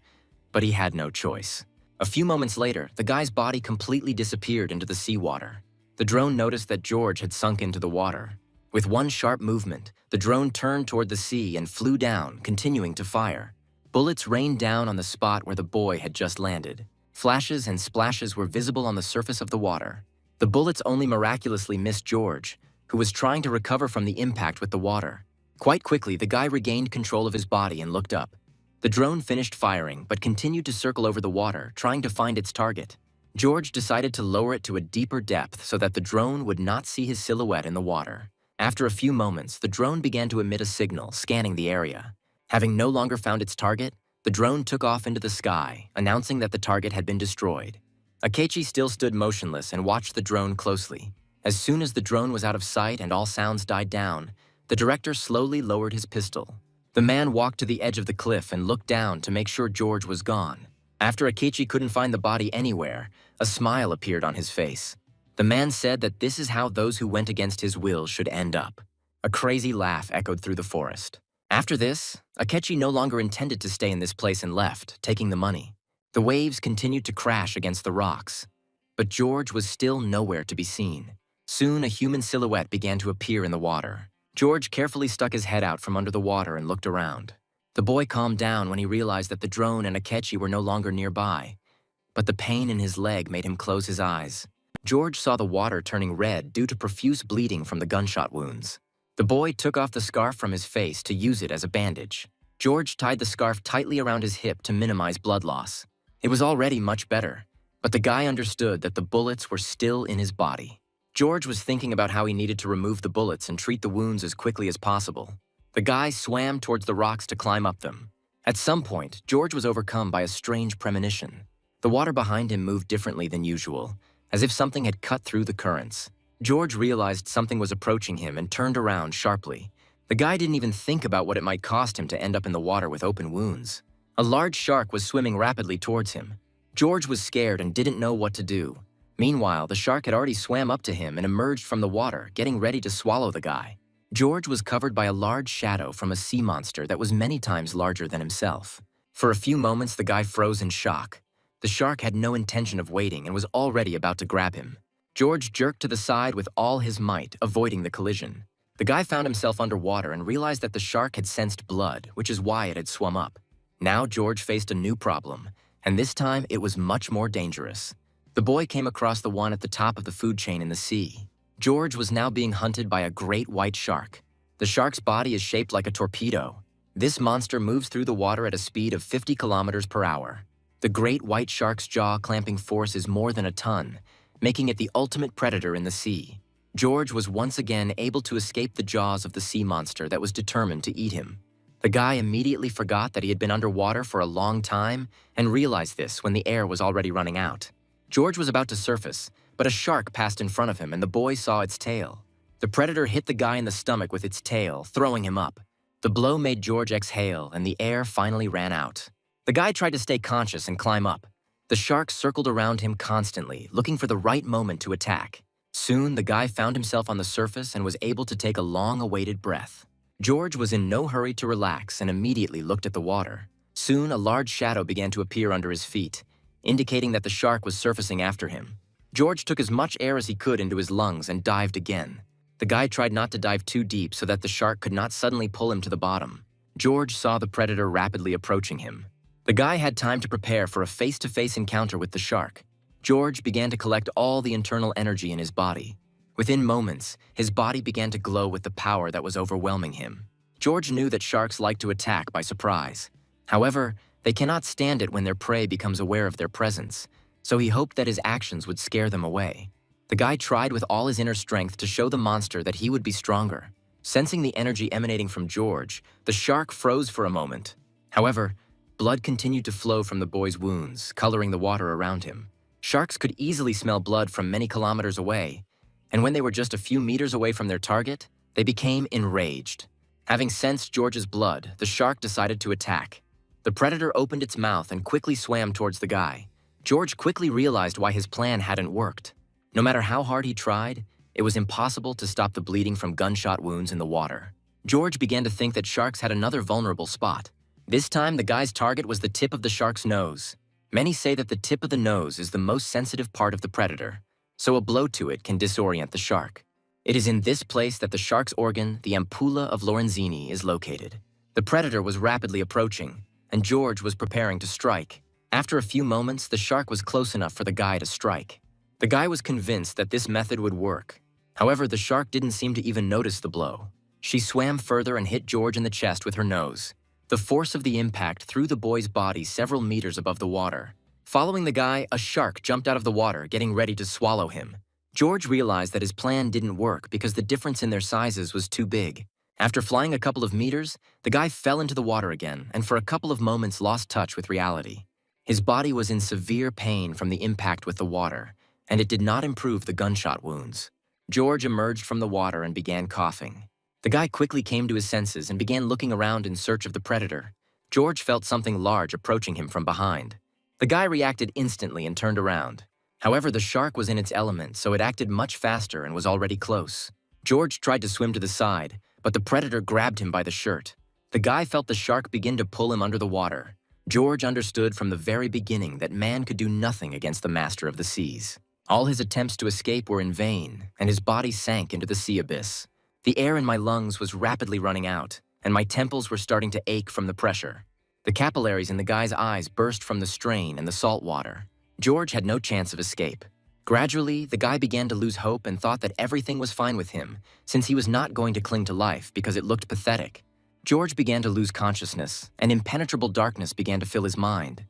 but he had no choice. A few moments later, the guy's body completely disappeared into the seawater. The drone noticed that George had sunk into the water. With one sharp movement, the drone turned toward the sea and flew down, continuing to fire. Bullets rained down on the spot where the boy had just landed. Flashes and splashes were visible on the surface of the water. The bullets only miraculously missed George, who was trying to recover from the impact with the water. Quite quickly, the guy regained control of his body and looked up. The drone finished firing, but continued to circle over the water, trying to find its target. George decided to lower it to a deeper depth so that the drone would not see his silhouette in the water. After a few moments, the drone began to emit a signal, scanning the area. Having no longer found its target, the drone took off into the sky, announcing that the target had been destroyed. Akechi still stood motionless and watched the drone closely. As soon as the drone was out of sight and all sounds died down, the director slowly lowered his pistol. The man walked to the edge of the cliff and looked down to make sure George was gone. After Akechi couldn't find the body anywhere, a smile appeared on his face. The man said that this is how those who went against his will should end up. A crazy laugh echoed through the forest. After this, Akechi no longer intended to stay in this place and left, taking the money. The waves continued to crash against the rocks, but George was still nowhere to be seen. Soon, a human silhouette began to appear in the water. George carefully stuck his head out from under the water and looked around. The boy calmed down when he realized that the drone and Akechi were no longer nearby, but the pain in his leg made him close his eyes. George saw the water turning red due to profuse bleeding from the gunshot wounds. The boy took off the scarf from his face to use it as a bandage. George tied the scarf tightly around his hip to minimize blood loss. It was already much better, but the guy understood that the bullets were still in his body. George was thinking about how he needed to remove the bullets and treat the wounds as quickly as possible. The guy swam towards the rocks to climb up them. At some point, George was overcome by a strange premonition. The water behind him moved differently than usual, as if something had cut through the currents. George realized something was approaching him and turned around sharply. The guy didn't even think about what it might cost him to end up in the water with open wounds. A large shark was swimming rapidly towards him. George was scared and didn't know what to do. Meanwhile, the shark had already swam up to him and emerged from the water, getting ready to swallow the guy. George was covered by a large shadow from a sea monster that was many times larger than himself. For a few moments, the guy froze in shock. The shark had no intention of waiting and was already about to grab him. George jerked to the side with all his might, avoiding the collision. The guy found himself underwater and realized that the shark had sensed blood, which is why it had swum up. Now George faced a new problem, and this time it was much more dangerous. The boy came across the one at the top of the food chain in the sea. George was now being hunted by a great white shark. The shark's body is shaped like a torpedo. This monster moves through the water at a speed of 50 kilometers per hour. The great white shark's jaw-clamping force is more than a ton, making it the ultimate predator in the sea. George was once again able to escape the jaws of the sea monster that was determined to eat him. The guy immediately forgot that he had been underwater for a long time and realized this when the air was already running out. George was about to surface, but a shark passed in front of him and the boy saw its tail. The predator hit the guy in the stomach with its tail, throwing him up. The blow made George exhale, and the air finally ran out. The guy tried to stay conscious and climb up. The shark circled around him constantly, looking for the right moment to attack. Soon, the guy found himself on the surface and was able to take a long-awaited breath. George was in no hurry to relax and immediately looked at the water. Soon, a large shadow began to appear under his feet, indicating that the shark was surfacing after him. George took as much air as he could into his lungs and dived again. The guy tried not to dive too deep so that the shark could not suddenly pull him to the bottom. George saw the predator rapidly approaching him. The guy had time to prepare for a face-to-face encounter with the shark. George began to collect all the internal energy in his body. Within moments, his body began to glow with the power that was overwhelming him. George knew that sharks like to attack by surprise. However, they cannot stand it when their prey becomes aware of their presence, so he hoped that his actions would scare them away. The guy tried with all his inner strength to show the monster that he would be stronger. Sensing the energy emanating from George, the shark froze for a moment. However, blood continued to flow from the boy's wounds, coloring the water around him. Sharks could easily smell blood from many kilometers away, and when they were just a few meters away from their target, they became enraged. Having sensed George's blood, the shark decided to attack. The predator opened its mouth and quickly swam towards the guy. George quickly realized why his plan hadn't worked. No matter how hard he tried, it was impossible to stop the bleeding from gunshot wounds in the water. George began to think that sharks had another vulnerable spot. This time, the guy's target was the tip of the shark's nose. Many say that the tip of the nose is the most sensitive part of the predator, so a blow to it can disorient the shark. It is in this place that the shark's organ, the ampulla of Lorenzini, is located. The predator was rapidly approaching, and George was preparing to strike. After a few moments, the shark was close enough for the guy to strike. The guy was convinced that this method would work. However, the shark didn't seem to even notice the blow. She swam further and hit George in the chest with her nose. The force of the impact threw the boy's body several meters above the water. Following the guy, a shark jumped out of the water, getting ready to swallow him. George realized that his plan didn't work because the difference in their sizes was too big. After flying a couple of meters, the guy fell into the water again and for a couple of moments lost touch with reality. His body was in severe pain from the impact with the water, and it did not improve the gunshot wounds. George emerged from the water and began coughing. The guy quickly came to his senses and began looking around in search of the predator. George felt something large approaching him from behind. The guy reacted instantly and turned around. However, the shark was in its element, so it acted much faster and was already close. George tried to swim to the side, but the predator grabbed him by the shirt. The guy felt the shark begin to pull him under the water. George understood from the very beginning that man could do nothing against the master of the seas. All his attempts to escape were in vain, and his body sank into the sea abyss. The air in my lungs was rapidly running out, and my temples were starting to ache from the pressure. The capillaries in the guy's eyes burst from the strain and the salt water. George had no chance of escape. Gradually, the guy began to lose hope and thought that everything was fine with him, since he was not going to cling to life because it looked pathetic. George began to lose consciousness, and impenetrable darkness began to fill his mind.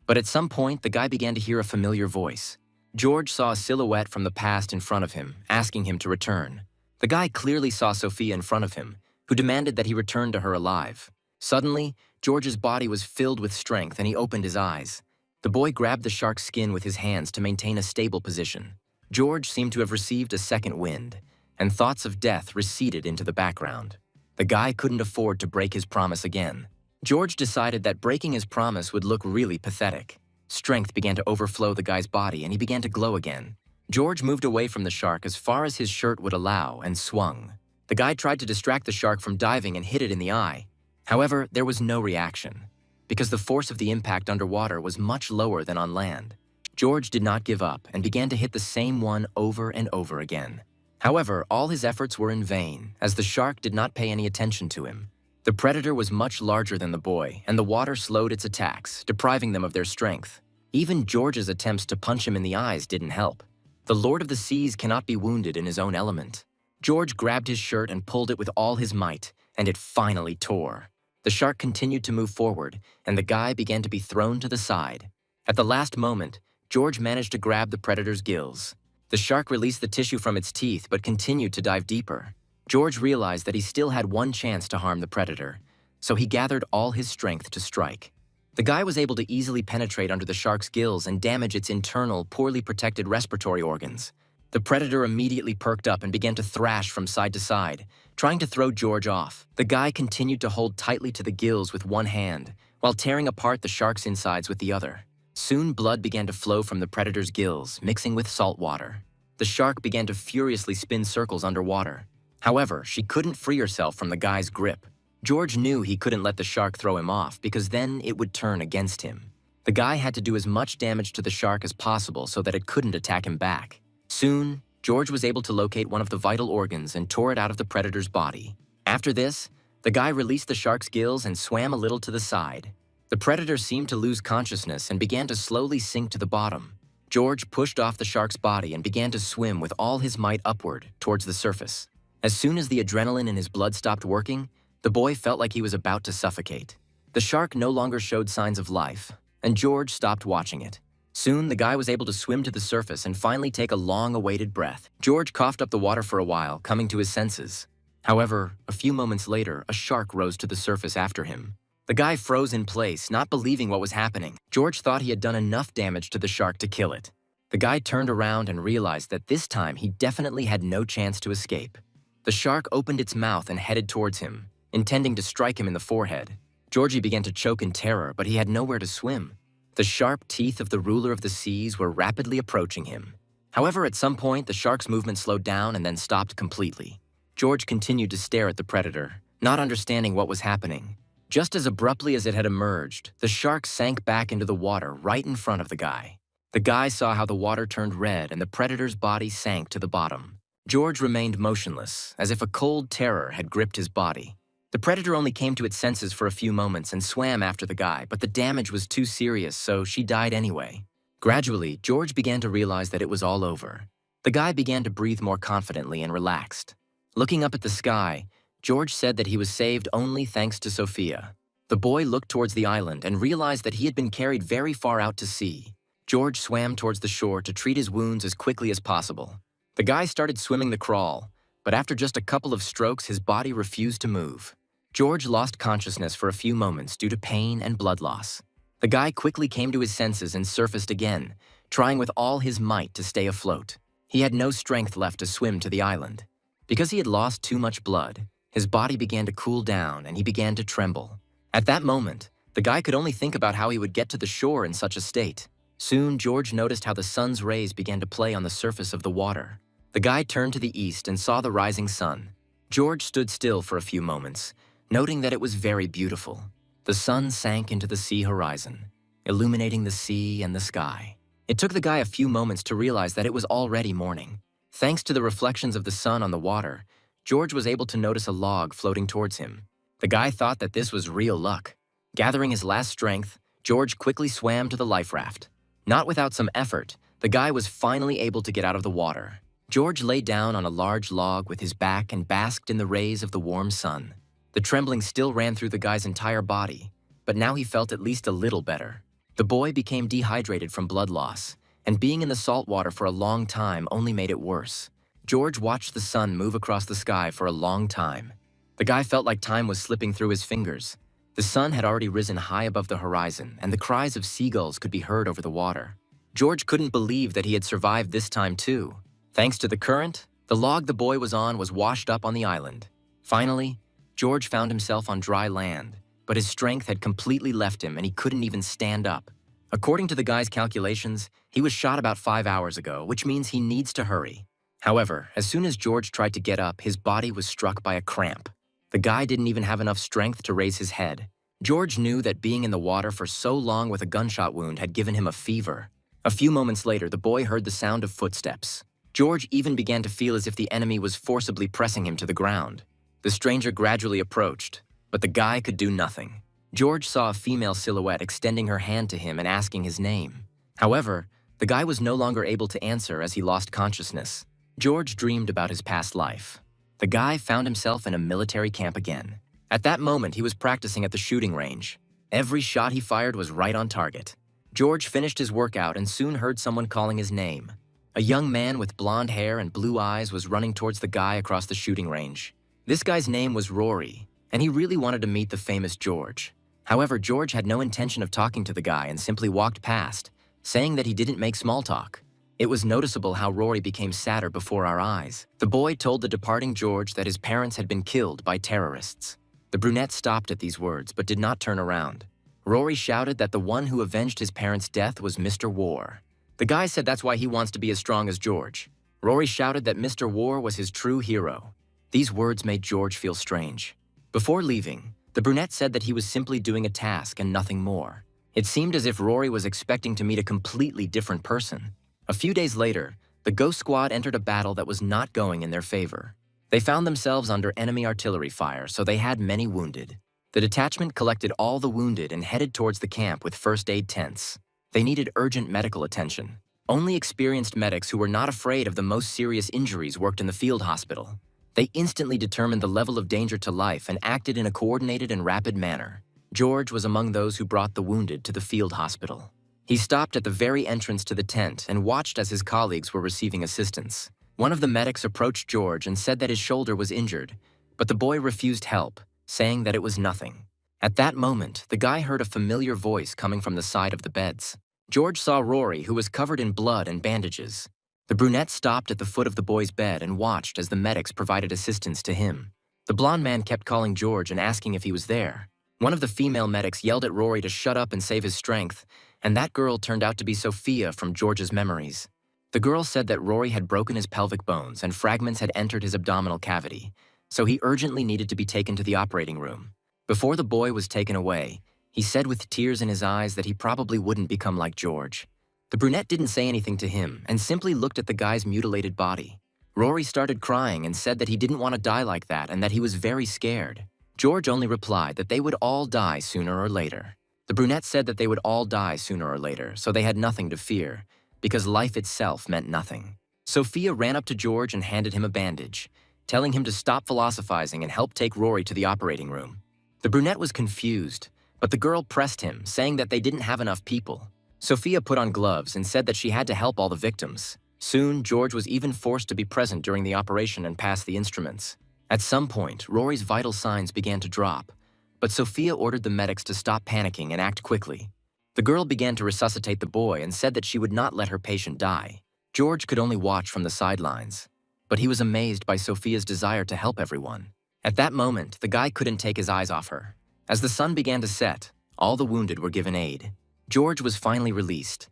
But at some point, the guy began to hear a familiar voice. George saw a silhouette from the past in front of him, asking him to return. The guy clearly saw Sophia in front of him, who demanded that he return to her alive. Suddenly, George's body was filled with strength and he opened his eyes. The boy grabbed the shark's skin with his hands to maintain a stable position. George seemed to have received a second wind, and thoughts of death receded into the background. The guy couldn't afford to break his promise again. George decided that breaking his promise would look really pathetic. Strength began to overflow the guy's body and he began to glow again. George moved away from the shark as far as his shirt would allow and swung. The guy tried to distract the shark from diving and hit it in the eye. However, there was no reaction, because the force of the impact underwater was much lower than on land. George did not give up and began to hit the same one over and over again. However, all his efforts were in vain, as the shark did not pay any attention to him. The predator was much larger than the boy, and the water slowed its attacks, depriving them of their strength. Even George's attempts to punch him in the eyes didn't help. The Lord of the Seas cannot be wounded in his own element. George grabbed his shirt and pulled it with all his might, and it finally tore. The shark continued to move forward, and the guy began to be thrown to the side. At the last moment, George managed to grab the predator's gills. The shark released the tissue from its teeth but continued to dive deeper. George realized that he still had one chance to harm the predator, so he gathered all his strength to strike. The guy was able to easily penetrate under the shark's gills and damage its internal, poorly protected respiratory organs. The predator immediately perked up and began to thrash from side to side, trying to throw George off. The guy continued to hold tightly to the gills with one hand, while tearing apart the shark's insides with the other. Soon blood began to flow from the predator's gills, mixing with salt water. The shark began to furiously spin circles underwater. However, she couldn't free herself from the guy's grip. George knew he couldn't let the shark throw him off because then it would turn against him. The guy had to do as much damage to the shark as possible so that it couldn't attack him back. Soon, George was able to locate one of the vital organs and tore it out of the predator's body. After this, the guy released the shark's gills and swam a little to the side. The predator seemed to lose consciousness and began to slowly sink to the bottom. George pushed off the shark's body and began to swim with all his might upward towards the surface. As soon as the adrenaline in his blood stopped working, the boy felt like he was about to suffocate. The shark no longer showed signs of life, and George stopped watching it. Soon, the guy was able to swim to the surface and finally take a long-awaited breath. George coughed up the water for a while, coming to his senses. However, a few moments later, a shark rose to the surface after him. The guy froze in place, not believing what was happening. George thought he had done enough damage to the shark to kill it. The guy turned around and realized that this time he definitely had no chance to escape. The shark opened its mouth and headed towards him, intending to strike him in the forehead. Georgie began to choke in terror, but he had nowhere to swim. The sharp teeth of the ruler of the seas were rapidly approaching him. However, at some point, the shark's movement slowed down and then stopped completely. George continued to stare at the predator, not understanding what was happening. Just as abruptly as it had emerged, the shark sank back into the water right in front of the guy. The guy saw how the water turned red and the predator's body sank to the bottom. George remained motionless, as if a cold terror had gripped his body. The predator only came to its senses for a few moments and swam after the guy, but the damage was too serious, so she died anyway. Gradually, George began to realize that it was all over. The guy began to breathe more confidently and relaxed. Looking up at the sky, George said that he was saved only thanks to Sophia. The boy looked towards the island and realized that he had been carried very far out to sea. George swam towards the shore to treat his wounds as quickly as possible. The guy started swimming the crawl, but after just a couple of strokes, his body refused to move. George lost consciousness for a few moments due to pain and blood loss. The guy quickly came to his senses and surfaced again, trying with all his might to stay afloat. He had no strength left to swim to the island. Because he had lost too much blood, his body began to cool down and he began to tremble. At that moment, the guy could only think about how he would get to the shore in such a state. Soon, George noticed how the sun's rays began to play on the surface of the water. The guy turned to the east and saw the rising sun. George stood still for a few moments, noting that it was very beautiful. The sun sank into the sea horizon, illuminating the sea and the sky. It took the guy a few moments to realize that it was already morning. Thanks to the reflections of the sun on the water, George was able to notice a log floating towards him. The guy thought that this was real luck. Gathering his last strength, George quickly swam to the life raft. Not without some effort, the guy was finally able to get out of the water. George lay down on a large log with his back and basked in the rays of the warm sun. The trembling still ran through the guy's entire body, but now he felt at least a little better. The boy became dehydrated from blood loss, and being in the salt water for a long time only made it worse. George watched the sun move across the sky for a long time. The guy felt like time was slipping through his fingers. The sun had already risen high above the horizon, and the cries of seagulls could be heard over the water. George couldn't believe that he had survived this time too. Thanks to the current, the log the boy was on was washed up on the island. Finally, George found himself on dry land, but his strength had completely left him and he couldn't even stand up. According to the guy's calculations, he was shot about 5 hours ago, which means he needs to hurry. However, as soon as George tried to get up, his body was struck by a cramp. The guy didn't even have enough strength to raise his head. George knew that being in the water for so long with a gunshot wound had given him a fever. A few moments later, the boy heard the sound of footsteps. George even began to feel as if the enemy was forcibly pressing him to the ground. The stranger gradually approached, but the guy could do nothing. George saw a female silhouette extending her hand to him and asking his name. However, the guy was no longer able to answer as he lost consciousness. George dreamed about his past life. The guy found himself in a military camp again. At that moment, he was practicing at the shooting range. Every shot he fired was right on target. George finished his workout and soon heard someone calling his name. A young man with blonde hair and blue eyes was running towards the guy across the shooting range. This guy's name was Rory, and he really wanted to meet the famous George. However, George had no intention of talking to the guy and simply walked past, saying that he didn't make small talk. It was noticeable how Rory became sadder before our eyes. The boy told the departing George that his parents had been killed by terrorists. The brunette stopped at these words but did not turn around. Rory shouted that the one who avenged his parents' death was Mr. War. The guy said that's why he wants to be as strong as George. Rory shouted that Mr. War was his true hero. These words made George feel strange. Before leaving, the brunette said that he was simply doing a task and nothing more. It seemed as if Rory was expecting to meet a completely different person. A few days later, the Ghost Squad entered a battle that was not going in their favor. They found themselves under enemy artillery fire, so they had many wounded. The detachment collected all the wounded and headed towards the camp with first aid tents. They needed urgent medical attention. Only experienced medics who were not afraid of the most serious injuries worked in the field hospital. They instantly determined the level of danger to life and acted in a coordinated and rapid manner. George was among those who brought the wounded to the field hospital. He stopped at the very entrance to the tent and watched as his colleagues were receiving assistance. One of the medics approached George and said that his shoulder was injured, but the boy refused help, saying that it was nothing. At that moment, the guy heard a familiar voice coming from the side of the beds. George saw Rory, who was covered in blood and bandages. The brunette stopped at the foot of the boy's bed and watched as the medics provided assistance to him. The blonde man kept calling George and asking if he was there. One of the female medics yelled at Rory to shut up and save his strength, and that girl turned out to be Sophia from George's memories. The girl said that Rory had broken his pelvic bones and fragments had entered his abdominal cavity, so he urgently needed to be taken to the operating room. Before the boy was taken away, he said with tears in his eyes that he probably wouldn't become like George. The brunette didn't say anything to him and simply looked at the guy's mutilated body. Rory started crying and said that he didn't want to die like that and that he was very scared. George only replied that they would all die sooner or later. The brunette said that they would all die sooner or later, so they had nothing to fear, because life itself meant nothing. Sophia ran up to George and handed him a bandage, telling him to stop philosophizing and help take Rory to the operating room. The brunette was confused, but the girl pressed him, saying that they didn't have enough people. Sophia put on gloves and said that she had to help all the victims. Soon, George was even forced to be present during the operation and pass the instruments. At some point, Rory's vital signs began to drop, but Sophia ordered the medics to stop panicking and act quickly. The girl began to resuscitate the boy and said that she would not let her patient die. George could only watch from the sidelines, but he was amazed by Sophia's desire to help everyone. At that moment, the guy couldn't take his eyes off her. As the sun began to set, all the wounded were given aid. George was finally released,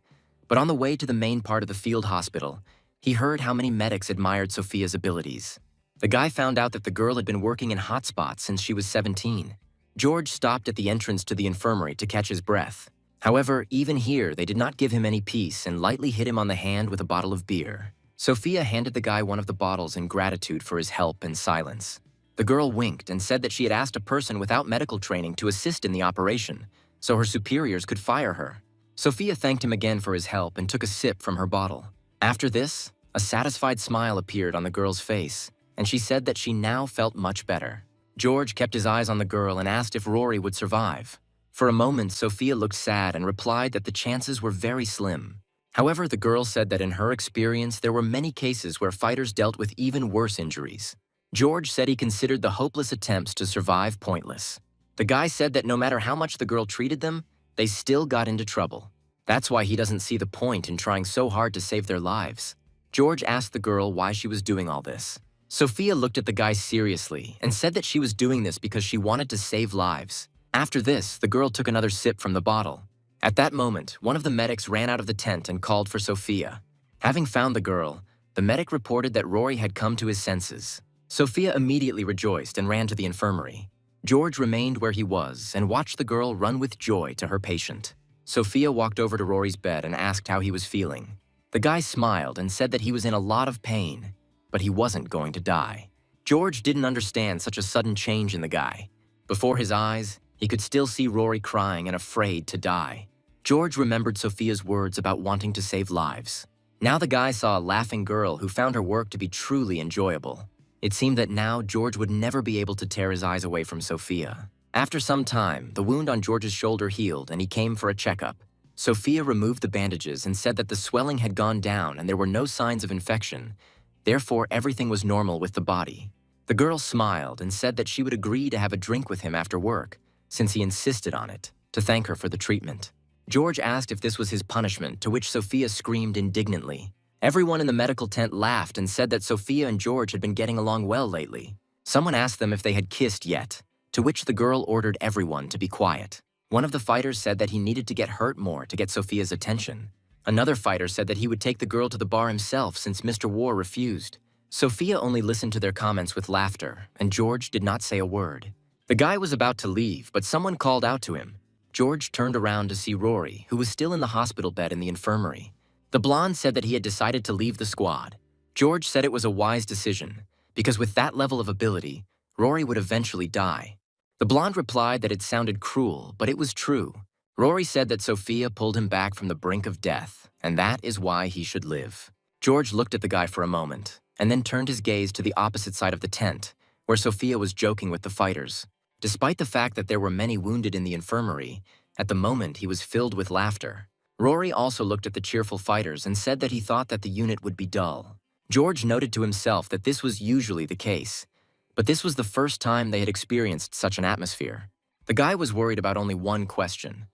but on the way to the main part of the field hospital, he heard how many medics admired Sophia's abilities. The guy found out that the girl had been working in hotspots since she was 17. George stopped at the entrance to the infirmary to catch his breath. However, even here, they did not give him any peace and lightly hit him on the hand with a bottle of beer. Sophia handed the guy one of the bottles in gratitude for his help and silence. The girl winked and said that she had asked a person without medical training to assist in the operation, so her superiors could fire her. Sophia thanked him again for his help and took a sip from her bottle. After this, a satisfied smile appeared on the girl's face, and she said that she now felt much better. George kept his eyes on the girl and asked if Rory would survive. For a moment, Sophia looked sad and replied that the chances were very slim. However, the girl said that in her experience, there were many cases where fighters dealt with even worse injuries. George said he considered the hopeless attempts to survive pointless. The guy said that no matter how much the girl treated them, they still got into trouble. That's why he doesn't see the point in trying so hard to save their lives. George asked the girl why she was doing all this. Sophia looked at the guy seriously and said that she was doing this because she wanted to save lives. After this, the girl took another sip from the bottle. At that moment, one of the medics ran out of the tent and called for Sophia. Having found the girl, the medic reported that Rory had come to his senses. Sophia immediately rejoiced and ran to the infirmary. George remained where he was and watched the girl run with joy to her patient. Sophia walked over to Rory's bed and asked how he was feeling. The guy smiled and said that he was in a lot of pain, but he wasn't going to die. George didn't understand such a sudden change in the guy. Before his eyes, he could still see Rory crying and afraid to die. George remembered Sophia's words about wanting to save lives. Now the guy saw a laughing girl who found her work to be truly enjoyable. It seemed that now George would never be able to tear his eyes away from Sophia. After some time, the wound on George's shoulder healed and he came for a checkup. Sophia removed the bandages and said that the swelling had gone down and there were no signs of infection. Therefore, everything was normal with the body. The girl smiled and said that she would agree to have a drink with him after work, since he insisted on it, to thank her for the treatment. George asked if this was his punishment, to which Sophia screamed indignantly. Everyone in the medical tent laughed and said that Sophia and George had been getting along well lately. Someone asked them if they had kissed yet, to which the girl ordered everyone to be quiet. One of the fighters said that he needed to get hurt more to get Sophia's attention. Another fighter said that he would take the girl to the bar himself since Mr. War refused. Sophia only listened to their comments with laughter, and George did not say a word. The guy was about to leave, but someone called out to him. George turned around to see Rory, who was still in the hospital bed in the infirmary. The blonde said that he had decided to leave the squad. George said it was a wise decision, because with that level of ability, Rory would eventually die. The blonde replied that it sounded cruel, but it was true. Rory said that Sophia pulled him back from the brink of death, and that is why he should live. George looked at the guy for a moment, and then turned his gaze to the opposite side of the tent, where Sophia was joking with the fighters. Despite the fact that there were many wounded in the infirmary, at the moment he was filled with laughter. Rory also looked at the cheerful fighters and said that he thought that the unit would be dull. George noted to himself that this was usually the case, but this was the first time they had experienced such an atmosphere. The guy was worried about only one question.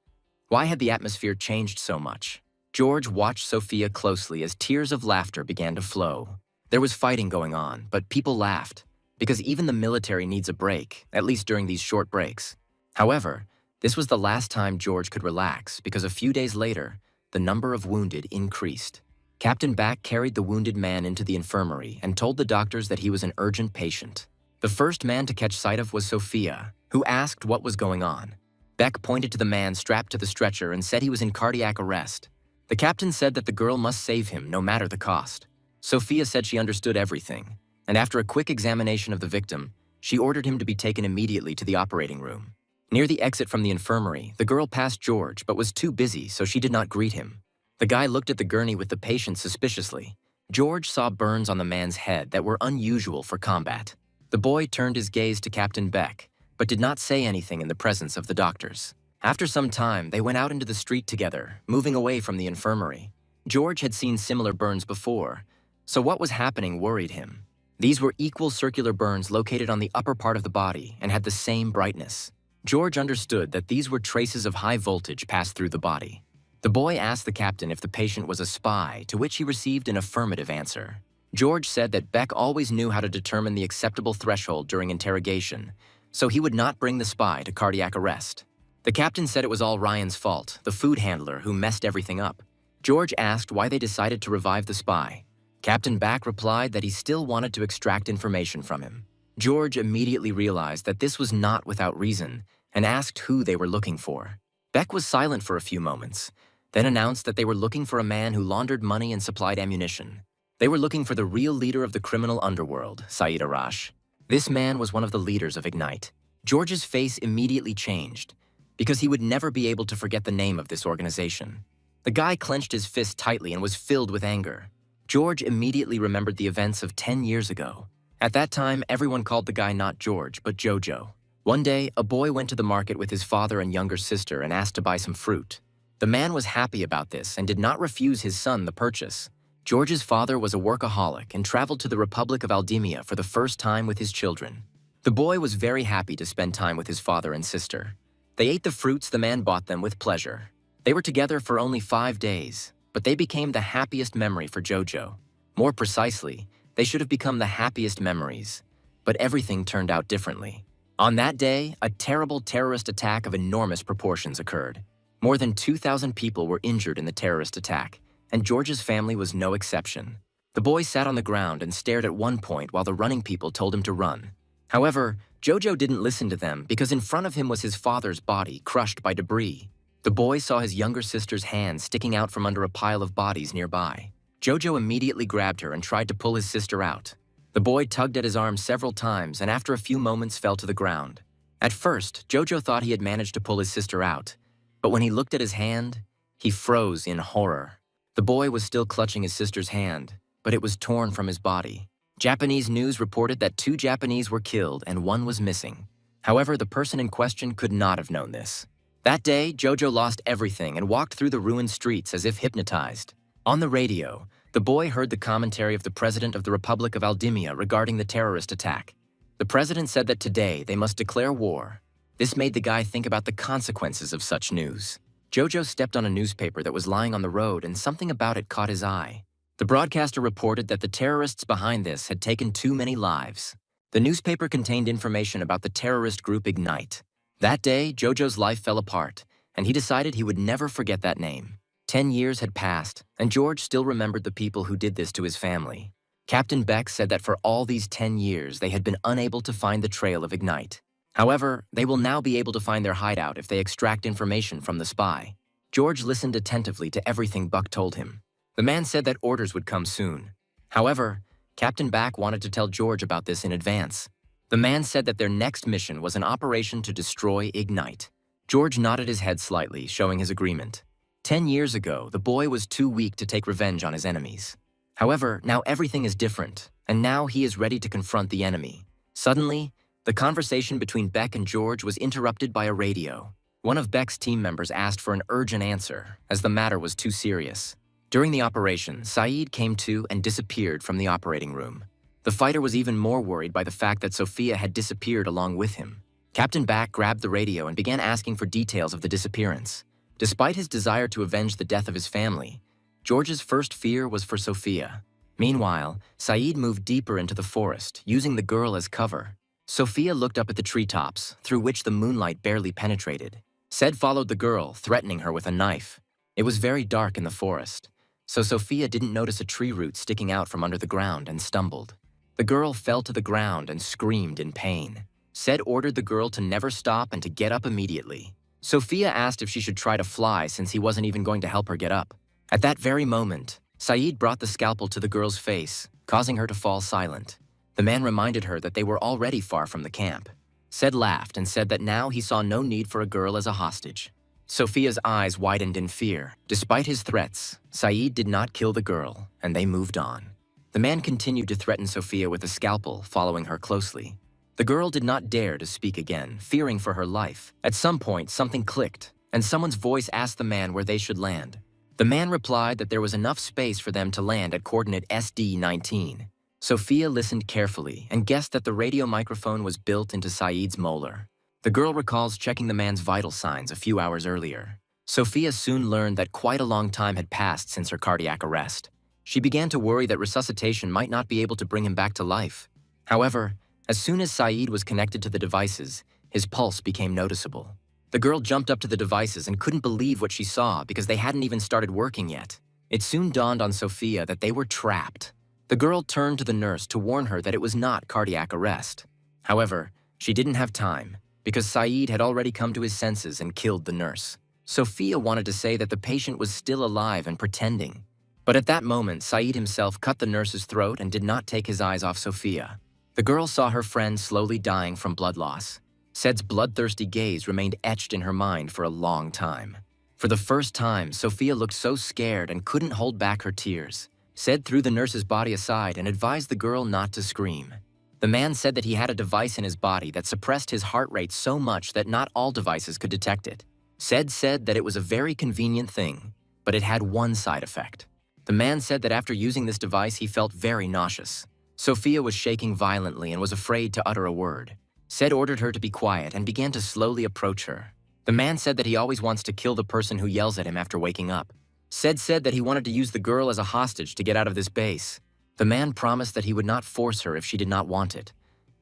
Why had the atmosphere changed so much? George watched Sophia closely as tears of laughter began to flow. There was fighting going on, but people laughed, because even the military needs a break, at least during these short breaks. However, this was the last time George could relax, because a few days later, the number of wounded increased. Captain Back carried the wounded man into the infirmary and told the doctors that he was an urgent patient. The first man to catch sight of was Sophia, who asked what was going on. Beck pointed to the man strapped to the stretcher and said he was in cardiac arrest. The captain said that the girl must save him no matter the cost. Sophia said she understood everything, and after a quick examination of the victim, she ordered him to be taken immediately to the operating room. Near the exit from the infirmary, the girl passed George but was too busy, so she did not greet him. The guy looked at the gurney with the patient suspiciously. George saw burns on the man's head that were unusual for combat. The boy turned his gaze to Captain Beck, but did not say anything in the presence of the doctors. After some time, they went out into the street together, moving away from the infirmary. George had seen similar burns before, so what was happening worried him. These were equal circular burns located on the upper part of the body and had the same brightness. George understood that these were traces of high voltage passed through the body. The boy asked the captain if the patient was a spy, to which he received an affirmative answer. George said that Beck always knew how to determine the acceptable threshold during interrogation, so he would not bring the spy to cardiac arrest. The captain said it was all Ryan's fault, the food handler who messed everything up. George asked why they decided to revive the spy. Captain Back replied that he still wanted to extract information from him. George immediately realized that this was not without reason and asked who they were looking for. Beck was silent for a few moments, then announced that they were looking for a man who laundered money and supplied ammunition. They were looking for the real leader of the criminal underworld, Saeed Arash. This man was one of the leaders of Ignite. George's face immediately changed, because he would never be able to forget the name of this organization. The guy clenched his fist tightly and was filled with anger. George immediately remembered the events of 10 years ago. At that time, everyone called the guy not George, but Jojo. One day, a boy went to the market with his father and younger sister and asked to buy some fruit. The man was happy about this and did not refuse his son the purchase. George's father was a workaholic and traveled to the Republic of Aldemia for the first time with his children. The boy was very happy to spend time with his father and sister. They ate the fruits the man bought them with pleasure. They were together for only 5 days, but they became the happiest memory for Jojo. More precisely, they should have become the happiest memories. But everything turned out differently. On that day, a terrible terrorist attack of enormous proportions occurred. More than 2,000 people were injured in the terrorist attack, and George's family was no exception. The boy sat on the ground and stared at one point while the running people told him to run. However, Jojo didn't listen to them because in front of him was his father's body crushed by debris. The boy saw his younger sister's hand sticking out from under a pile of bodies nearby. Jojo immediately grabbed her and tried to pull his sister out. The boy tugged at his arm several times and after a few moments fell to the ground. At first, Jojo thought he had managed to pull his sister out, but when he looked at his hand, he froze in horror. The boy was still clutching his sister's hand, but it was torn from his body. Japanese news reported that 2 Japanese were killed and 1 was missing. However, the person in question could not have known this. That day, Jojo lost everything and walked through the ruined streets as if hypnotized. On the radio, the boy heard the commentary of the President of the Republic of Aldemia regarding the terrorist attack. The president said that today they must declare war. This made the guy think about the consequences of such news. Jojo stepped on a newspaper that was lying on the road and something about it caught his eye. The broadcaster reported that the terrorists behind this had taken too many lives. The newspaper contained information about the terrorist group Ignite. That day, Jojo's life fell apart, and he decided he would never forget that name. 10 years had passed, and George still remembered the people who did this to his family. Captain Beck said that for all these 10 years, they had been unable to find the trail of Ignite. However, they will now be able to find their hideout if they extract information from the spy. George listened attentively to everything Buck told him. The man said that orders would come soon. However, Captain Beck wanted to tell George about this in advance. The man said that their next mission was an operation to destroy Ignite. George nodded his head slightly, showing his agreement. 10 years ago, the boy was too weak to take revenge on his enemies. However, now everything is different, and now he is ready to confront the enemy. Suddenly, the conversation between Beck and George was interrupted by a radio. One of Beck's team members asked for an urgent answer, as the matter was too serious. During the operation, Saeed came to and disappeared from the operating room. The fighter was even more worried by the fact that Sophia had disappeared along with him. Captain Beck grabbed the radio and began asking for details of the disappearance. Despite his desire to avenge the death of his family, George's first fear was for Sophia. Meanwhile, Saeed moved deeper into the forest, using the girl as cover. Sophia looked up at the treetops, through which the moonlight barely penetrated. Said followed the girl, threatening her with a knife. It was very dark in the forest, so Sophia didn't notice a tree root sticking out from under the ground and stumbled. The girl fell to the ground and screamed in pain. Said ordered the girl to never stop and to get up immediately. Sophia asked if she should try to fly since he wasn't even going to help her get up. At that very moment, Saeed brought the scalpel to the girl's face, causing her to fall silent. The man reminded her that they were already far from the camp. Said laughed and said that now he saw no need for a girl as a hostage. Sophia's eyes widened in fear. Despite his threats, Saeed did not kill the girl, and they moved on. The man continued to threaten Sophia with a scalpel, following her closely. The girl did not dare to speak again, fearing for her life. At some point, something clicked, and someone's voice asked the man where they should land. The man replied that there was enough space for them to land at coordinate SD-19. Sophia listened carefully and guessed that the radio microphone was built into Saeed's molar. The girl recalls checking the man's vital signs a few hours earlier. Sophia soon learned that quite a long time had passed since her cardiac arrest. She began to worry that resuscitation might not be able to bring him back to life. However, as soon as Saeed was connected to the devices, his pulse became noticeable. The girl jumped up to the devices and couldn't believe what she saw because they hadn't even started working yet. It soon dawned on Sophia that they were trapped. The girl turned to the nurse to warn her that it was not cardiac arrest. However, she didn't have time because Saeed had already come to his senses and killed the nurse. Sophia wanted to say that the patient was still alive and pretending. But at that moment, Saeed himself cut the nurse's throat and did not take his eyes off Sophia. The girl saw her friend slowly dying from blood loss. Said's bloodthirsty gaze remained etched in her mind for a long time. For the first time, Sophia looked so scared and couldn't hold back her tears. Said threw the nurse's body aside and advised the girl not to scream. The man said that he had a device in his body that suppressed his heart rate so much that not all devices could detect it. Said that it was a very convenient thing, but it had one side effect. The man said that after using this device, he felt very nauseous. Sophia was shaking violently and was afraid to utter a word. Said ordered her to be quiet and began to slowly approach her. The man said that he always wants to kill the person who yells at him after waking up. Said that he wanted to use the girl as a hostage to get out of this base. The man promised that he would not force her if she did not want it.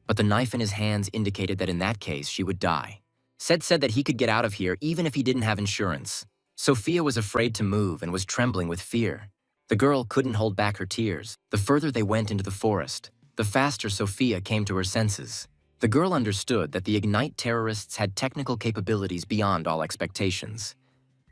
But the knife in his hands indicated that in that case, she would die. Said that he could get out of here even if he didn't have insurance. Sophia was afraid to move and was trembling with fear. The girl couldn't hold back her tears. The further they went into the forest, the faster Sophia came to her senses. The girl understood that the Ignite terrorists had technical capabilities beyond all expectations.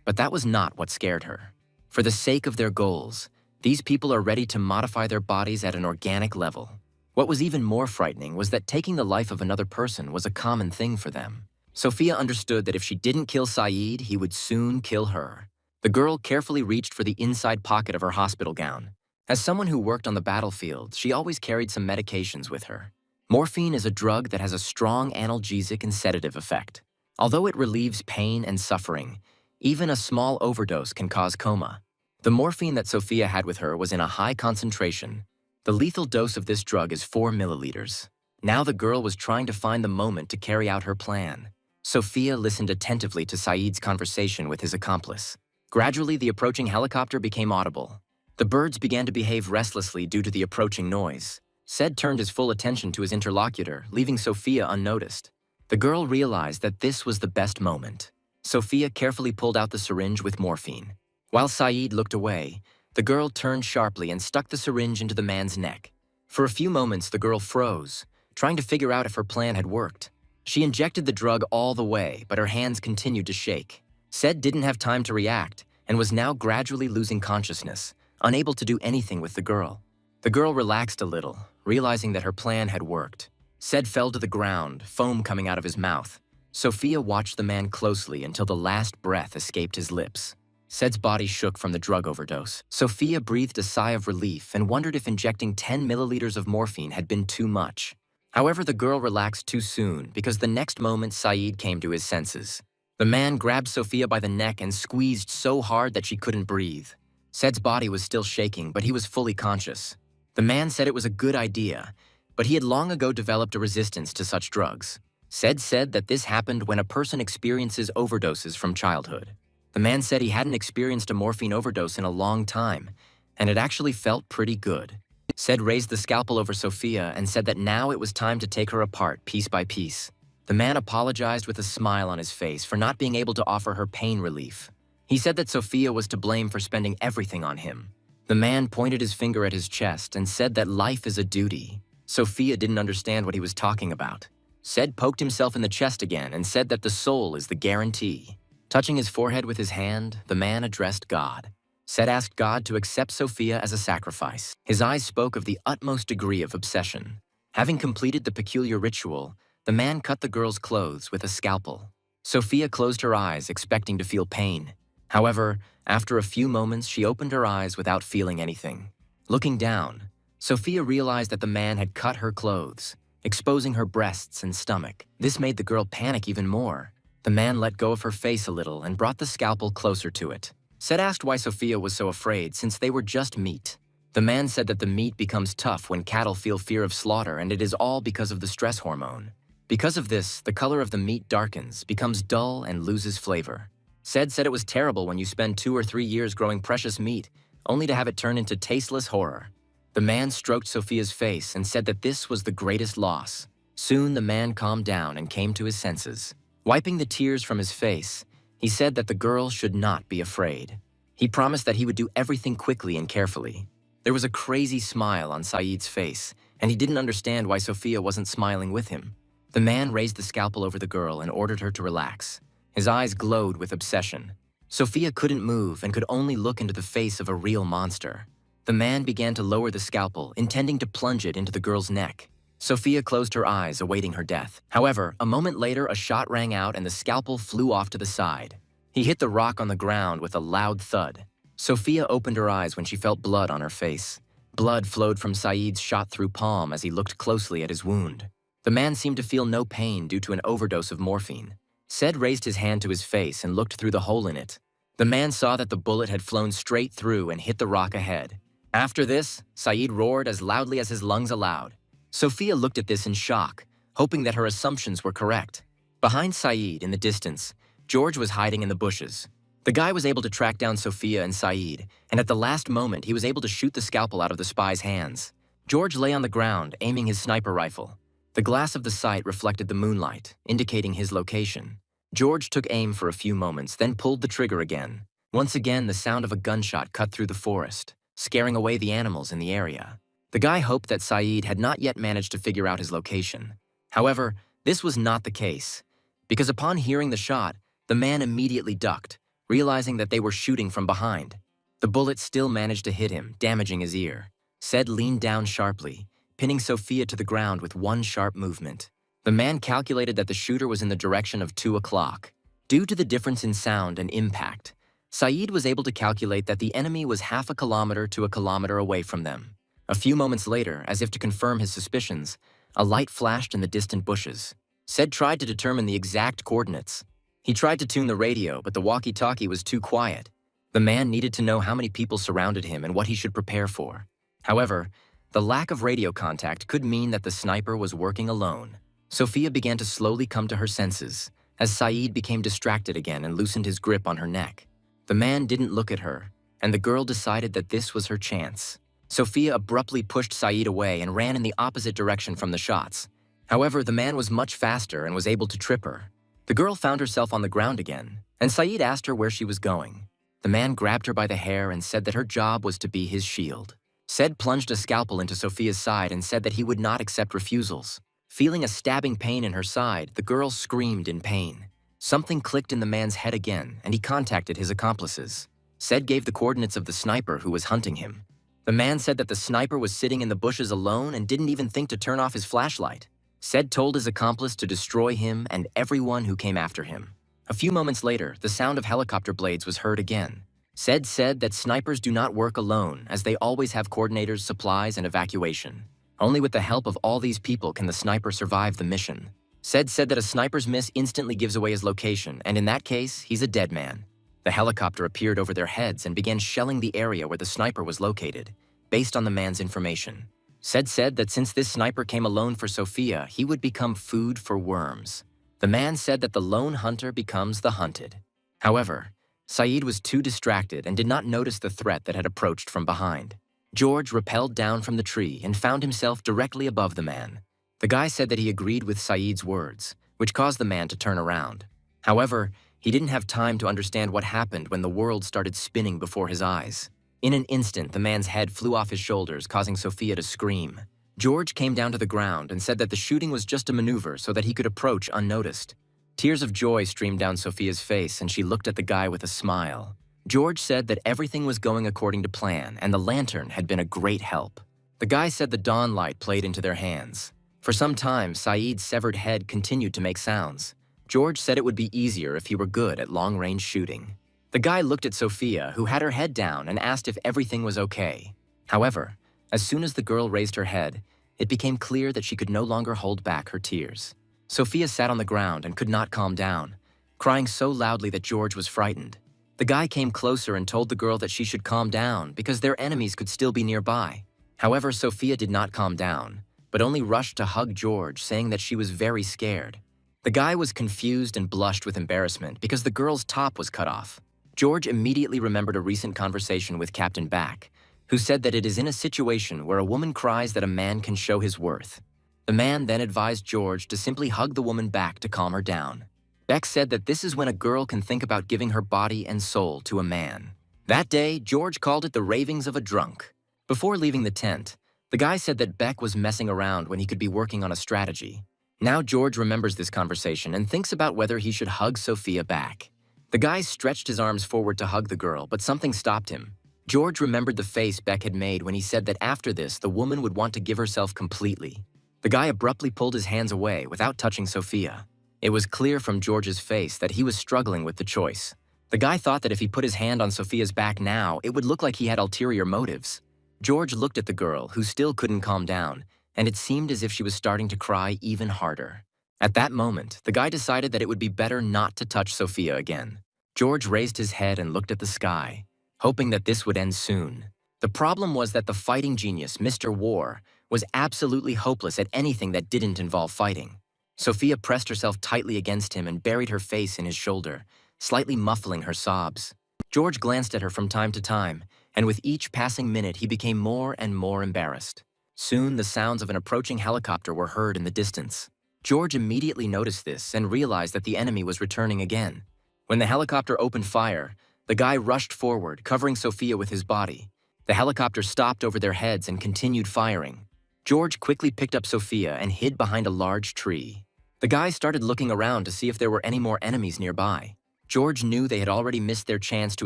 But that was not what scared her. For the sake of their goals, these people are ready to modify their bodies at an organic level. What was even more frightening was that taking the life of another person was a common thing for them. Sophia understood that if she didn't kill Saeed, he would soon kill her. The girl carefully reached for the inside pocket of her hospital gown. As someone who worked on the battlefield, she always carried some medications with her. Morphine is a drug that has a strong analgesic and sedative effect. Although it relieves pain and suffering, even a small overdose can cause coma. The morphine that Sophia had with her was in a high concentration. The lethal dose of this drug is 4 milliliters. Now the girl was trying to find the moment to carry out her plan. Sophia listened attentively to Saeed's conversation with his accomplice. Gradually, the approaching helicopter became audible. The birds began to behave restlessly due to the approaching noise. Said turned his full attention to his interlocutor, leaving Sophia unnoticed. The girl realized that this was the best moment. Sophia carefully pulled out the syringe with morphine. While Saeed looked away, the girl turned sharply and stuck the syringe into the man's neck. For a few moments, the girl froze, trying to figure out if her plan had worked. She injected the drug all the way, but her hands continued to shake. Said didn't have time to react and was now gradually losing consciousness, unable to do anything with the girl. The girl relaxed a little, realizing that her plan had worked. Said fell to the ground, foam coming out of his mouth. Sophia watched the man closely until the last breath escaped his lips. Said's body shook from the drug overdose. Sophia breathed a sigh of relief and wondered if injecting 10 milliliters of morphine had been too much. However, the girl relaxed too soon because the next moment Saeed came to his senses. The man grabbed Sophia by the neck and squeezed so hard that she couldn't breathe. Said's body was still shaking, but he was fully conscious. The man said it was a good idea, but he had long ago developed a resistance to such drugs. Said that this happened when a person experiences overdoses from childhood. The man said he hadn't experienced a morphine overdose in a long time, and it actually felt pretty good. Said raised the scalpel over Sophia and said that now it was time to take her apart piece by piece. The man apologized with a smile on his face for not being able to offer her pain relief. He said that Sophia was to blame for spending everything on him. The man pointed his finger at his chest and said that life is a duty. Sophia didn't understand what he was talking about. Said poked himself in the chest again and said that the soul is the guarantee. Touching his forehead with his hand, the man addressed God. Said asked God to accept Sophia as a sacrifice. His eyes spoke of the utmost degree of obsession. Having completed the peculiar ritual, the man cut the girl's clothes with a scalpel. Sophia closed her eyes, expecting to feel pain. However, after a few moments, she opened her eyes without feeling anything. Looking down, Sophia realized that the man had cut her clothes, exposing her breasts and stomach. This made the girl panic even more. The man let go of her face a little and brought the scalpel closer to it. Said asked why Sophia was so afraid since they were just meat. The man said that the meat becomes tough when cattle feel fear of slaughter, and it is all because of the stress hormone. Because of this, the color of the meat darkens, becomes dull, and loses flavor. Said it was terrible when you spend 2 or 3 years growing precious meat, only to have it turn into tasteless horror. The man stroked Sophia's face and said that this was the greatest loss. Soon the man calmed down and came to his senses. Wiping the tears from his face, he said that the girl should not be afraid. He promised that he would do everything quickly and carefully. There was a crazy smile on Saeed's face, and he didn't understand why Sophia wasn't smiling with him. The man raised the scalpel over the girl and ordered her to relax. His eyes glowed with obsession. Sophia couldn't move and could only look into the face of a real monster. The man began to lower the scalpel, intending to plunge it into the girl's neck. Sophia closed her eyes, awaiting her death. However, a moment later, a shot rang out and the scalpel flew off to the side. He hit the rock on the ground with a loud thud. Sophia opened her eyes when she felt blood on her face. Blood flowed from Saeed's shot-through palm as he looked closely at his wound. The man seemed to feel no pain due to an overdose of morphine. Said raised his hand to his face and looked through the hole in it. The man saw that the bullet had flown straight through and hit the rock ahead. After this, Saeed roared as loudly as his lungs allowed. Sophia looked at this in shock, hoping that her assumptions were correct. Behind Saeed, in the distance, George was hiding in the bushes. The guy was able to track down Sophia and Saeed, and at the last moment, he was able to shoot the scalpel out of the spy's hands. George lay on the ground, aiming his sniper rifle. The glass of the sight reflected the moonlight, indicating his location. George took aim for a few moments, then pulled the trigger again. Once again, the sound of a gunshot cut through the forest, scaring away the animals in the area. The guy hoped that Saeed had not yet managed to figure out his location. However, this was not the case, because upon hearing the shot, the man immediately ducked, realizing that they were shooting from behind. The bullet still managed to hit him, damaging his ear. Said leaned down sharply, pinning Sophia to the ground with one sharp movement. The man calculated that the shooter was in the direction of 2 o'clock. Due to the difference in sound and impact, Saeed was able to calculate that the enemy was 1/2 kilometer to 1 kilometer away from them. A few moments later, as if to confirm his suspicions, a light flashed in the distant bushes. Said tried to determine the exact coordinates. He tried to tune the radio, but the walkie-talkie was too quiet. The man needed to know how many people surrounded him and what he should prepare for. However, the lack of radio contact could mean that the sniper was working alone. Sophia began to slowly come to her senses, as Saeed became distracted again and loosened his grip on her neck. The man didn't look at her. and the girl decided that this was her chance. Sophia abruptly pushed Saeed away and ran in the opposite direction from the shots. However, the man was much faster and was able to trip her. The girl found herself on the ground again, and Saeed asked her where she was going. The man grabbed her by the hair and said that her job was to be his shield. Said plunged a scalpel into Sophia's side and said that he would not accept refusals. Feeling a stabbing pain in her side, the girl screamed in pain. Something clicked in the man's head again, and he contacted his accomplices. Said gave the coordinates of the sniper who was hunting him. The man said that the sniper was sitting in the bushes alone and didn't even think to turn off his flashlight. Said told his accomplice to destroy him and everyone who came after him. A few moments later, the sound of helicopter blades was heard again. Said that snipers do not work alone, as they always have coordinators, supplies, and evacuation. Only with the help of all these people can the sniper survive the mission. Said that a sniper's miss instantly gives away his location, and in that case, he's a dead man. The helicopter appeared over their heads and began shelling the area where the sniper was located, based on the man's information. Said that since this sniper came alone for Sophia, he would become food for worms. The man said that the lone hunter becomes the hunted. However, Saeed was too distracted and did not notice the threat that had approached from behind. George rappelled down from the tree and found himself directly above the man. The guy said that he agreed with Saeed's words, which caused the man to turn around. However, he didn't have time to understand what happened when the world started spinning before his eyes. In an instant, the man's head flew off his shoulders, causing Sophia to scream. George came down to the ground and said that the shooting was just a maneuver so that he could approach unnoticed. Tears of joy streamed down Sophia's face, and she looked at the guy with a smile. George said that everything was going according to plan, and the lantern had been a great help. The guy said the dawn light played into their hands. For some time, Saeed's severed head continued to make sounds. George said it would be easier if he were good at long-range shooting. The guy looked at Sophia, who had her head down, and asked if everything was okay. However, as soon as the girl raised her head, it became clear that she could no longer hold back her tears. Sophia sat on the ground and could not calm down, crying so loudly that George was frightened. The guy came closer and told the girl that she should calm down because their enemies could still be nearby. However, Sophia did not calm down, but only rushed to hug George, saying that she was very scared. The guy was confused and blushed with embarrassment because the girl's top was cut off. George immediately remembered a recent conversation with Captain Back, who said that it is in a situation where a woman cries that a man can show his worth. The man then advised George to simply hug the woman back to calm her down. Beck said that this is when a girl can think about giving her body and soul to a man. That day, George called it the ravings of a drunk. Before leaving the tent, the guy said that Beck was messing around when he could be working on a strategy. Now George remembers this conversation and thinks about whether he should hug Sophia back. The guy stretched his arms forward to hug the girl, but something stopped him. George remembered the face Beck had made when he said that after this, the woman would want to give herself completely. The guy abruptly pulled his hands away without touching Sophia. It was clear from George's face that he was struggling with the choice. The guy thought that if he put his hand on Sophia's back now, it would look like he had ulterior motives. George looked at the girl, who still couldn't calm down, and it seemed as if she was starting to cry even harder. At that moment, the guy decided that it would be better not to touch Sophia again. George raised his head and looked at the sky, hoping that this would end soon. The problem was that the fighting genius, Mr. War, was absolutely hopeless at anything that didn't involve fighting. Sophia pressed herself tightly against him and buried her face in his shoulder, slightly muffling her sobs. George glanced at her from time to time, and with each passing minute he became more and more embarrassed. Soon the sounds of an approaching helicopter were heard in the distance. George immediately noticed this and realized that the enemy was returning again. When the helicopter opened fire, the guy rushed forward, covering Sophia with his body. The helicopter stopped over their heads and continued firing. George quickly picked up Sophia and hid behind a large tree. The guy started looking around to see if there were any more enemies nearby. George knew they had already missed their chance to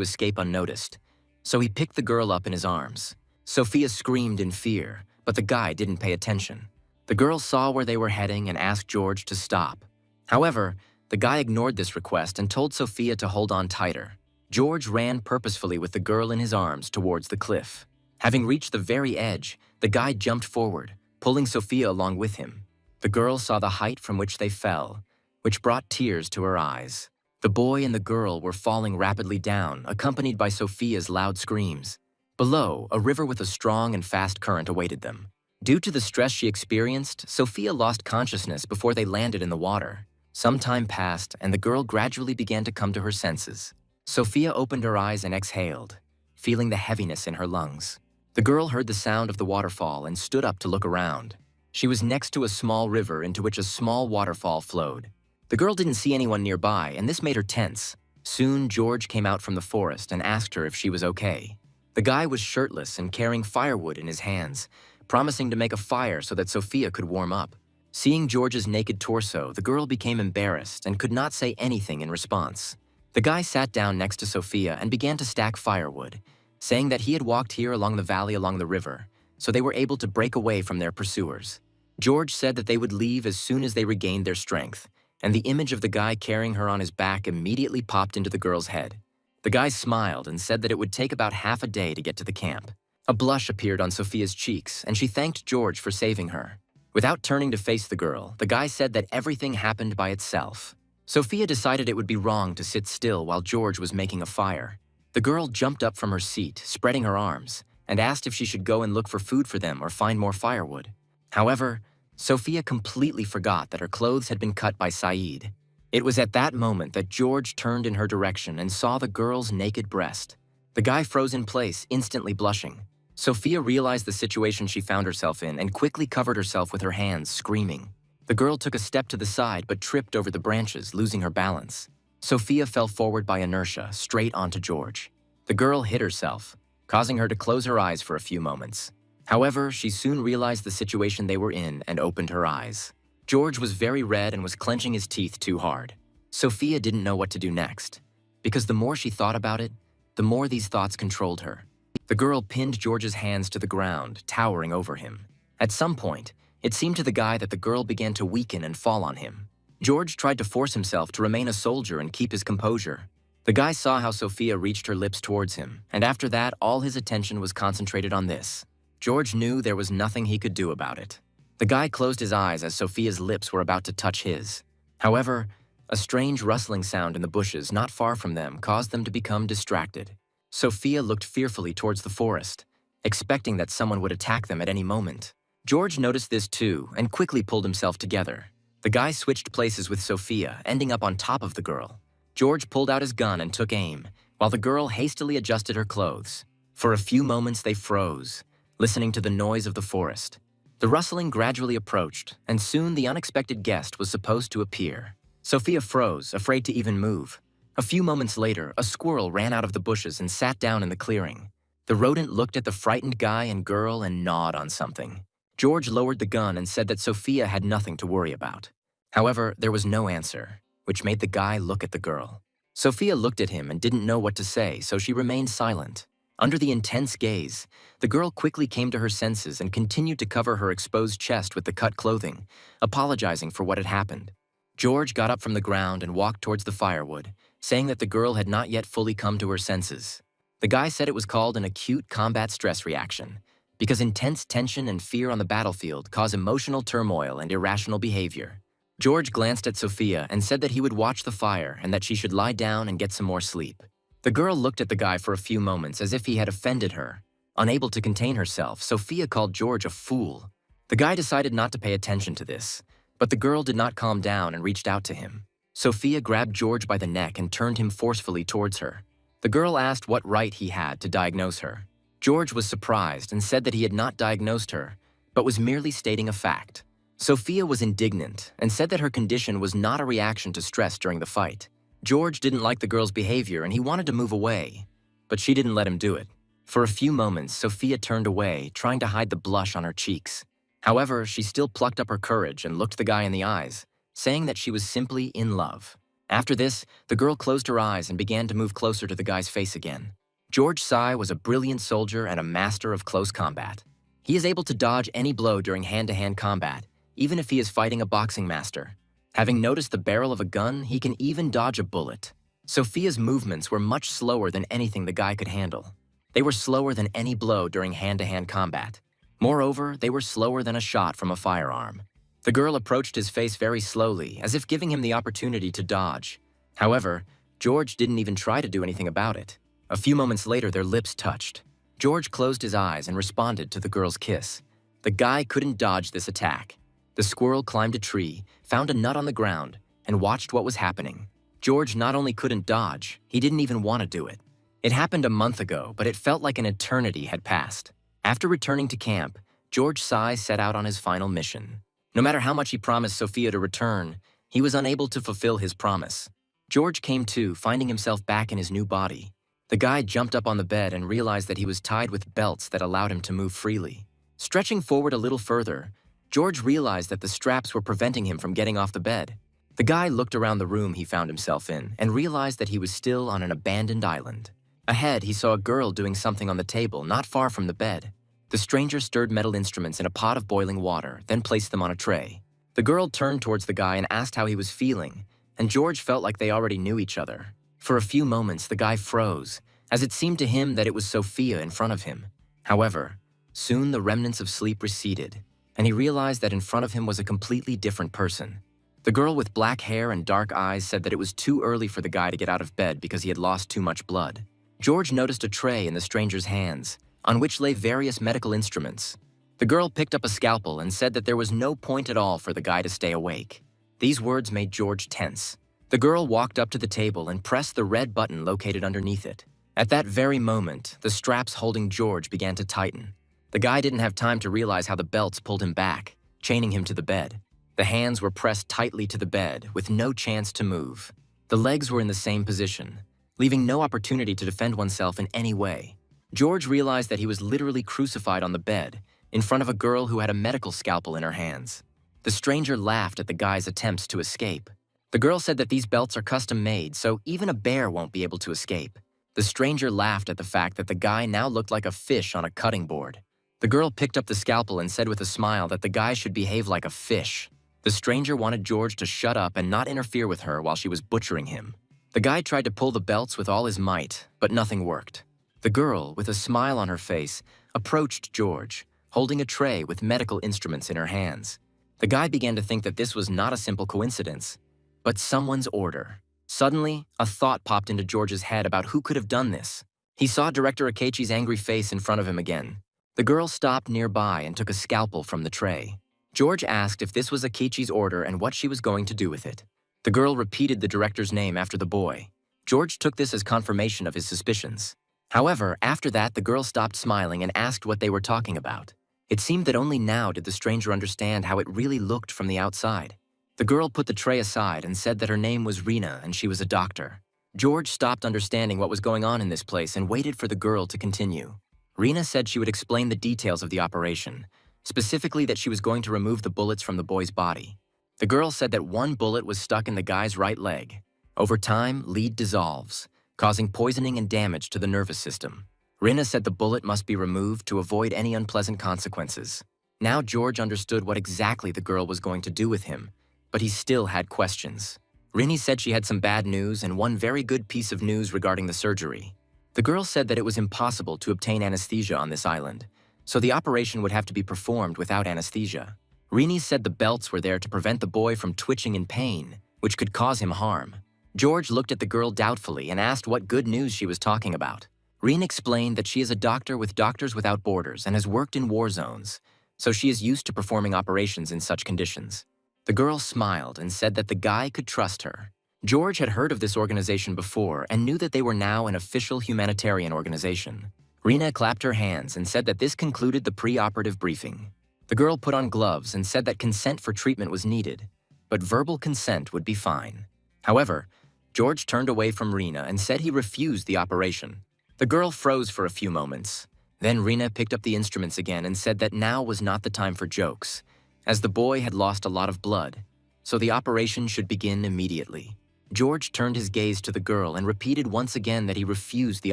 escape unnoticed, so he picked the girl up in his arms. Sophia screamed in fear, but the guy didn't pay attention. The girl saw where they were heading and asked George to stop. However, the guy ignored this request and told Sophia to hold on tighter. George ran purposefully with the girl in his arms towards the cliff. Having reached the very edge, the guy jumped forward, pulling Sophia along with him. The girl saw the height from which they fell, which brought tears to her eyes. The boy and the girl were falling rapidly down, accompanied by Sophia's loud screams. Below, a river with a strong and fast current awaited them. Due to the stress she experienced, Sophia lost consciousness before they landed in the water. Some time passed, and the girl gradually began to come to her senses. Sophia opened her eyes and exhaled. feeling the heaviness in her lungs. The girl heard the sound of the waterfall and stood up to look around. She was next to a small river into which a small waterfall flowed. The girl didn't see anyone nearby, and this made her tense. Soon, George came out from the forest and asked her if she was okay. The guy was shirtless and carrying firewood in his hands, promising to make a fire so that Sophia could warm up. Seeing George's naked torso, the girl became embarrassed and could not say anything in response. The guy sat down next to Sophia and began to stack firewood, saying that he had walked here along the valley along the river, so they were able to break away from their pursuers. George said that they would leave as soon as they regained their strength, and the image of the guy carrying her on his back immediately popped into the girl's head. The guy smiled and said that it would take about half a day to get to the camp. A blush appeared on Sophia's cheeks, and she thanked George for saving her. Without turning to face the girl, the guy said that everything happened by itself. Sophia decided it would be wrong to sit still while George was making a fire. The girl jumped up from her seat, spreading her arms, and asked if she should go and look for food for them or find more firewood. However, Sophia completely forgot that her clothes had been cut by Saeed. It was at that moment that George turned in her direction and saw the girl's naked breast. The guy froze in place, instantly blushing. Sophia realized the situation she found herself in and quickly covered herself with her hands, screaming. The girl took a step to the side but tripped over the branches, losing her balance. Sophia fell forward by inertia, straight onto George. The girl hit herself, causing her to close her eyes for a few moments. However, she soon realized the situation they were in and opened her eyes. George was very red and was clenching his teeth too hard. Sophia didn't know what to do next, because the more she thought about it, the more these thoughts controlled her. The girl pinned George's hands to the ground, towering over him. At some point, it seemed to the guy that the girl began to weaken and fall on him. George tried to force himself to remain a soldier and keep his composure. The guy saw how Sophia reached her lips towards him, and after that, all his attention was concentrated on this. George knew there was nothing he could do about it. The guy closed his eyes as Sophia's lips were about to touch his. However, a strange rustling sound in the bushes not far from them caused them to become distracted. Sophia looked fearfully towards the forest, expecting that someone would attack them at any moment. George noticed this too and quickly pulled himself together. The guy switched places with Sophia, ending up on top of the girl. George pulled out his gun and took aim, while the girl hastily adjusted her clothes. For a few moments they froze, listening to the noise of the forest. The rustling gradually approached, and soon the unexpected guest was supposed to appear. Sophia froze, afraid to even move. A few moments later, a squirrel ran out of the bushes and sat down in the clearing. The rodent looked at the frightened guy and girl and gnawed on something. George lowered the gun and said that Sophia had nothing to worry about. However, there was no answer, which made the guy look at the girl. Sophia looked at him and didn't know what to say, so she remained silent. Under the intense gaze, the girl quickly came to her senses and continued to cover her exposed chest with the cut clothing, apologizing for what had happened. George got up from the ground and walked towards the firewood, saying that the girl had not yet fully come to her senses. The guy said it was called an acute combat stress reaction, because intense tension and fear on the battlefield cause emotional turmoil and irrational behavior. George glanced at Sophia and said that he would watch the fire and that she should lie down and get some more sleep. The girl looked at the guy for a few moments as if he had offended her. Unable to contain herself, Sophia called George a fool. The guy decided not to pay attention to this, but the girl did not calm down and reached out to him. Sophia grabbed George by the neck and turned him forcefully towards her. The girl asked what right he had to diagnose her. George was surprised and said that he had not diagnosed her, but was merely stating a fact. Sophia was indignant and said that her condition was not a reaction to stress during the fight. George didn't like the girl's behavior and he wanted to move away, but she didn't let him do it. For a few moments, Sophia turned away, trying to hide the blush on her cheeks. However, she still plucked up her courage and looked the guy in the eyes, saying that she was simply in love. After this, the girl closed her eyes and began to move closer to the guy's face again. George Sai was a brilliant soldier and a master of close combat. He is able to dodge any blow during hand-to-hand combat, even if he is fighting a boxing master. Having noticed the barrel of a gun, he can even dodge a bullet. Sophia's movements were much slower than anything the guy could handle. They were slower than any blow during hand-to-hand combat. Moreover, they were slower than a shot from a firearm. The girl approached his face very slowly, as if giving him the opportunity to dodge. However, George didn't even try to do anything about it. A few moments later, their lips touched. George closed his eyes and responded to the girl's kiss. The guy couldn't dodge this attack. The squirrel climbed a tree, found a nut on the ground, and watched what was happening. George not only couldn't dodge, he didn't even want to do it. It happened a month ago, but it felt like an eternity had passed. After returning to camp, George Sai set out on his final mission. No matter how much he promised Sophia to return, he was unable to fulfill his promise. George came to, finding himself back in his new body. The guy jumped up on the bed and realized that he was tied with belts that allowed him to move freely. Stretching forward a little further, George realized that the straps were preventing him from getting off the bed. The guy looked around the room he found himself in and realized that he was still on an abandoned island. Ahead, he saw a girl doing something on the table not far from the bed. The stranger stirred metal instruments in a pot of boiling water, then placed them on a tray. The girl turned towards the guy and asked how he was feeling, and George felt like they already knew each other. For a few moments, the guy froze, as it seemed to him that it was Sophia in front of him. However, soon the remnants of sleep receded, and he realized that in front of him was a completely different person. The girl with black hair and dark eyes said that it was too early for the guy to get out of bed because he had lost too much blood. George noticed a tray in the stranger's hands, on which lay various medical instruments. The girl picked up a scalpel and said that there was no point at all for the guy to stay awake. These words made George tense. The girl walked up to the table and pressed the red button located underneath it. At that very moment, the straps holding George began to tighten. The guy didn't have time to realize how the belts pulled him back, chaining him to the bed. The hands were pressed tightly to the bed, with no chance to move. The legs were in the same position, leaving no opportunity to defend oneself in any way. George realized that he was literally crucified on the bed, in front of a girl who had a medical scalpel in her hands. The stranger laughed at the guy's attempts to escape. The girl said that these belts are custom-made, so even a bear won't be able to escape. The stranger laughed at the fact that the guy now looked like a fish on a cutting board. The girl picked up the scalpel and said with a smile that the guy should behave like a fish. The stranger wanted George to shut up and not interfere with her while she was butchering him. The guy tried to pull the belts with all his might, but nothing worked. The girl, with a smile on her face, approached George, holding a tray with medical instruments in her hands. The guy began to think that this was not a simple coincidence, but someone's order. Suddenly, a thought popped into George's head about who could have done this. He saw Director Akechi's angry face in front of him again. The girl stopped nearby and took a scalpel from the tray. George asked if this was Akechi's order and what she was going to do with it. The girl repeated the director's name after the boy. George took this as confirmation of his suspicions. However, after that, the girl stopped smiling and asked what they were talking about. It seemed that only now did the stranger understand how it really looked from the outside. The girl put the tray aside and said that her name was Rena and she was a doctor. George stopped understanding what was going on in this place and waited for the girl to continue. Rena said she would explain the details of the operation, specifically that she was going to remove the bullets from the boy's body. The girl said that one bullet was stuck in the guy's right leg. Over time, lead dissolves, causing poisoning and damage to the nervous system. Rena said the bullet must be removed to avoid any unpleasant consequences. Now George understood what exactly the girl was going to do with him, but he still had questions. Rini said she had some bad news and one very good piece of news regarding the surgery. The girl said that it was impossible to obtain anesthesia on this island, so the operation would have to be performed without anesthesia. Rini said the belts were there to prevent the boy from twitching in pain, which could cause him harm. George looked at the girl doubtfully and asked what good news she was talking about. Rin explained that she is a doctor with Doctors Without Borders and has worked in war zones, so she is used to performing operations in such conditions. The girl smiled and said that the guy could trust her. George had heard of this organization before and knew that they were now an official humanitarian organization. Rena clapped her hands and said that this concluded the pre-operative briefing. The girl put on gloves and said that consent for treatment was needed, but verbal consent would be fine. However, George turned away from Rena and said he refused the operation. The girl froze for a few moments. Then Rena picked up the instruments again and said that now was not the time for jokes, as the boy had lost a lot of blood, so the operation should begin immediately. George turned his gaze to the girl and repeated once again that he refused the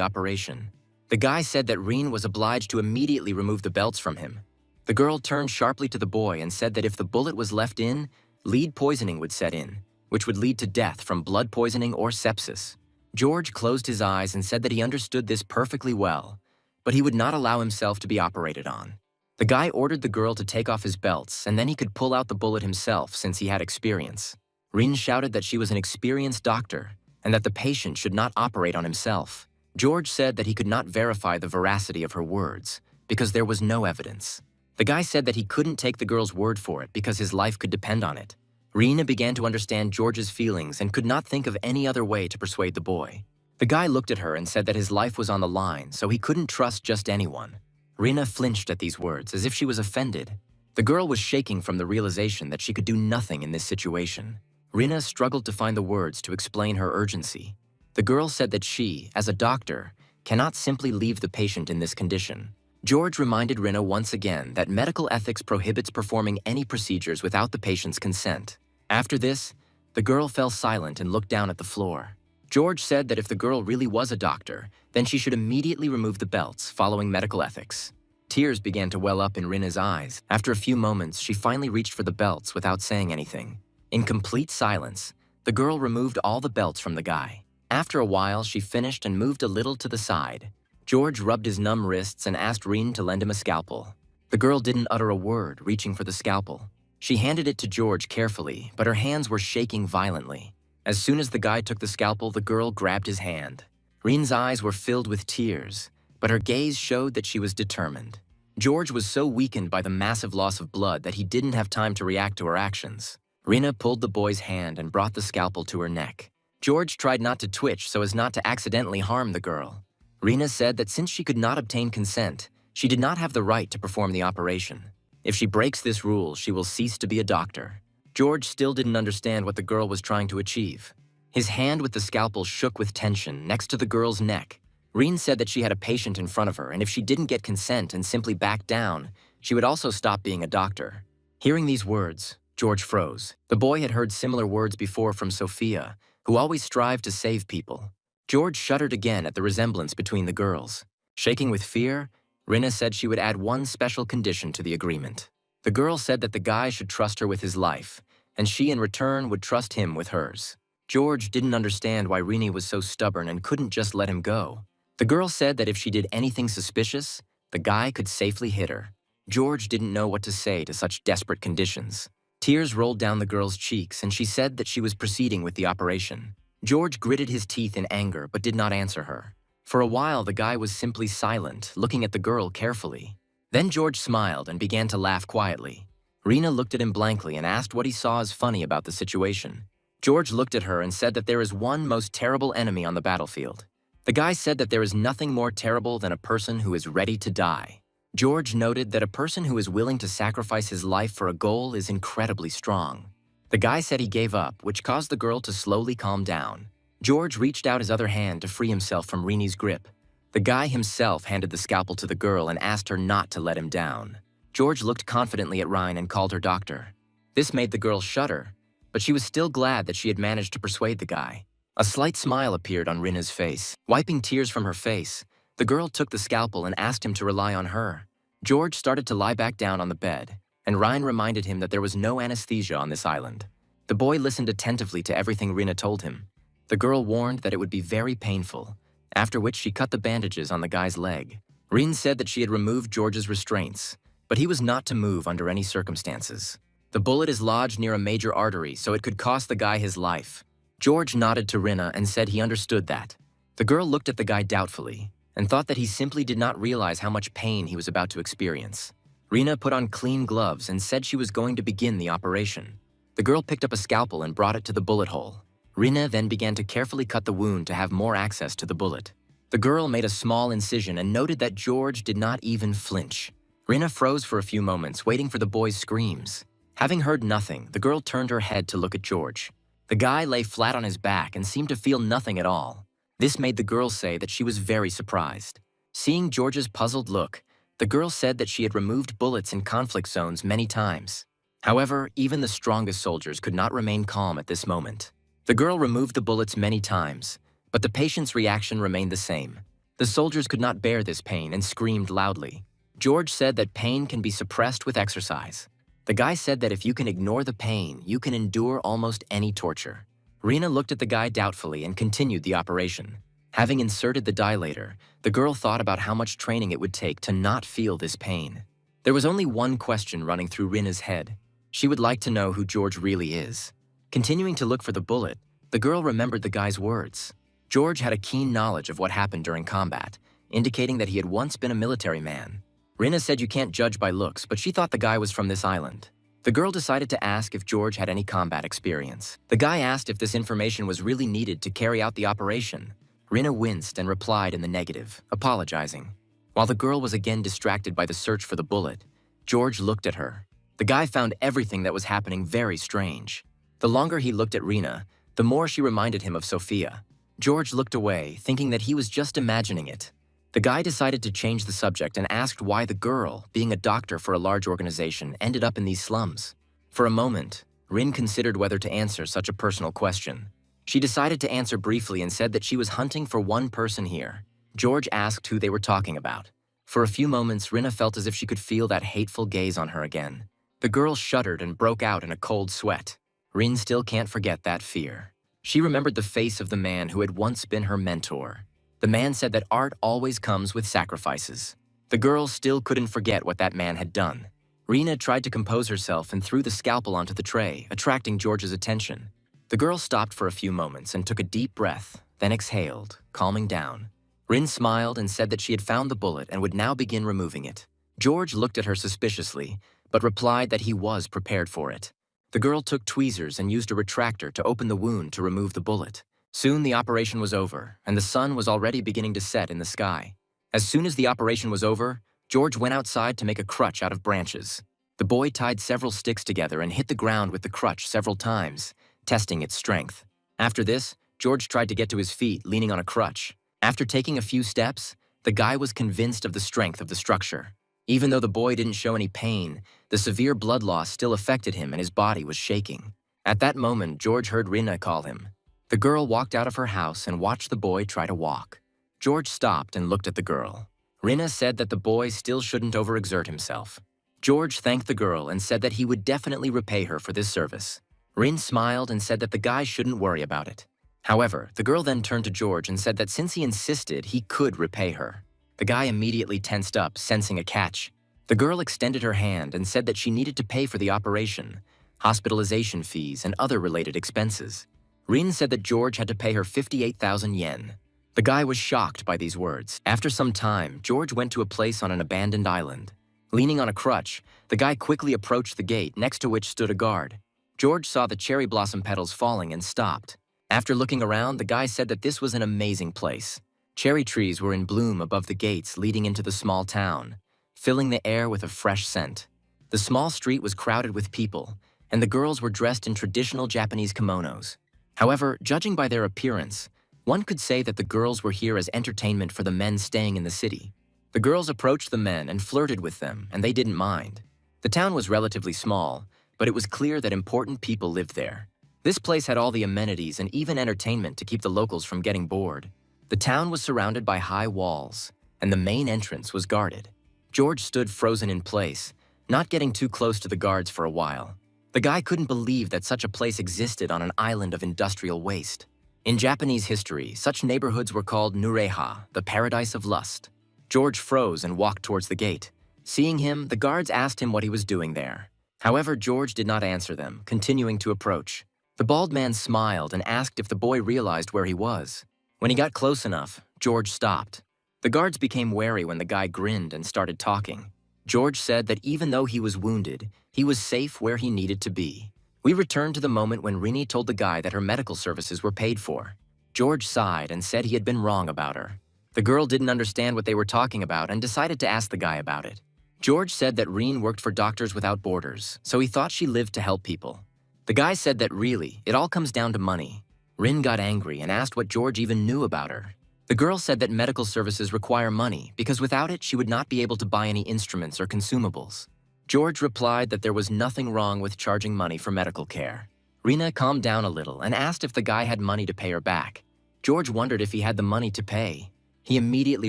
operation. The guy said that Reen was obliged to immediately remove the belts from him. The girl turned sharply to the boy and said that if the bullet was left in, lead poisoning would set in, which would lead to death from blood poisoning or sepsis. George closed his eyes and said that he understood this perfectly well, but he would not allow himself to be operated on. The guy ordered the girl to take off his belts, and then he could pull out the bullet himself since he had experience. Rin shouted that she was an experienced doctor and that the patient should not operate on himself. George said that he could not verify the veracity of her words because there was no evidence. The guy said that he couldn't take the girl's word for it because his life could depend on it. Rena began to understand George's feelings and could not think of any other way to persuade the boy. The The guy looked at her and said that his life was on the line, so he couldn't trust just anyone. Rina flinched at these words, as if she was offended. The girl was shaking from the realization that she could do nothing in this situation. Rina struggled to find the words to explain her urgency. The girl said that she, as a doctor, cannot simply leave the patient in this condition. George reminded Rina once again that medical ethics prohibits performing any procedures without the patient's consent. After this, the girl fell silent and looked down at the floor. George said that if the girl really was a doctor, then she should immediately remove the belts, following medical ethics. Tears began to well up in Rina's eyes. After a few moments, she finally reached for the belts without saying anything. In complete silence, the girl removed all the belts from the guy. After a while, she finished and moved a little to the side. George rubbed his numb wrists and asked Rina to lend him a scalpel. The girl didn't utter a word, reaching for the scalpel. She handed it to George carefully, but her hands were shaking violently. As soon as the guy took the scalpel, the girl grabbed his hand. Rina's eyes were filled with tears, but her gaze showed that she was determined. George was so weakened by the massive loss of blood that he didn't have time to react to her actions. Rina pulled the boy's hand and brought the scalpel to her neck. George tried not to twitch so as not to accidentally harm the girl. Rina said that since she could not obtain consent, she did not have the right to perform the operation. If she breaks this rule, she will cease to be a doctor. George still didn't understand what the girl was trying to achieve. His hand with the scalpel shook with tension next to the girl's neck. Rina said that she had a patient in front of her, and if she didn't get consent and simply backed down, she would also stop being a doctor. Hearing these words, George froze. The boy had heard similar words before from Sophia, who always strived to save people. George shuddered again at the resemblance between the girls. Shaking with fear, Rina said she would add one special condition to the agreement. The girl said that the guy should trust her with his life, and she in return would trust him with hers. George didn't understand why Rina was so stubborn and couldn't just let him go. The girl said that if she did anything suspicious, the guy could safely hit her. George didn't know what to say to such desperate conditions. Tears rolled down the girl's cheeks, and she said that she was proceeding with the operation. George gritted his teeth in anger but did not answer her. For a while, the guy was simply silent, looking at the girl carefully. Then George smiled and began to laugh quietly. Rina looked at him blankly and asked what he saw as funny about the situation. George looked at her and said that there is one most terrible enemy on the battlefield. The guy said that there is nothing more terrible than a person who is ready to die. George noted that a person who is willing to sacrifice his life for a goal is incredibly strong. The guy said he gave up, which caused the girl to slowly calm down. George reached out his other hand to free himself from Rina's grip. The guy himself handed the scalpel to the girl and asked her not to let him down. George looked confidently at Ryan and called her doctor. This made the girl shudder, but she was still glad that she had managed to persuade the guy. A slight smile appeared on Rina's face. Wiping tears from her face, the girl took the scalpel and asked him to rely on her. George started to lie back down on the bed, and Ryan reminded him that there was no anesthesia on this island. The boy listened attentively to everything Rina told him. The girl warned that it would be very painful, after which she cut the bandages on the guy's leg. Rina said that she had removed George's restraints, but he was not to move under any circumstances. The bullet is lodged near a major artery, so it could cost the guy his life. George nodded to Rina and said he understood that. The girl looked at the guy doubtfully and thought that he simply did not realize how much pain he was about to experience. Rina put on clean gloves and said she was going to begin the operation. The girl picked up a scalpel and brought it to the bullet hole. Rina then began to carefully cut the wound to have more access to the bullet. The girl made a small incision and noted that George did not even flinch. Rina froze for a few moments, waiting for the boy's screams. Having heard nothing, the girl turned her head to look at George. The guy lay flat on his back and seemed to feel nothing at all. This made the girl say that she was very surprised. Seeing George's puzzled look, the girl said that she had removed bullets in conflict zones many times. However, even the strongest soldiers could not remain calm at this moment. The girl removed the bullets many times, but the patient's reaction remained the same. The soldiers could not bear this pain and screamed loudly. George said that pain can be suppressed with exercise. The guy said that if you can ignore the pain, you can endure almost any torture. Rina looked at the guy doubtfully and continued the operation. Having inserted the dilator, the girl thought about how much training it would take to not feel this pain. There was only one question running through Rina's head. She would like to know who George really is. Continuing to look for the bullet, the girl remembered the guy's words. George had a keen knowledge of what happened during combat, indicating that he had once been a military man. Rina said you can't judge by looks, but she thought the guy was from this island. The girl decided to ask if George had any combat experience. The guy asked if this information was really needed to carry out the operation. Rina winced and replied in the negative, apologizing. While the girl was again distracted by the search for the bullet, George looked at her. The guy found everything that was happening very strange. The longer he looked at Rina, the more she reminded him of Sophia. George looked away, thinking that he was just imagining it. The guy decided to change the subject and asked why the girl, being a doctor for a large organization, ended up in these slums. For a moment, Rin considered whether to answer such a personal question. She decided to answer briefly and said that she was hunting for one person here. George asked who they were talking about. For a few moments, Rina felt as if she could feel that hateful gaze on her again. The girl shuddered and broke out in a cold sweat. Rin still can't forget that fear. She remembered the face of the man who had once been her mentor. The man said that art always comes with sacrifices. The girl still couldn't forget what that man had done. Rina tried to compose herself and threw the scalpel onto the tray, attracting George's attention. The girl stopped for a few moments and took a deep breath, then exhaled, calming down. Rin smiled and said that she had found the bullet and would now begin removing it. George looked at her suspiciously, but replied that he was prepared for it. The girl took tweezers and used a retractor to open the wound to remove the bullet. Soon the operation was over, and the sun was already beginning to set in the sky. As soon as the operation was over, George went outside to make a crutch out of branches. The boy tied several sticks together and hit the ground with the crutch several times, testing its strength. After this, George tried to get to his feet, leaning on a crutch. After taking a few steps, the guy was convinced of the strength of the structure. Even though the boy didn't show any pain, the severe blood loss still affected him and his body was shaking. At that moment, George heard Rina call him. The girl walked out of her house and watched the boy try to walk. George stopped and looked at the girl. Rina said that the boy still shouldn't overexert himself. George thanked the girl and said that he would definitely repay her for this service. Rin smiled and said that the guy shouldn't worry about it. However, the girl then turned to George and said that since he insisted, he could repay her. The guy immediately tensed up, sensing a catch. The girl extended her hand and said that she needed to pay for the operation, hospitalization fees, and other related expenses. Rin said that George had to pay her 58,000 yen. The guy was shocked by these words. After some time, George went to a place on an abandoned island. Leaning on a crutch, the guy quickly approached the gate, next to which stood a guard. George saw the cherry blossom petals falling and stopped. After looking around, the guy said that this was an amazing place. Cherry trees were in bloom above the gates leading into the small town, filling the air with a fresh scent. The small street was crowded with people, and the girls were dressed in traditional Japanese kimonos. However, judging by their appearance, one could say that the girls were here as entertainment for the men staying in the city. The girls approached the men and flirted with them, and they didn't mind. The town was relatively small, but it was clear that important people lived there. This place had all the amenities and even entertainment to keep the locals from getting bored. The town was surrounded by high walls, and the main entrance was guarded. George stood frozen in place, not getting too close to the guards for a while. The guy couldn't believe that such a place existed on an island of industrial waste. In Japanese history, such neighborhoods were called nureha, the paradise of lust. George froze and walked towards the gate. Seeing him, the guards asked him what he was doing there. However, George did not answer them, continuing to approach. The bald man smiled and asked if the boy realized where he was. When he got close enough, George stopped. The guards became wary when the guy grinned and started talking. George said that even though he was wounded, he was safe where he needed to be. We returned to the moment when Rini told the guy that her medical services were paid for. George sighed and said he had been wrong about her. The girl didn't understand what they were talking about and decided to ask the guy about it. George said that Reen worked for Doctors Without Borders, so he thought she lived to help people. The guy said that really, it all comes down to money. Rin got angry and asked what George even knew about her. The girl said that medical services require money because without it, she would not be able to buy any instruments or consumables. George replied that there was nothing wrong with charging money for medical care. Rina calmed down a little and asked if the guy had money to pay her back. George wondered if he had the money to pay. He immediately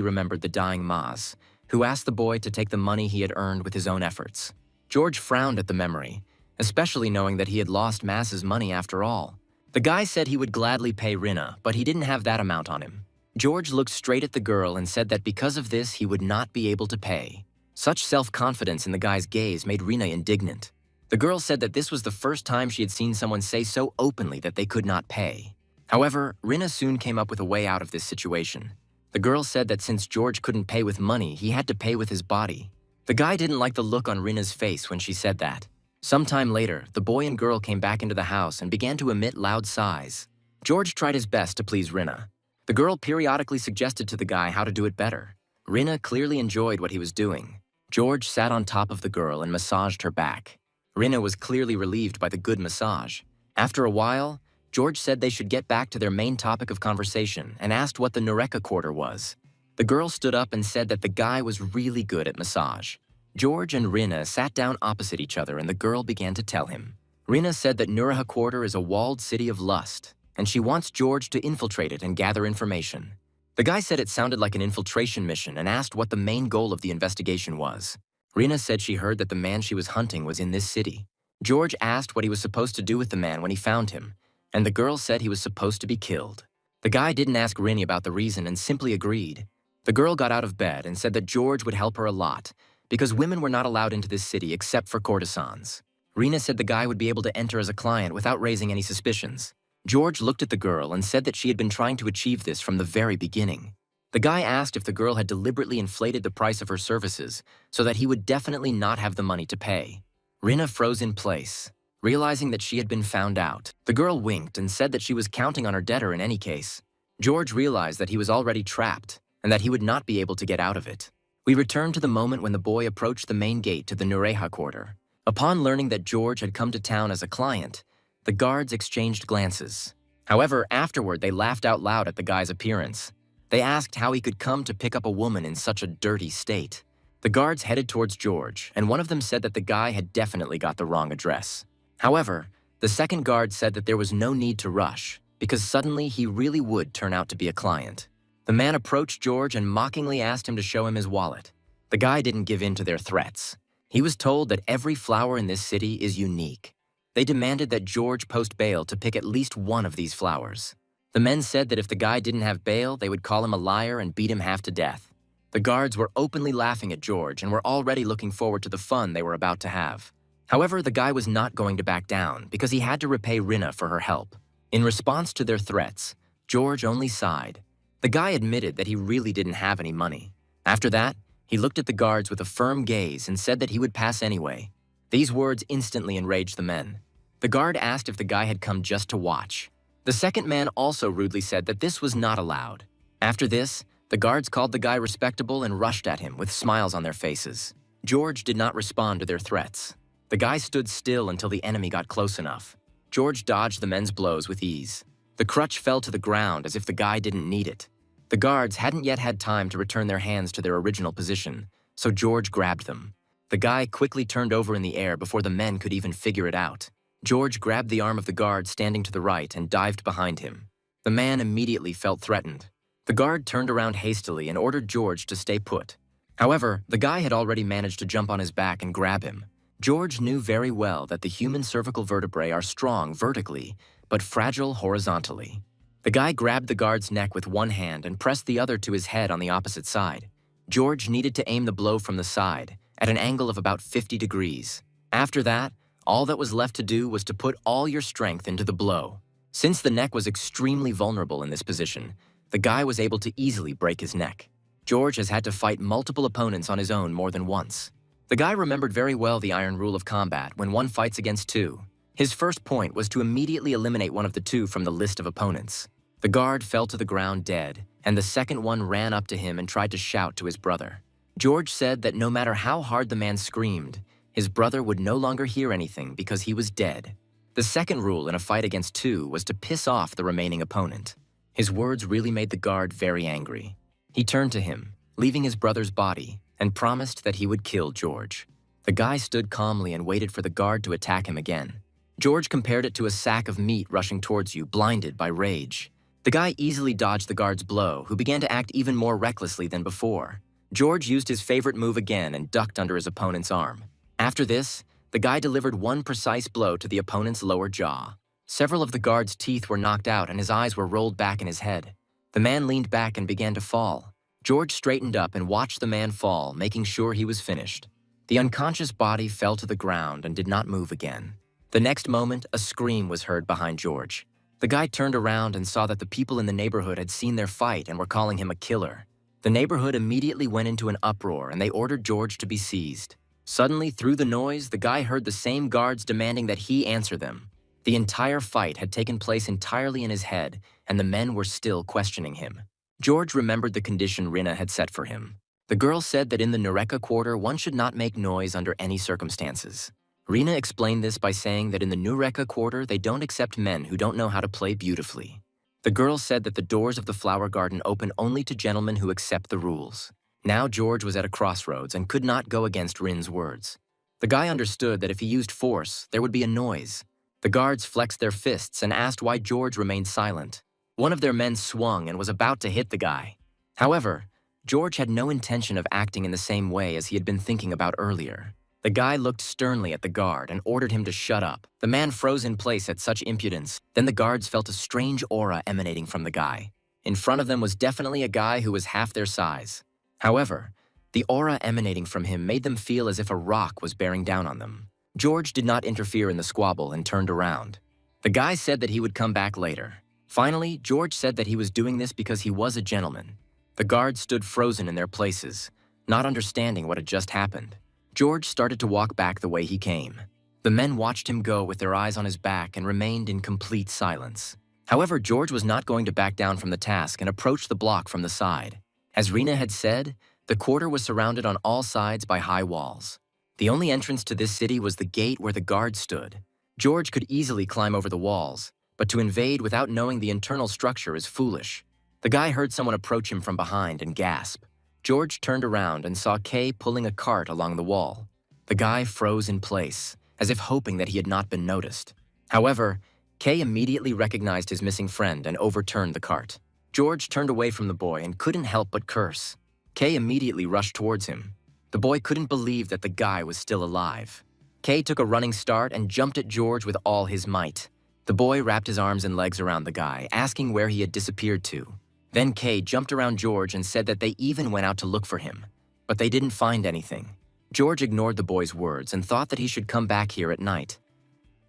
remembered the dying Maz, who asked the boy to take the money he had earned with his own efforts. George frowned at the memory, especially knowing that he had lost Maz's money after all. The guy said he would gladly pay Rina, but he didn't have that amount on him. George looked straight at the girl and said that because of this, he would not be able to pay. Such self-confidence in the guy's gaze made Rina indignant. The girl said that this was the first time she had seen someone say so openly that they could not pay. However, Rina soon came up with a way out of this situation. The girl said that since George couldn't pay with money, he had to pay with his body. The guy didn't like the look on Rina's face when she said that. Sometime later, the boy and girl came back into the house and began to emit loud sighs. George tried his best to please Rina, The girl periodically suggested to the guy how to do it better. Rina clearly enjoyed what he was doing. George sat on top of the girl and massaged her back. Rina was clearly relieved by the good massage. After a while, George said they should get back to their main topic of conversation and asked what the Nureka quarter was. The girl stood up and said that the guy was really good at massage. George and Rina sat down opposite each other and the girl began to tell him. Rina said that Nuraha quarter is a walled city of lust, and she wants George to infiltrate it and gather information. The guy said it sounded like an infiltration mission and asked what the main goal of the investigation was. Rina said she heard that the man she was hunting was in this city. George asked what he was supposed to do with the man when he found him, and the girl said he was supposed to be killed. The guy didn't ask Rina about the reason and simply agreed. The girl got out of bed and said that George would help her a lot because women were not allowed into this city except for courtesans. Rina said the guy would be able to enter as a client without raising any suspicions. George looked at the girl and said that she had been trying to achieve this from the very beginning. The guy asked if the girl had deliberately inflated the price of her services so that he would definitely not have the money to pay. Rina froze in place, realizing that she had been found out. The girl winked and said that she was counting on her debtor in any case. George realized that he was already trapped and that he would not be able to get out of it. We return to the moment when the boy approached the main gate to the Nureha quarter. Upon learning that George had come to town as a client, the guards exchanged glances. However, afterward they laughed out loud at the guy's appearance. They asked how he could come to pick up a woman in such a dirty state. The guards headed towards George, and one of them said that the guy had definitely got the wrong address. However, the second guard said that there was no need to rush, because suddenly he really would turn out to be a client. The man approached George and mockingly asked him to show him his wallet. The guy didn't give in to their threats. He was told that every flower in this city is unique. They demanded that George post bail to pick at least one of these flowers. The men said that if the guy didn't have bail, they would call him a liar and beat him half to death. The guards were openly laughing at George and were already looking forward to the fun they were about to have. However, the guy was not going to back down because he had to repay Rina for her help. In response to their threats, George only sighed. The guy admitted that he really didn't have any money. After that, he looked at the guards with a firm gaze and said that he would pass anyway. These words instantly enraged the men. The guard asked if the guy had come just to watch. The second man also rudely said that this was not allowed. After this, the guards called the guy respectable and rushed at him with smiles on their faces. George did not respond to their threats. The guy stood still until the enemy got close enough. George dodged the men's blows with ease. The crutch fell to the ground as if the guy didn't need it. The guards hadn't yet had time to return their hands to their original position, so George grabbed them. The guy quickly turned over in the air before the men could even figure it out. George grabbed the arm of the guard standing to the right and dived behind him. The man immediately felt threatened. The guard turned around hastily and ordered George to stay put. However, the guy had already managed to jump on his back and grab him. George knew very well that the human cervical vertebrae are strong vertically, but fragile horizontally. The guy grabbed the guard's neck with one hand and pressed the other to his head on the opposite side. George needed to aim the blow from the side, at an angle of about 50 degrees. After that, all that was left to do was to put all your strength into the blow. Since the neck was extremely vulnerable in this position, the guy was able to easily break his neck. George has had to fight multiple opponents on his own more than once. The guy remembered very well the iron rule of combat when one fights against two. His first point was to immediately eliminate one of the two from the list of opponents. The guard fell to the ground dead, and the second one ran up to him and tried to shout to his brother. George said that no matter how hard the man screamed, his brother would no longer hear anything because he was dead. The second rule in a fight against two was to piss off the remaining opponent. His words really made the guard very angry. He turned to him, leaving his brother's body, and promised that he would kill George. The guy stood calmly and waited for the guard to attack him again. George compared it to a sack of meat rushing towards you, blinded by rage. The guy easily dodged the guard's blow, who began to act even more recklessly than before. George used his favorite move again and ducked under his opponent's arm. After this, the guy delivered one precise blow to the opponent's lower jaw. Several of the guard's teeth were knocked out and his eyes were rolled back in his head. The man leaned back and began to fall. George straightened up and watched the man fall, making sure he was finished. The unconscious body fell to the ground and did not move again. The next moment, a scream was heard behind George. The guy turned around and saw that the people in the neighborhood had seen their fight and were calling him a killer. The neighborhood immediately went into an uproar and they ordered George to be seized. Suddenly, through the noise, the guy heard the same guards demanding that he answer them. The entire fight had taken place entirely in his head, and the men were still questioning him. George remembered the condition Rina had set for him. The girl said that in the Nareka quarter one should not make noise under any circumstances. Rina explained this by saying that in the Nureka quarter they don't accept men who don't know how to play beautifully. The girl said that the doors of the flower garden open only to gentlemen who accept the rules. Now George was at a crossroads and could not go against Rin's words. The guy understood that if he used force, there would be a noise. The guards flexed their fists and asked why George remained silent. One of their men swung and was about to hit the guy. However, George had no intention of acting in the same way as he had been thinking about earlier. The guy looked sternly at the guard and ordered him to shut up. The man froze in place at such impudence. Then the guards felt a strange aura emanating from the guy. In front of them was definitely a guy who was half their size. However, the aura emanating from him made them feel as if a rock was bearing down on them. George did not interfere in the squabble and turned around. The guy said that he would come back later. Finally, George said that he was doing this because he was a gentleman. The guards stood frozen in their places, not understanding what had just happened. George started to walk back the way he came. The men watched him go with their eyes on his back and remained in complete silence. However, George was not going to back down from the task and approached the block from the side. As Rina had said, the quarter was surrounded on all sides by high walls. The only entrance to this city was the gate where the guards stood. George could easily climb over the walls, but to invade without knowing the internal structure is foolish. The guy heard someone approach him from behind and gasp. George turned around and saw Kay pulling a cart along the wall. The guy froze in place, as if hoping that he had not been noticed. However, Kay immediately recognized his missing friend and overturned the cart. George turned away from the boy and couldn't help but curse. Kay immediately rushed towards him. The boy couldn't believe that the guy was still alive. Kay took a running start and jumped at George with all his might. The boy wrapped his arms and legs around the guy, asking where he had disappeared to. Then Kay jumped around George and said that they even went out to look for him, but they didn't find anything. George ignored the boy's words and thought that he should come back here at night.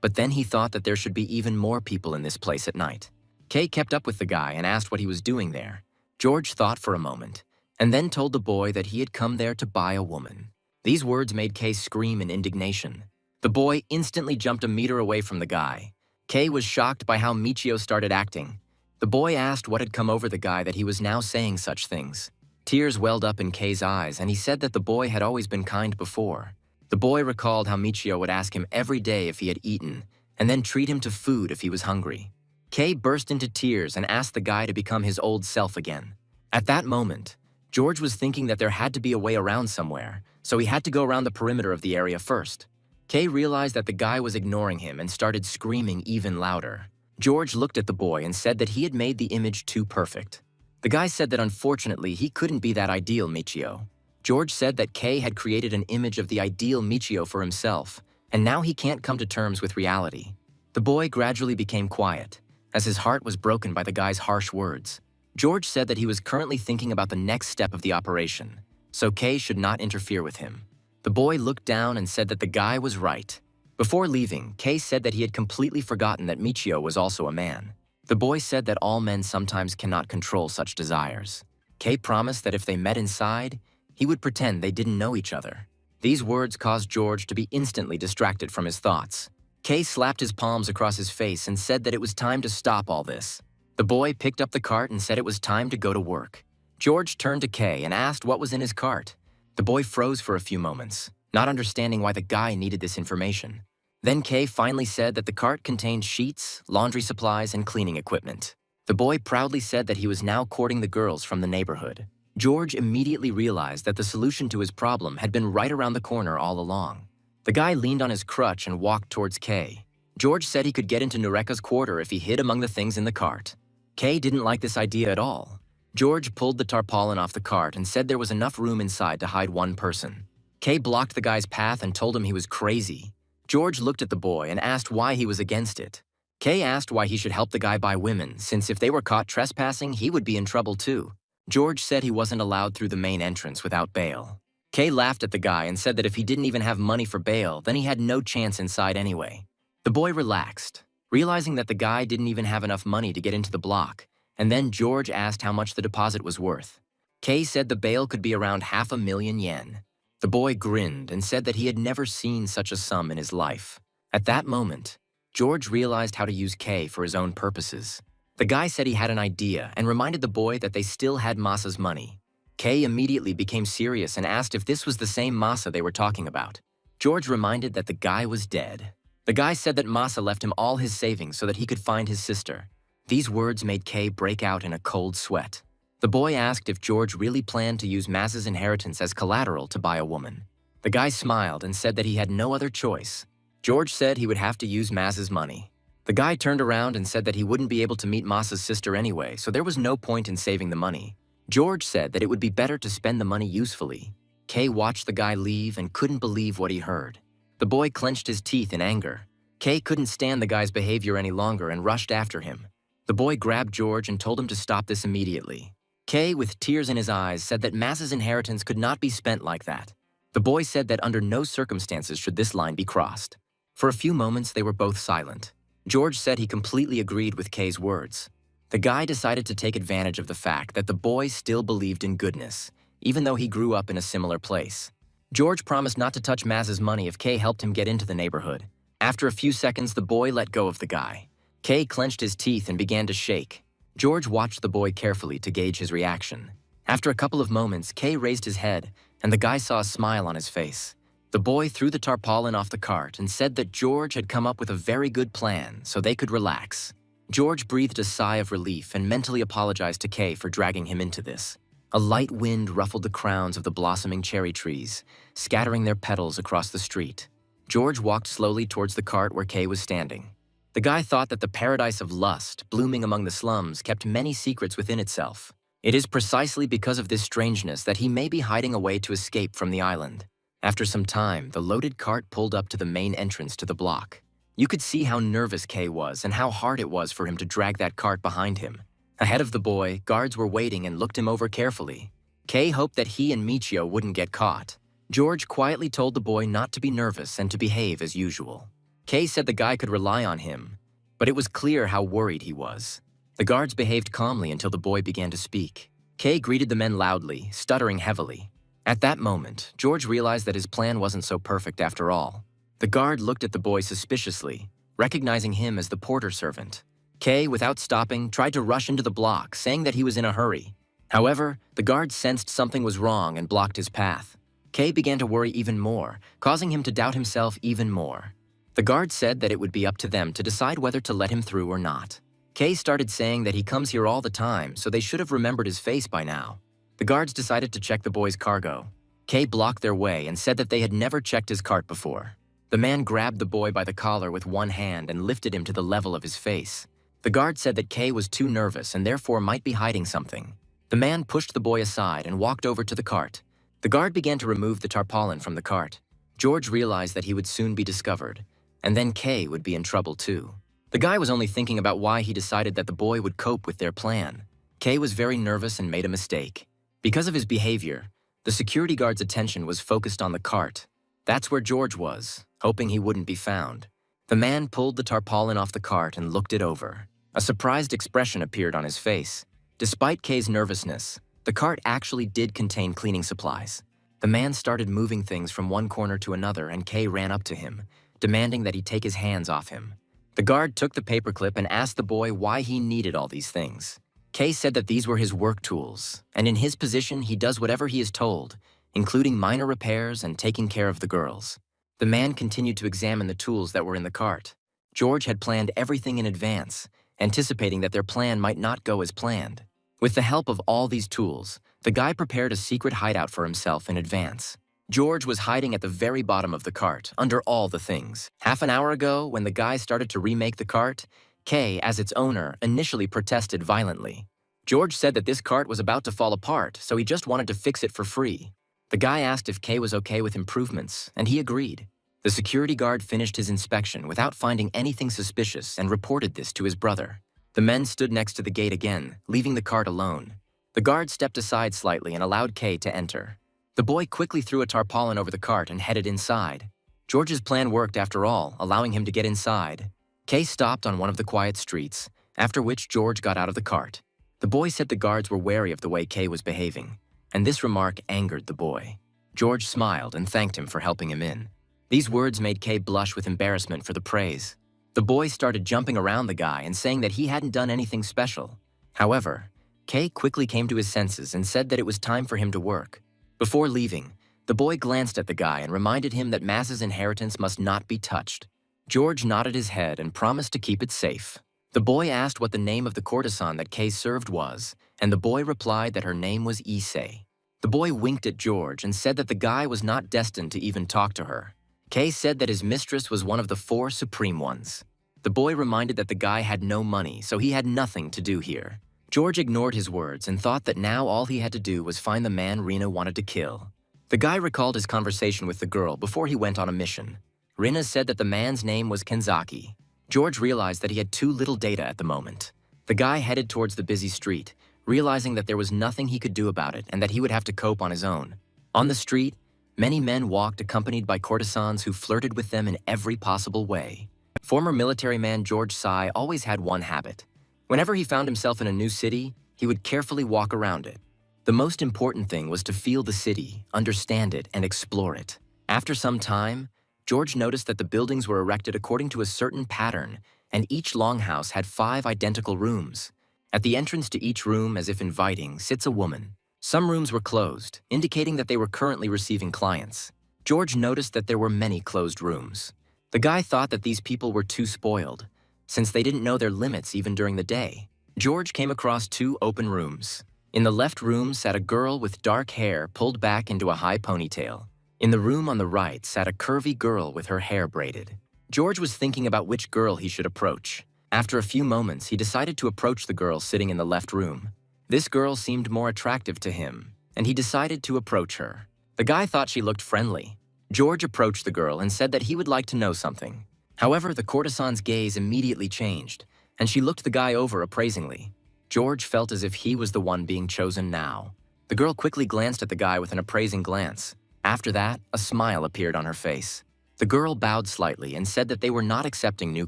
But then he thought that there should be even more people in this place at night. Kay kept up with the guy and asked what he was doing there. George thought for a moment, and then told the boy that he had come there to buy a woman. These words made Kay scream in indignation. The boy instantly jumped a meter away from the guy. Kay was shocked by how Michio started acting. The boy asked what had come over the guy that he was now saying such things. Tears welled up in Kay's eyes, and he said that the boy had always been kind before. The boy recalled how Michio would ask him every day if he had eaten, and then treat him to food if he was hungry. Kay burst into tears and asked the guy to become his old self again. At that moment, George was thinking that there had to be a way around somewhere, so he had to go around the perimeter of the area first. Kay realized that the guy was ignoring him and started screaming even louder. George looked at the boy and said that he had made the image too perfect. The guy said that unfortunately he couldn't be that ideal Michio. George said that Kay had created an image of the ideal Michio for himself, and now he can't come to terms with reality. The boy gradually became quiet, as his heart was broken by the guy's harsh words. George said that he was currently thinking about the next step of the operation, so Kay should not interfere with him. The boy looked down and said that the guy was right. Before leaving, Kay said that he had completely forgotten that Michio was also a man. The boy said that all men sometimes cannot control such desires. Kay promised that if they met inside, he would pretend they didn't know each other. These words caused George to be instantly distracted from his thoughts. Kay slapped his palms across his face and said that it was time to stop all this. The boy picked up the cart and said it was time to go to work. George turned to Kay and asked what was in his cart. The boy froze for a few moments, not understanding why the guy needed this information. Then Kay finally said that the cart contained sheets, laundry supplies, and cleaning equipment. The boy proudly said that he was now courting the girls from the neighborhood. George immediately realized that the solution to his problem had been right around the corner all along. The guy leaned on his crutch and walked towards Kay. George said he could get into Nureka's quarter if he hid among the things in the cart. Kay didn't like this idea at all. George pulled the tarpaulin off the cart and said there was enough room inside to hide one person. Kay blocked the guy's path and told him he was crazy. George looked at the boy and asked why he was against it. Kay asked why he should help the guy buy women, since if they were caught trespassing, he would be in trouble too. George said he wasn't allowed through the main entrance without bail. Kay laughed at the guy and said that if he didn't even have money for bail, then he had no chance inside anyway. The boy relaxed, realizing that the guy didn't even have enough money to get into the block, and then George asked how much the deposit was worth. Kay said the bail could be around 500,000 yen. The boy grinned and said that he had never seen such a sum in his life. At that moment, George realized how to use K for his own purposes. The guy said he had an idea and reminded the boy that they still had Masa's money. K immediately became serious and asked if this was the same Masa they were talking about. George reminded that the guy was dead. The guy said that Masa left him all his savings so that he could find his sister. These words made K break out in a cold sweat. The boy asked if George really planned to use Masa's inheritance as collateral to buy a woman. The guy smiled and said that he had no other choice. George said he would have to use Masa's money. The guy turned around and said that he wouldn't be able to meet Masa's sister anyway, so there was no point in saving the money. George said that it would be better to spend the money usefully. Kay watched the guy leave and couldn't believe what he heard. The boy clenched his teeth in anger. Kay couldn't stand the guy's behavior any longer and rushed after him. The boy grabbed George and told him to stop this immediately. Kay, with tears in his eyes, said that Masa's inheritance could not be spent like that. The boy said that under no circumstances should this line be crossed. For a few moments, they were both silent. George said he completely agreed with Kay's words. The guy decided to take advantage of the fact that the boy still believed in goodness, even though he grew up in a similar place. George promised not to touch Maz's money if Kay helped him get into the neighborhood. After a few seconds, the boy let go of the guy. Kay clenched his teeth and began to shake. George watched the boy carefully to gauge his reaction. After a couple of moments, Kay raised his head, and the guy saw a smile on his face. The boy threw the tarpaulin off the cart and said that George had come up with a very good plan so they could relax. George breathed a sigh of relief and mentally apologized to Kay for dragging him into this. A light wind ruffled the crowns of the blossoming cherry trees, scattering their petals across the street. George walked slowly towards the cart where Kay was standing. The guy thought that the paradise of lust, blooming among the slums, kept many secrets within itself. It is precisely because of this strangeness that he may be hiding a way to escape from the island. After some time, the loaded cart pulled up to the main entrance to the block. You could see how nervous Kay was and how hard it was for him to drag that cart behind him. Ahead of the boy, guards were waiting and looked him over carefully. Kay hoped that he and Michio wouldn't get caught. George quietly told the boy not to be nervous and to behave as usual. Kay said the guy could rely on him, but it was clear how worried he was. The guards behaved calmly until the boy began to speak. Kay greeted the men loudly, stuttering heavily. At that moment, George realized that his plan wasn't so perfect after all. The guard looked at the boy suspiciously, recognizing him as the porter servant. Kay, without stopping, tried to rush into the block, saying that he was in a hurry. However, the guard sensed something was wrong and blocked his path. Kay began to worry even more, causing him to doubt himself even more. The guard said that it would be up to them to decide whether to let him through or not. Kay started saying that he comes here all the time, so they should have remembered his face by now. The guards decided to check the boy's cargo. Kay blocked their way and said that they had never checked his cart before. The man grabbed the boy by the collar with one hand and lifted him to the level of his face. The guard said that Kay was too nervous and therefore might be hiding something. The man pushed the boy aside and walked over to the cart. The guard began to remove the tarpaulin from the cart. George realized that he would soon be discovered, and then Kay would be in trouble too. The guy was only thinking about why he decided that the boy would cope with their plan. Kay was very nervous and made a mistake. Because of his behavior, the security guard's attention was focused on the cart. That's where George was, hoping he wouldn't be found. The man pulled the tarpaulin off the cart and looked it over. A surprised expression appeared on his face. Despite Kay's nervousness, the cart actually did contain cleaning supplies. The man started moving things from one corner to another and Kay ran up to him, demanding that he take his hands off him. The guard took the paperclip and asked the boy why he needed all these things. Kay said that these were his work tools, and in his position he does whatever he is told, including minor repairs and taking care of the girls. The man continued to examine the tools that were in the cart. George had planned everything in advance, anticipating that their plan might not go as planned. With the help of all these tools, the guy prepared a secret hideout for himself in advance. George was hiding at the very bottom of the cart, under all the things. Half an hour ago, when the guy started to remake the cart, Kay, as its owner, initially protested violently. George said that this cart was about to fall apart, so he just wanted to fix it for free. The guy asked if Kay was okay with improvements, and he agreed. The security guard finished his inspection without finding anything suspicious and reported this to his brother. The men stood next to the gate again, leaving the cart alone. The guard stepped aside slightly and allowed Kay to enter. The boy quickly threw a tarpaulin over the cart and headed inside. George's plan worked after all, allowing him to get inside. Kay stopped on one of the quiet streets, after which George got out of the cart. The boy said the guards were wary of the way Kay was behaving, and this remark angered the boy. George smiled and thanked him for helping him in. These words made Kay blush with embarrassment for the praise. The boy started jumping around the guy and saying that he hadn't done anything special. However, Kay quickly came to his senses and said that it was time for him to work. Before leaving, the boy glanced at the guy and reminded him that Maz's inheritance must not be touched. George nodded his head and promised to keep it safe. The boy asked what the name of the courtesan that Kay served was, and the boy replied that her name was Issei. The boy winked at George and said that the guy was not destined to even talk to her. Kay said that his mistress was one of the 4 supreme ones. The boy reminded that the guy had no money, so he had nothing to do here. George ignored his words and thought that now all he had to do was find the man Rina wanted to kill. The guy recalled his conversation with the girl before he went on a mission. Rina said that the man's name was Kenzaki. George realized that he had too little data at the moment. The guy headed towards the busy street, realizing that there was nothing he could do about it and that he would have to cope on his own. On the street, many men walked accompanied by courtesans who flirted with them in every possible way. Former military man George Tsai always had one habit. Whenever he found himself in a new city, he would carefully walk around it. The most important thing was to feel the city, understand it, and explore it. After some time, George noticed that the buildings were erected according to a certain pattern, and each longhouse had 5 identical rooms. At the entrance to each room, as if inviting, sits a woman. Some rooms were closed, indicating that they were currently receiving clients. George noticed that there were many closed rooms. The guy thought that these people were too spoiled, since they didn't know their limits even during the day. George came across 2 open rooms. In the left room sat a girl with dark hair pulled back into a high ponytail. In the room on the right sat a curvy girl with her hair braided. George was thinking about which girl he should approach. After a few moments, he decided to approach the girl sitting in the left room. This girl seemed more attractive to him, and he decided to approach her. The guy thought she looked friendly. George approached the girl and said that he would like to know something. However, the courtesan's gaze immediately changed, and she looked the guy over appraisingly. George felt as if he was the one being chosen now. The girl quickly glanced at the guy with an appraising glance. After that, a smile appeared on her face. The girl bowed slightly and said that they were not accepting new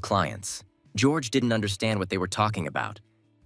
clients. George didn't understand what they were talking about,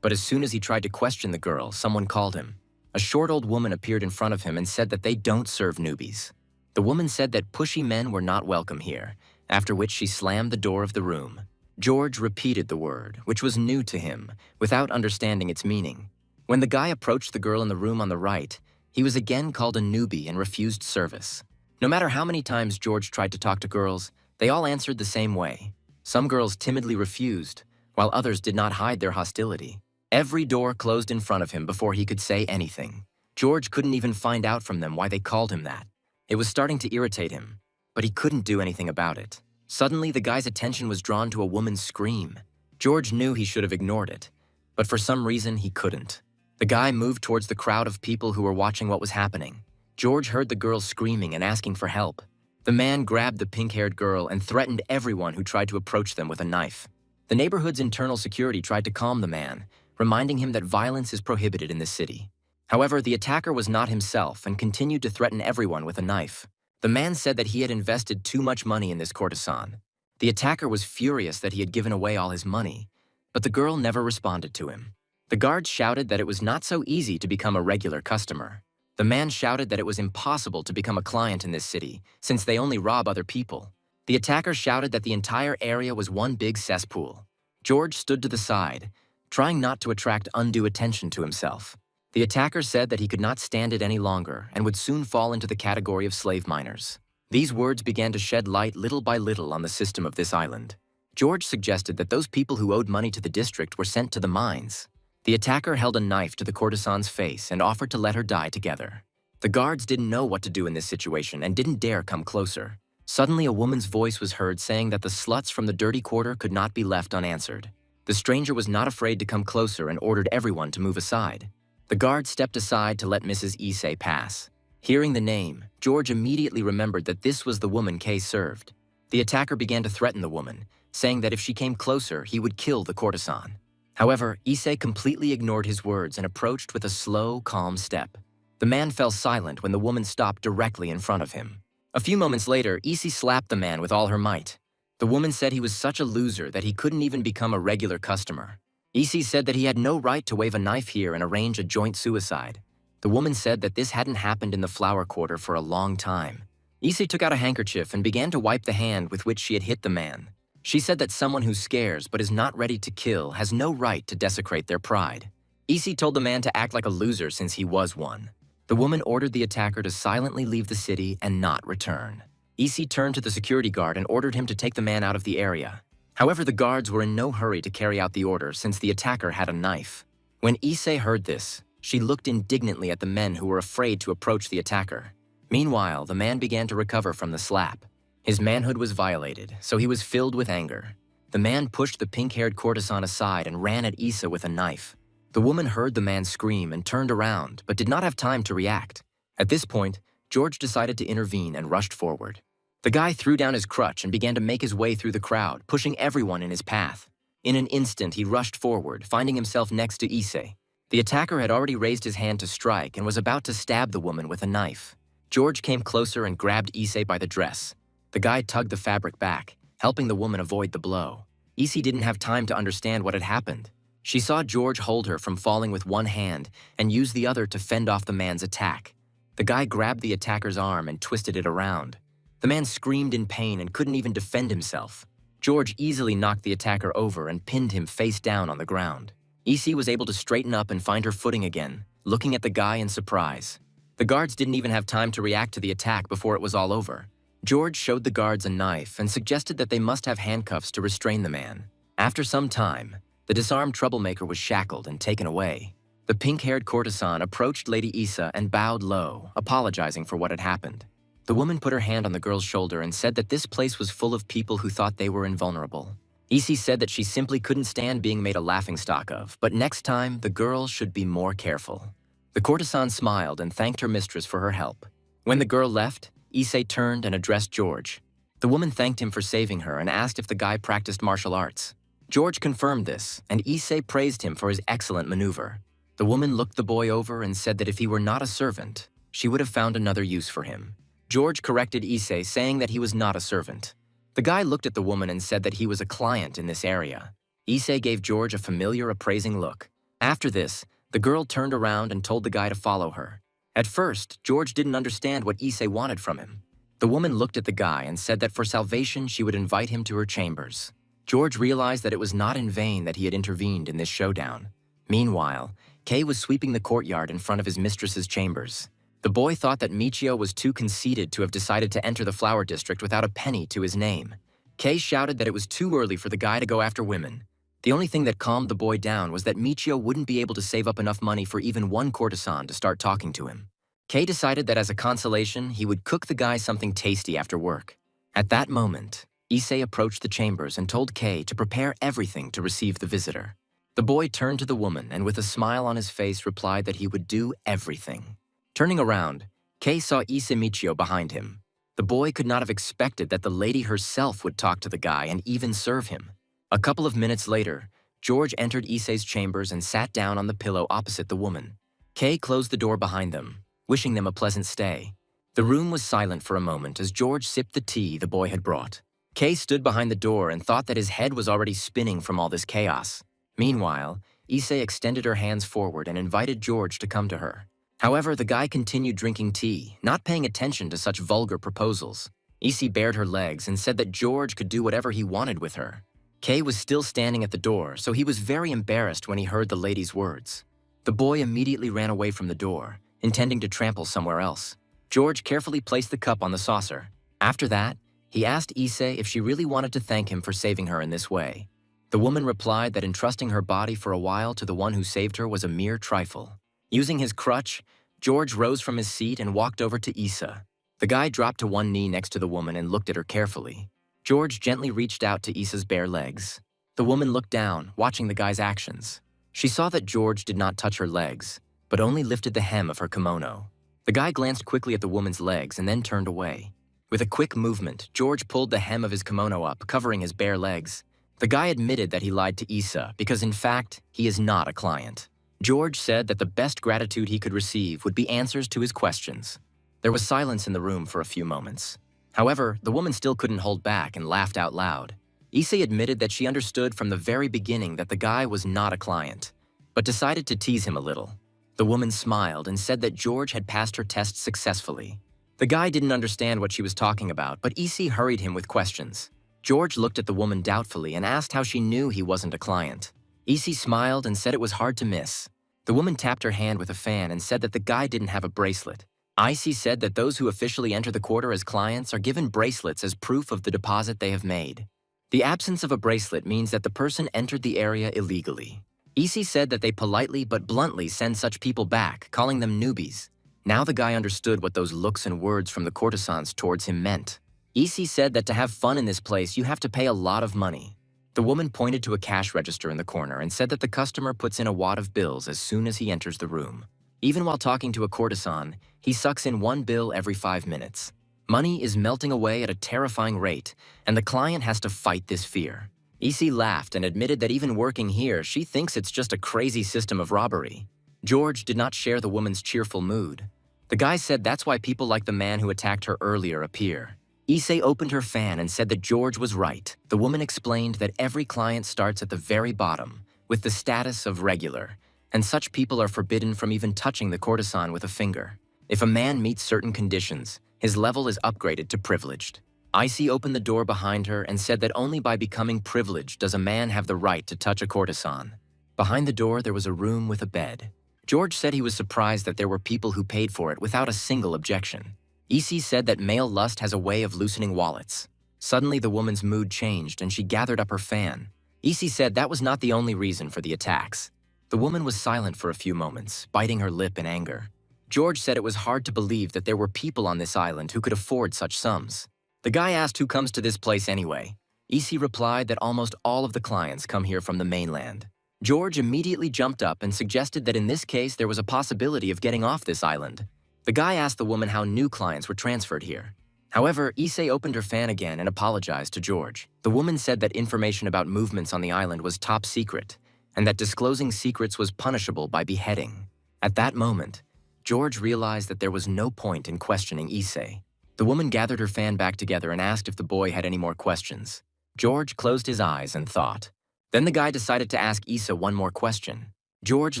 but as soon as he tried to question the girl, someone called him. A short old woman appeared in front of him and said that they don't serve newbies. The woman said that pushy men were not welcome here, after which she slammed the door of the room. George repeated the word, which was new to him, without understanding its meaning. When the guy approached the girl in the room on the right, he was again called a newbie and refused service. No matter how many times George tried to talk to girls, they all answered the same way. Some girls timidly refused, while others did not hide their hostility. Every door closed in front of him before he could say anything. George couldn't even find out from them why they called him that. It was starting to irritate him, but he couldn't do anything about it. Suddenly, the guy's attention was drawn to a woman's scream. George knew he should have ignored it, but for some reason he couldn't. The guy moved towards the crowd of people who were watching what was happening. George heard the girl screaming and asking for help. The man grabbed the pink-haired girl and threatened everyone who tried to approach them with a knife. The neighborhood's internal security tried to calm the man, reminding him that violence is prohibited in this city. However, the attacker was not himself and continued to threaten everyone with a knife. The man said that he had invested too much money in this courtesan. The attacker was furious that he had given away all his money, but the girl never responded to him. The guards shouted that it was not so easy to become a regular customer. The man shouted that it was impossible to become a client in this city, since they only rob other people. The attacker shouted that the entire area was one big cesspool. George stood to the side, trying not to attract undue attention to himself. The attacker said that he could not stand it any longer and would soon fall into the category of slave miners. These words began to shed light little by little on the system of this island. George suggested that those people who owed money to the district were sent to the mines. The attacker held a knife to the courtesan's face and offered to let her die together. The guards didn't know what to do in this situation and didn't dare come closer. Suddenly, a woman's voice was heard saying that the sluts from the dirty quarter could not be left unanswered. The stranger was not afraid to come closer and ordered everyone to move aside. The guard stepped aside to let Mrs. Issei pass. Hearing the name, George immediately remembered that this was the woman Kay served. The attacker began to threaten the woman, saying that if she came closer, he would kill the courtesan. However, Issei completely ignored his words and approached with a slow, calm step. The man fell silent when the woman stopped directly in front of him. A few moments later, Issei slapped the man with all her might. The woman said he was such a loser that he couldn't even become a regular customer. Issei said that he had no right to wave a knife here and arrange a joint suicide. The woman said that this hadn't happened in the flower quarter for a long time. Issei took out a handkerchief and began to wipe the hand with which she had hit the man. She said that someone who scares but is not ready to kill has no right to desecrate their pride. Issei told the man to act like a loser since he was one. The woman ordered the attacker to silently leave the city and not return. Issei turned to the security guard and ordered him to take the man out of the area. However, the guards were in no hurry to carry out the order since the attacker had a knife. When Issei heard this, she looked indignantly at the men who were afraid to approach the attacker. Meanwhile, the man began to recover from the slap. His manhood was violated, so he was filled with anger. The man pushed the pink-haired courtesan aside and ran at Issei with a knife. The woman heard the man scream and turned around, but did not have time to react. At this point, George decided to intervene and rushed forward. The guy threw down his crutch and began to make his way through the crowd, pushing everyone in his path. In an instant, he rushed forward, finding himself next to Issei. The attacker had already raised his hand to strike and was about to stab the woman with a knife. George came closer and grabbed Issei by the dress. The guy tugged the fabric back, helping the woman avoid the blow. Issei didn't have time to understand what had happened. She saw George hold her from falling with one hand and use the other to fend off the man's attack. The guy grabbed the attacker's arm and twisted it around. The man screamed in pain and couldn't even defend himself. George easily knocked the attacker over and pinned him face down on the ground. Issei was able to straighten up and find her footing again, looking at the guy in surprise. The guards didn't even have time to react to the attack before it was all over. George showed the guards a knife and suggested that they must have handcuffs to restrain the man. After some time, the disarmed troublemaker was shackled and taken away. The pink-haired courtesan approached Lady Issa and bowed low, apologizing for what had happened. The woman put her hand on the girl's shoulder and said that this place was full of people who thought they were invulnerable. Issei said that she simply couldn't stand being made a laughingstock of, but next time, the girl should be more careful. The courtesan smiled and thanked her mistress for her help. When the girl left, Issei turned and addressed George. The woman thanked him for saving her and asked if the guy practiced martial arts. George confirmed this, and Issei praised him for his excellent maneuver. The woman looked the boy over and said that if he were not a servant, she would have found another use for him. George corrected Issei, saying that he was not a servant. The guy looked at the woman and said that he was a client in this area. Issei gave George a familiar, appraising look. After this, the girl turned around and told the guy to follow her. At first, George didn't understand what Issei wanted from him. The woman looked at the guy and said that for salvation she would invite him to her chambers. George realized that it was not in vain that he had intervened in this showdown. Meanwhile, Kei was sweeping the courtyard in front of his mistress's chambers. The boy thought that Michio was too conceited to have decided to enter the flower district without a penny to his name. Kei shouted that it was too early for the guy to go after women. The only thing that calmed the boy down was that Michio wouldn't be able to save up enough money for even one courtesan to start talking to him. Kei decided that as a consolation, he would cook the guy something tasty after work. At that moment, Issei approached the chambers and told Kei to prepare everything to receive the visitor. The boy turned to the woman and with a smile on his face replied that he would do everything. Turning around, Kei saw Issei Michio behind him. The boy could not have expected that the lady herself would talk to the guy and even serve him. A couple of minutes later, George entered Issei's chambers and sat down on the pillow opposite the woman. Kei closed the door behind them, wishing them a pleasant stay. The room was silent for a moment as George sipped the tea the boy had brought. Kei stood behind the door and thought that his head was already spinning from all this chaos. Meanwhile, Issei extended her hands forward and invited George to come to her. However, the guy continued drinking tea, not paying attention to such vulgar proposals. Issei bared her legs and said that George could do whatever he wanted with her. Kei was still standing at the door, so he was very embarrassed when he heard the lady's words. The boy immediately ran away from the door, intending to trample somewhere else. George carefully placed the cup on the saucer. After that, he asked Issei if she really wanted to thank him for saving her in this way. The woman replied that entrusting her body for a while to the one who saved her was a mere trifle. Using his crutch, George rose from his seat and walked over to Issa. The guy dropped to one knee next to the woman and looked at her carefully. George gently reached out to Issa's bare legs. The woman looked down, watching the guy's actions. She saw that George did not touch her legs, but only lifted the hem of her kimono. The guy glanced quickly at the woman's legs and then turned away. With a quick movement, George pulled the hem of his kimono up, covering his bare legs. The guy admitted that he lied to Issa because, in fact, he is not a client. George said that the best gratitude he could receive would be answers to his questions. There was silence in the room for a few moments. However, the woman still couldn't hold back and laughed out loud. Issei admitted that she understood from the very beginning that the guy was not a client, but decided to tease him a little. The woman smiled and said that George had passed her test successfully. The guy didn't understand what she was talking about, but Issei hurried him with questions. George looked at the woman doubtfully and asked how she knew he wasn't a client. Issei smiled and said it was hard to miss. The woman tapped her hand with a fan and said that the guy didn't have a bracelet. Issei said that those who officially enter the quarter as clients are given bracelets as proof of the deposit they have made. The absence of a bracelet means that the person entered the area illegally. Issei said that they politely but bluntly send such people back, calling them newbies. Now the guy understood what those looks and words from the courtesans towards him meant. Issei said that to have fun in this place, you have to pay a lot of money. The woman pointed to a cash register in the corner and said that the customer puts in a wad of bills as soon as he enters the room. Even while talking to a courtesan, he sucks in one bill every 5 minutes. Money is melting away at a terrifying rate, and the client has to fight this fear. Issei laughed and admitted that even working here, she thinks it's just a crazy system of robbery. George did not share the woman's cheerful mood. The guy said that's why people like the man who attacked her earlier appear. Issei opened her fan and said that George was right. The woman explained that every client starts at the very bottom, with the status of regular, and such people are forbidden from even touching the courtesan with a finger. If a man meets certain conditions, his level is upgraded to privileged. Issei opened the door behind her and said that only by becoming privileged does a man have the right to touch a courtesan. Behind the door there was a room with a bed. George said he was surprised that there were people who paid for it without a single objection. Issei said that male lust has a way of loosening wallets. Suddenly the woman's mood changed and she gathered up her fan. Issei said that was not the only reason for the attacks. The woman was silent for a few moments, biting her lip in anger. George said it was hard to believe that there were people on this island who could afford such sums. The guy asked who comes to this place anyway. Issei replied that almost all of the clients come here from the mainland. George immediately jumped up and suggested that in this case there was a possibility of getting off this island. The guy asked the woman how new clients were transferred here. However, Issei opened her fan again and apologized to George. The woman said that information about movements on the island was top secret, and that disclosing secrets was punishable by beheading. At that moment, George realized that there was no point in questioning Issei. The woman gathered her fan back together and asked if the boy had any more questions. George closed his eyes and thought. Then the guy decided to ask Issei one more question. George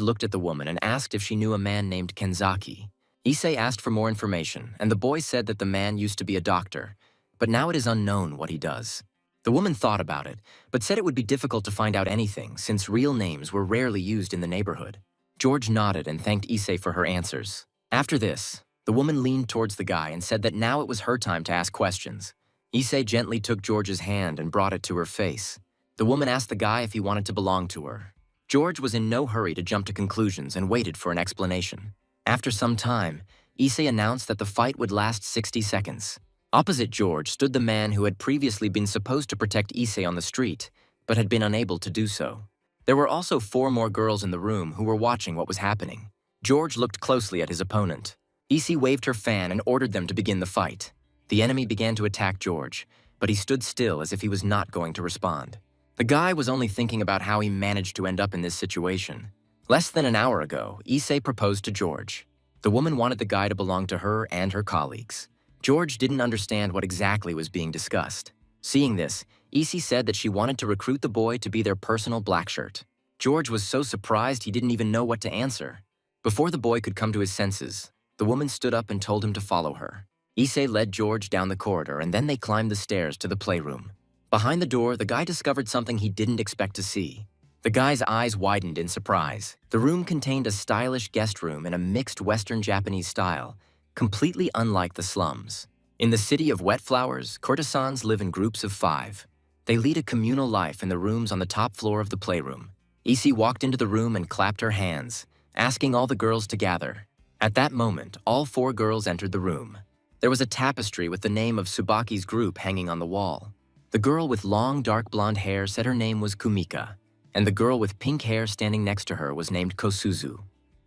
looked at the woman and asked if she knew a man named Kenzaki. Issei asked for more information, and the boy said that the man used to be a doctor, but now it is unknown what he does. The woman thought about it, but said it would be difficult to find out anything since real names were rarely used in the neighborhood. George nodded and thanked Issei for her answers. After this, the woman leaned towards the guy and said that now it was her time to ask questions. Issei gently took George's hand and brought it to her face. The woman asked the guy if he wanted to belong to her. George was in no hurry to jump to conclusions and waited for an explanation. After some time, Issei announced that the fight would last 60 seconds. Opposite George stood the man who had previously been supposed to protect Issei on the street, but had been unable to do so. There were also 4 more girls in the room who were watching what was happening. George looked closely at his opponent. Issei waved her fan and ordered them to begin the fight. The enemy began to attack George, but he stood still as if he was not going to respond. The guy was only thinking about how he managed to end up in this situation. Less than an hour ago, Issei proposed to George. The woman wanted the guy to belong to her and her colleagues. George didn't understand what exactly was being discussed. Seeing this, Issei said that she wanted to recruit the boy to be their personal black shirt. George was so surprised he didn't even know what to answer. Before the boy could come to his senses, the woman stood up and told him to follow her. Issei led George down the corridor and then they climbed the stairs to the playroom. Behind the door, the guy discovered something he didn't expect to see. The guy's eyes widened in surprise. The room contained a stylish guest room in a mixed Western Japanese style, completely unlike the slums. In the city of wet flowers, courtesans live in groups of 5. They lead a communal life in the rooms on the top floor of the playroom. Issei walked into the room and clapped her hands, asking all the girls to gather. At that moment, all 4 girls entered the room. There was a tapestry with the name of Tsubaki's group hanging on the wall. The girl with long, dark blonde hair said her name was Kumika, and the girl with pink hair standing next to her was named Kosuzu.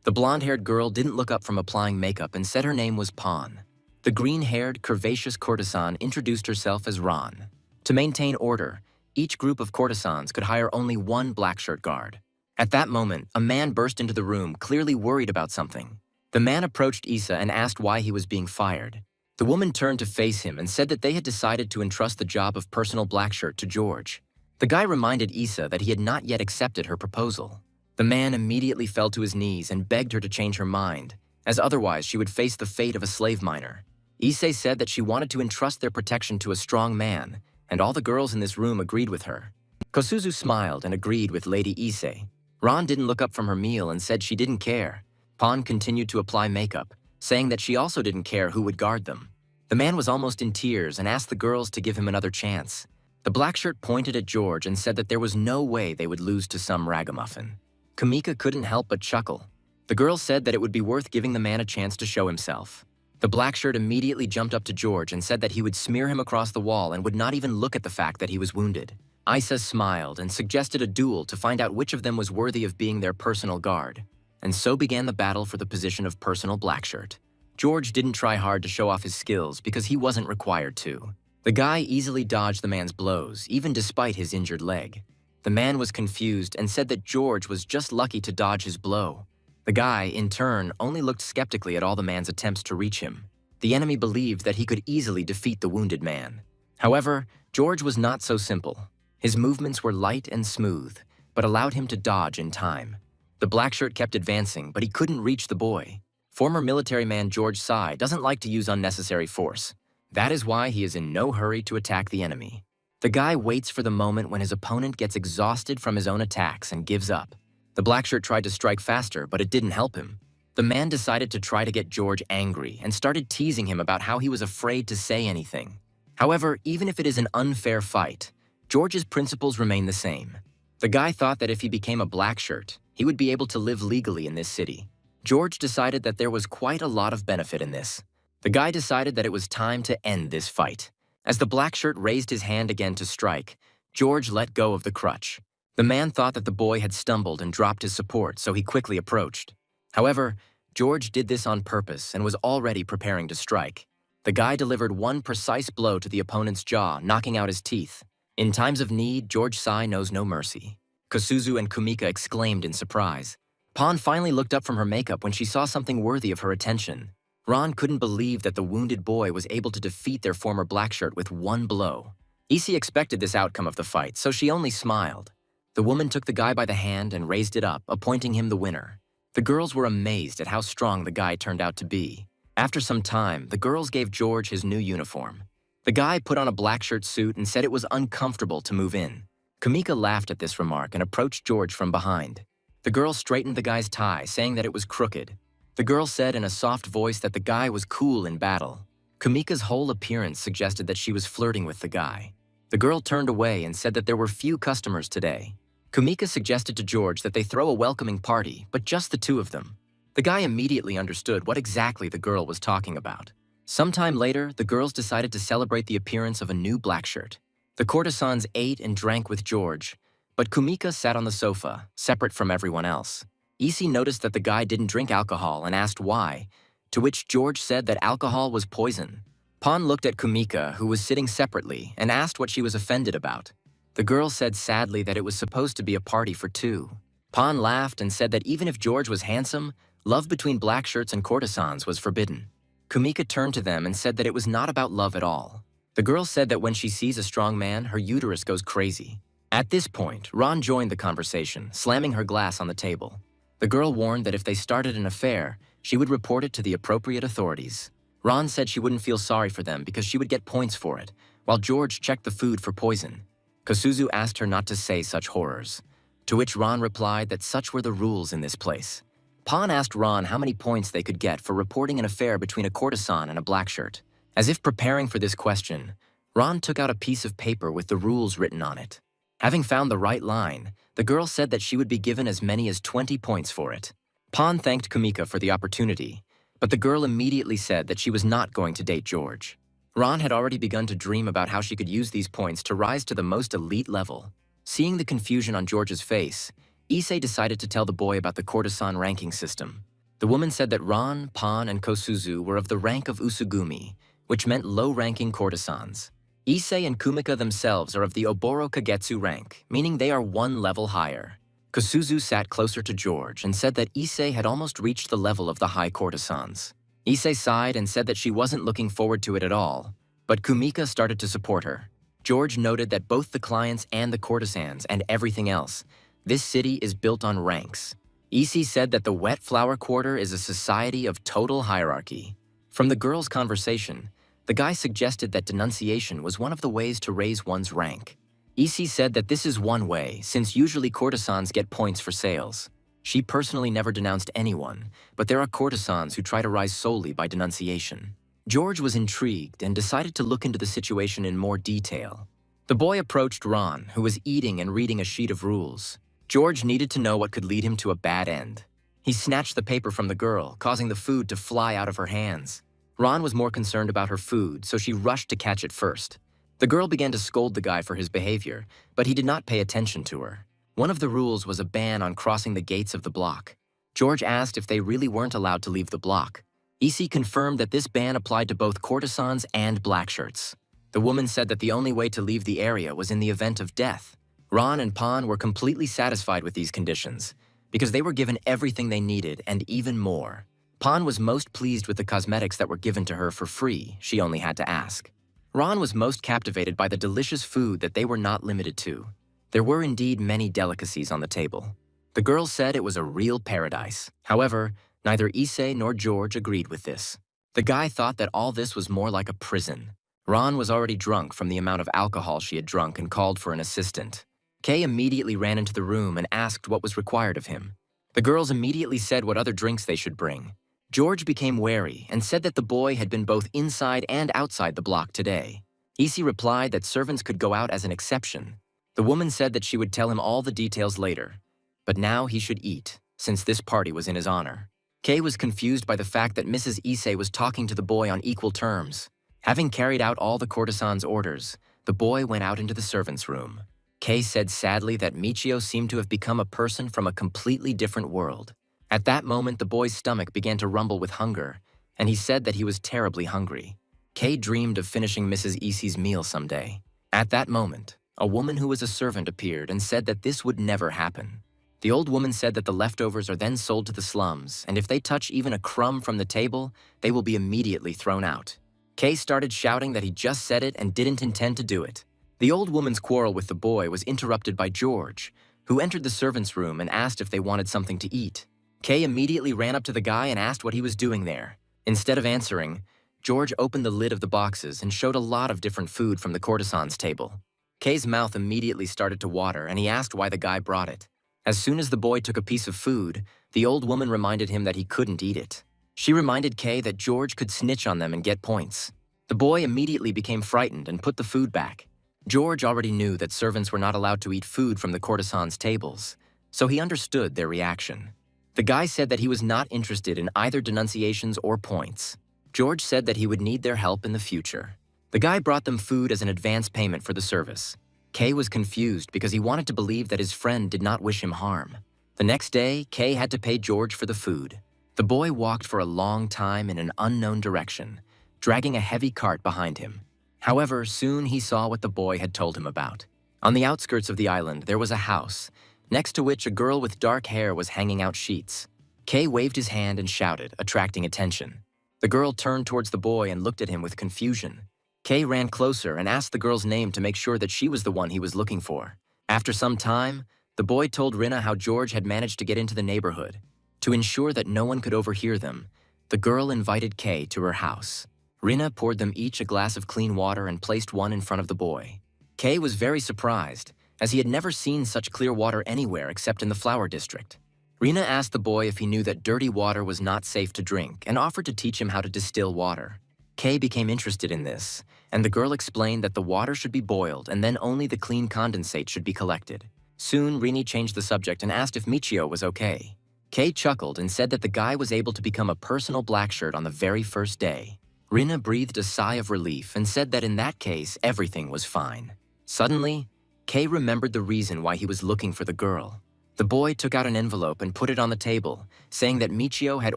The blonde-haired girl didn't look up from applying makeup and said her name was Pawn. The green-haired, curvaceous courtesan introduced herself as Ran. To maintain order, each group of courtesans could hire only 1 black shirt guard. At that moment, a man burst into the room, clearly worried about something. The man approached Issei and asked why he was being fired. The woman turned to face him and said that they had decided to entrust the job of personal black shirt to George. The guy reminded Issei that he had not yet accepted her proposal. The man immediately fell to his knees and begged her to change her mind, as otherwise she would face the fate of a slave miner. Issei said that she wanted to entrust their protection to a strong man, and all the girls in this room agreed with her. Kosuzu smiled and agreed with Lady Issei. Ron didn't look up from her meal and said she didn't care. Pon continued to apply makeup, saying that she also didn't care who would guard them. The man was almost in tears and asked the girls to give him another chance. The black shirt pointed at George and said that there was no way they would lose to some ragamuffin. Kumika couldn't help but chuckle. The girl said that it would be worth giving the man a chance to show himself. The black shirt immediately jumped up to George and said that he would smear him across the wall and would not even look at the fact that he was wounded. Isa smiled and suggested a duel to find out which of them was worthy of being their personal guard. And so began the battle for the position of personal black shirt. George didn't try hard to show off his skills because he wasn't required to. The guy easily dodged the man's blows, even despite his injured leg. The man was confused and said that George was just lucky to dodge his blow. The guy, in turn, only looked skeptically at all the man's attempts to reach him. The enemy believed that he could easily defeat the wounded man. However, George was not so simple. His movements were light and smooth, but allowed him to dodge in time. The black shirt kept advancing, but he couldn't reach the boy. Former military man George Sai doesn't like to use unnecessary force. That is why he is in no hurry to attack the enemy. The guy waits for the moment when his opponent gets exhausted from his own attacks and gives up. The black shirt tried to strike faster, but it didn't help him. The man decided to try to get George angry and started teasing him about how he was afraid to say anything. However, even if it is an unfair fight, George's principles remain the same. The guy thought that if he became a black shirt, he would be able to live legally in this city. George decided that there was quite a lot of benefit in this. The guy decided that it was time to end this fight. As the black shirt raised his hand again to strike, George let go of the crutch. The man thought that the boy had stumbled and dropped his support, so he quickly approached. However, George did this on purpose and was already preparing to strike. The guy delivered one precise blow to the opponent's jaw, knocking out his teeth. In times of need, George Sai knows no mercy. Kosuzu and Kumika exclaimed in surprise. Pon finally looked up from her makeup when she saw something worthy of her attention. Ron couldn't believe that the wounded boy was able to defeat their former black shirt with one blow. Issei expected this outcome of the fight, so she only smiled. The woman took the guy by the hand and raised it up, appointing him the winner. The girls were amazed at how strong the guy turned out to be. After some time, the girls gave George his new uniform. The guy put on a black shirt suit and said it was uncomfortable to move in. Kumika laughed at this remark and approached George from behind. The girl straightened the guy's tie, saying that it was crooked. The girl said in a soft voice that the guy was cool in battle. Kumika's whole appearance suggested that she was flirting with the guy. The girl turned away and said that there were few customers today. Kumika suggested to George that they throw a welcoming party, but just the two of them. The guy immediately understood what exactly the girl was talking about. Sometime later, the girls decided to celebrate the appearance of a new black shirt. The courtesans ate and drank with George, but Kumika sat on the sofa, separate from everyone else. Issei noticed that the guy didn't drink alcohol and asked why, to which George said that alcohol was poison. Pon looked at Kumika, who was sitting separately, and asked what she was offended about. The girl said sadly that it was supposed to be a party for two. Pon laughed and said that even if George was handsome, love between black shirts and courtesans was forbidden. Kumika turned to them and said that it was not about love at all. The girl said that when she sees a strong man, her uterus goes crazy. At this point, Ron joined the conversation, slamming her glass on the table. The girl warned that if they started an affair, she would report it to the appropriate authorities. Ron said she wouldn't feel sorry for them because she would get points for it, while George checked the food for poison. Kosuzu asked her not to say such horrors, to which Ron replied that such were the rules in this place. Pon asked Ron how many points they could get for reporting an affair between a courtesan and a black shirt. As if preparing for this question, Ron took out a piece of paper with the rules written on it. Having found the right line, the girl said that she would be given as many as 20 points for it. Pon thanked Kumika for the opportunity, but the girl immediately said that she was not going to date George. Ron had already begun to dream about how she could use these points to rise to the most elite level. Seeing the confusion on George's face, Issei decided to tell the boy about the courtesan ranking system. The woman said that Ron, Pon, and Kosuzu were of the rank of Usugumi, which meant low-ranking courtesans. Issei and Kumika themselves are of the Oboro Kagetsu rank, meaning they are one level higher. Kosuzu sat closer to George and said that Issei had almost reached the level of the high courtesans. Issei sighed and said that she wasn't looking forward to it at all, but Kumika started to support her. George noted that both the clients and the courtesans and everything else, this city is built on ranks. Issei said that the Wet Flower Quarter is a society of total hierarchy. From the girls' conversation, The guy suggested that denunciation was one of the ways to raise one's rank. Issei said that this is one way, since usually courtesans get points for sales. She personally never denounced anyone, but there are courtesans who try to rise solely by denunciation. George was intrigued and decided to look into the situation in more detail. The boy approached Ron, who was eating and reading a sheet of rules. George needed to know what could lead him to a bad end. He snatched the paper from the girl, causing the food to fly out of her hands. Ron was more concerned about her food, so she rushed to catch it first. The girl began to scold the guy for his behavior, but he did not pay attention to her. One of the rules was a ban on crossing the gates of the block. George asked if they really weren't allowed to leave the block. Issei confirmed that this ban applied to both courtesans and blackshirts. The woman said that the only way to leave the area was in the event of death. Ron and Pan were completely satisfied with these conditions, because they were given everything they needed and even more. Pan was most pleased with the cosmetics that were given to her for free. She only had to ask. Ron was most captivated by the delicious food that they were not limited to. There were indeed many delicacies on the table. The girl said it was a real paradise. However, neither Issei nor George agreed with this. The guy thought that all this was more like a prison. Ron was already drunk from the amount of alcohol she had drunk and called for an assistant. Kay immediately ran into the room and asked what was required of him. The girls immediately said what other drinks they should bring. George became wary and said that the boy had been both inside and outside the block today. Issei replied that servants could go out as an exception. The woman said that she would tell him all the details later, but now he should eat, since this party was in his honor. Kay was confused by the fact that Mrs. Issei was talking to the boy on equal terms. Having carried out all the courtesan's orders, the boy went out into the servants' room. Kay said sadly that Michio seemed to have become a person from a completely different world. At that moment, the boy's stomach began to rumble with hunger, and he said that he was terribly hungry. Kay dreamed of finishing Mrs. Issei's meal someday. At that moment, a woman who was a servant appeared and said that this would never happen. The old woman said that the leftovers are then sold to the slums, and if they touch even a crumb from the table, they will be immediately thrown out. Kay started shouting that he just said it and didn't intend to do it. The old woman's quarrel with the boy was interrupted by George, who entered the servants' room and asked if they wanted something to eat. Kay immediately ran up to the guy and asked what he was doing there. Instead of answering, George opened the lid of the boxes and showed a lot of different food from the courtesan's table. Kay's mouth immediately started to water, and he asked why the guy brought it. As soon as the boy took a piece of food, the old woman reminded him that he couldn't eat it. She reminded Kay that George could snitch on them and get points. The boy immediately became frightened and put the food back. George already knew that servants were not allowed to eat food from the courtesan's tables, so he understood their reaction. The guy said that he was not interested in either denunciations or points. George said that he would need their help in the future. The guy brought them food as an advance payment for the service. Kay was confused because he wanted to believe that his friend did not wish him harm. The next day, Kay had to pay George for the food. The boy walked for a long time in an unknown direction, dragging a heavy cart behind him. However, soon he saw what the boy had told him about. On the outskirts of the island, there was a house, next to which a girl with dark hair was hanging out sheets. Kay waved his hand and shouted, attracting attention. The girl turned towards the boy and looked at him with confusion. Kay ran closer and asked the girl's name to make sure that she was the one he was looking for. After some time, the boy told Rina how George had managed to get into the neighborhood. To ensure that no one could overhear them, the girl invited Kay to her house. Rina poured them each a glass of clean water and placed one in front of the boy. Kay was very surprised, as he had never seen such clear water anywhere except in the flower district. Rina asked the boy if he knew that dirty water was not safe to drink and offered to teach him how to distill water. Kay became interested in this, and the girl explained that the water should be boiled and then only the clean condensate should be collected. Soon, Rini changed the subject and asked if Michio was okay. Kay chuckled and said that the guy was able to become a personal blackshirt on the very first day. Rina breathed a sigh of relief and said that in that case, everything was fine. Suddenly, Kay remembered the reason why he was looking for the girl. The boy took out an envelope and put it on the table, saying that Michio had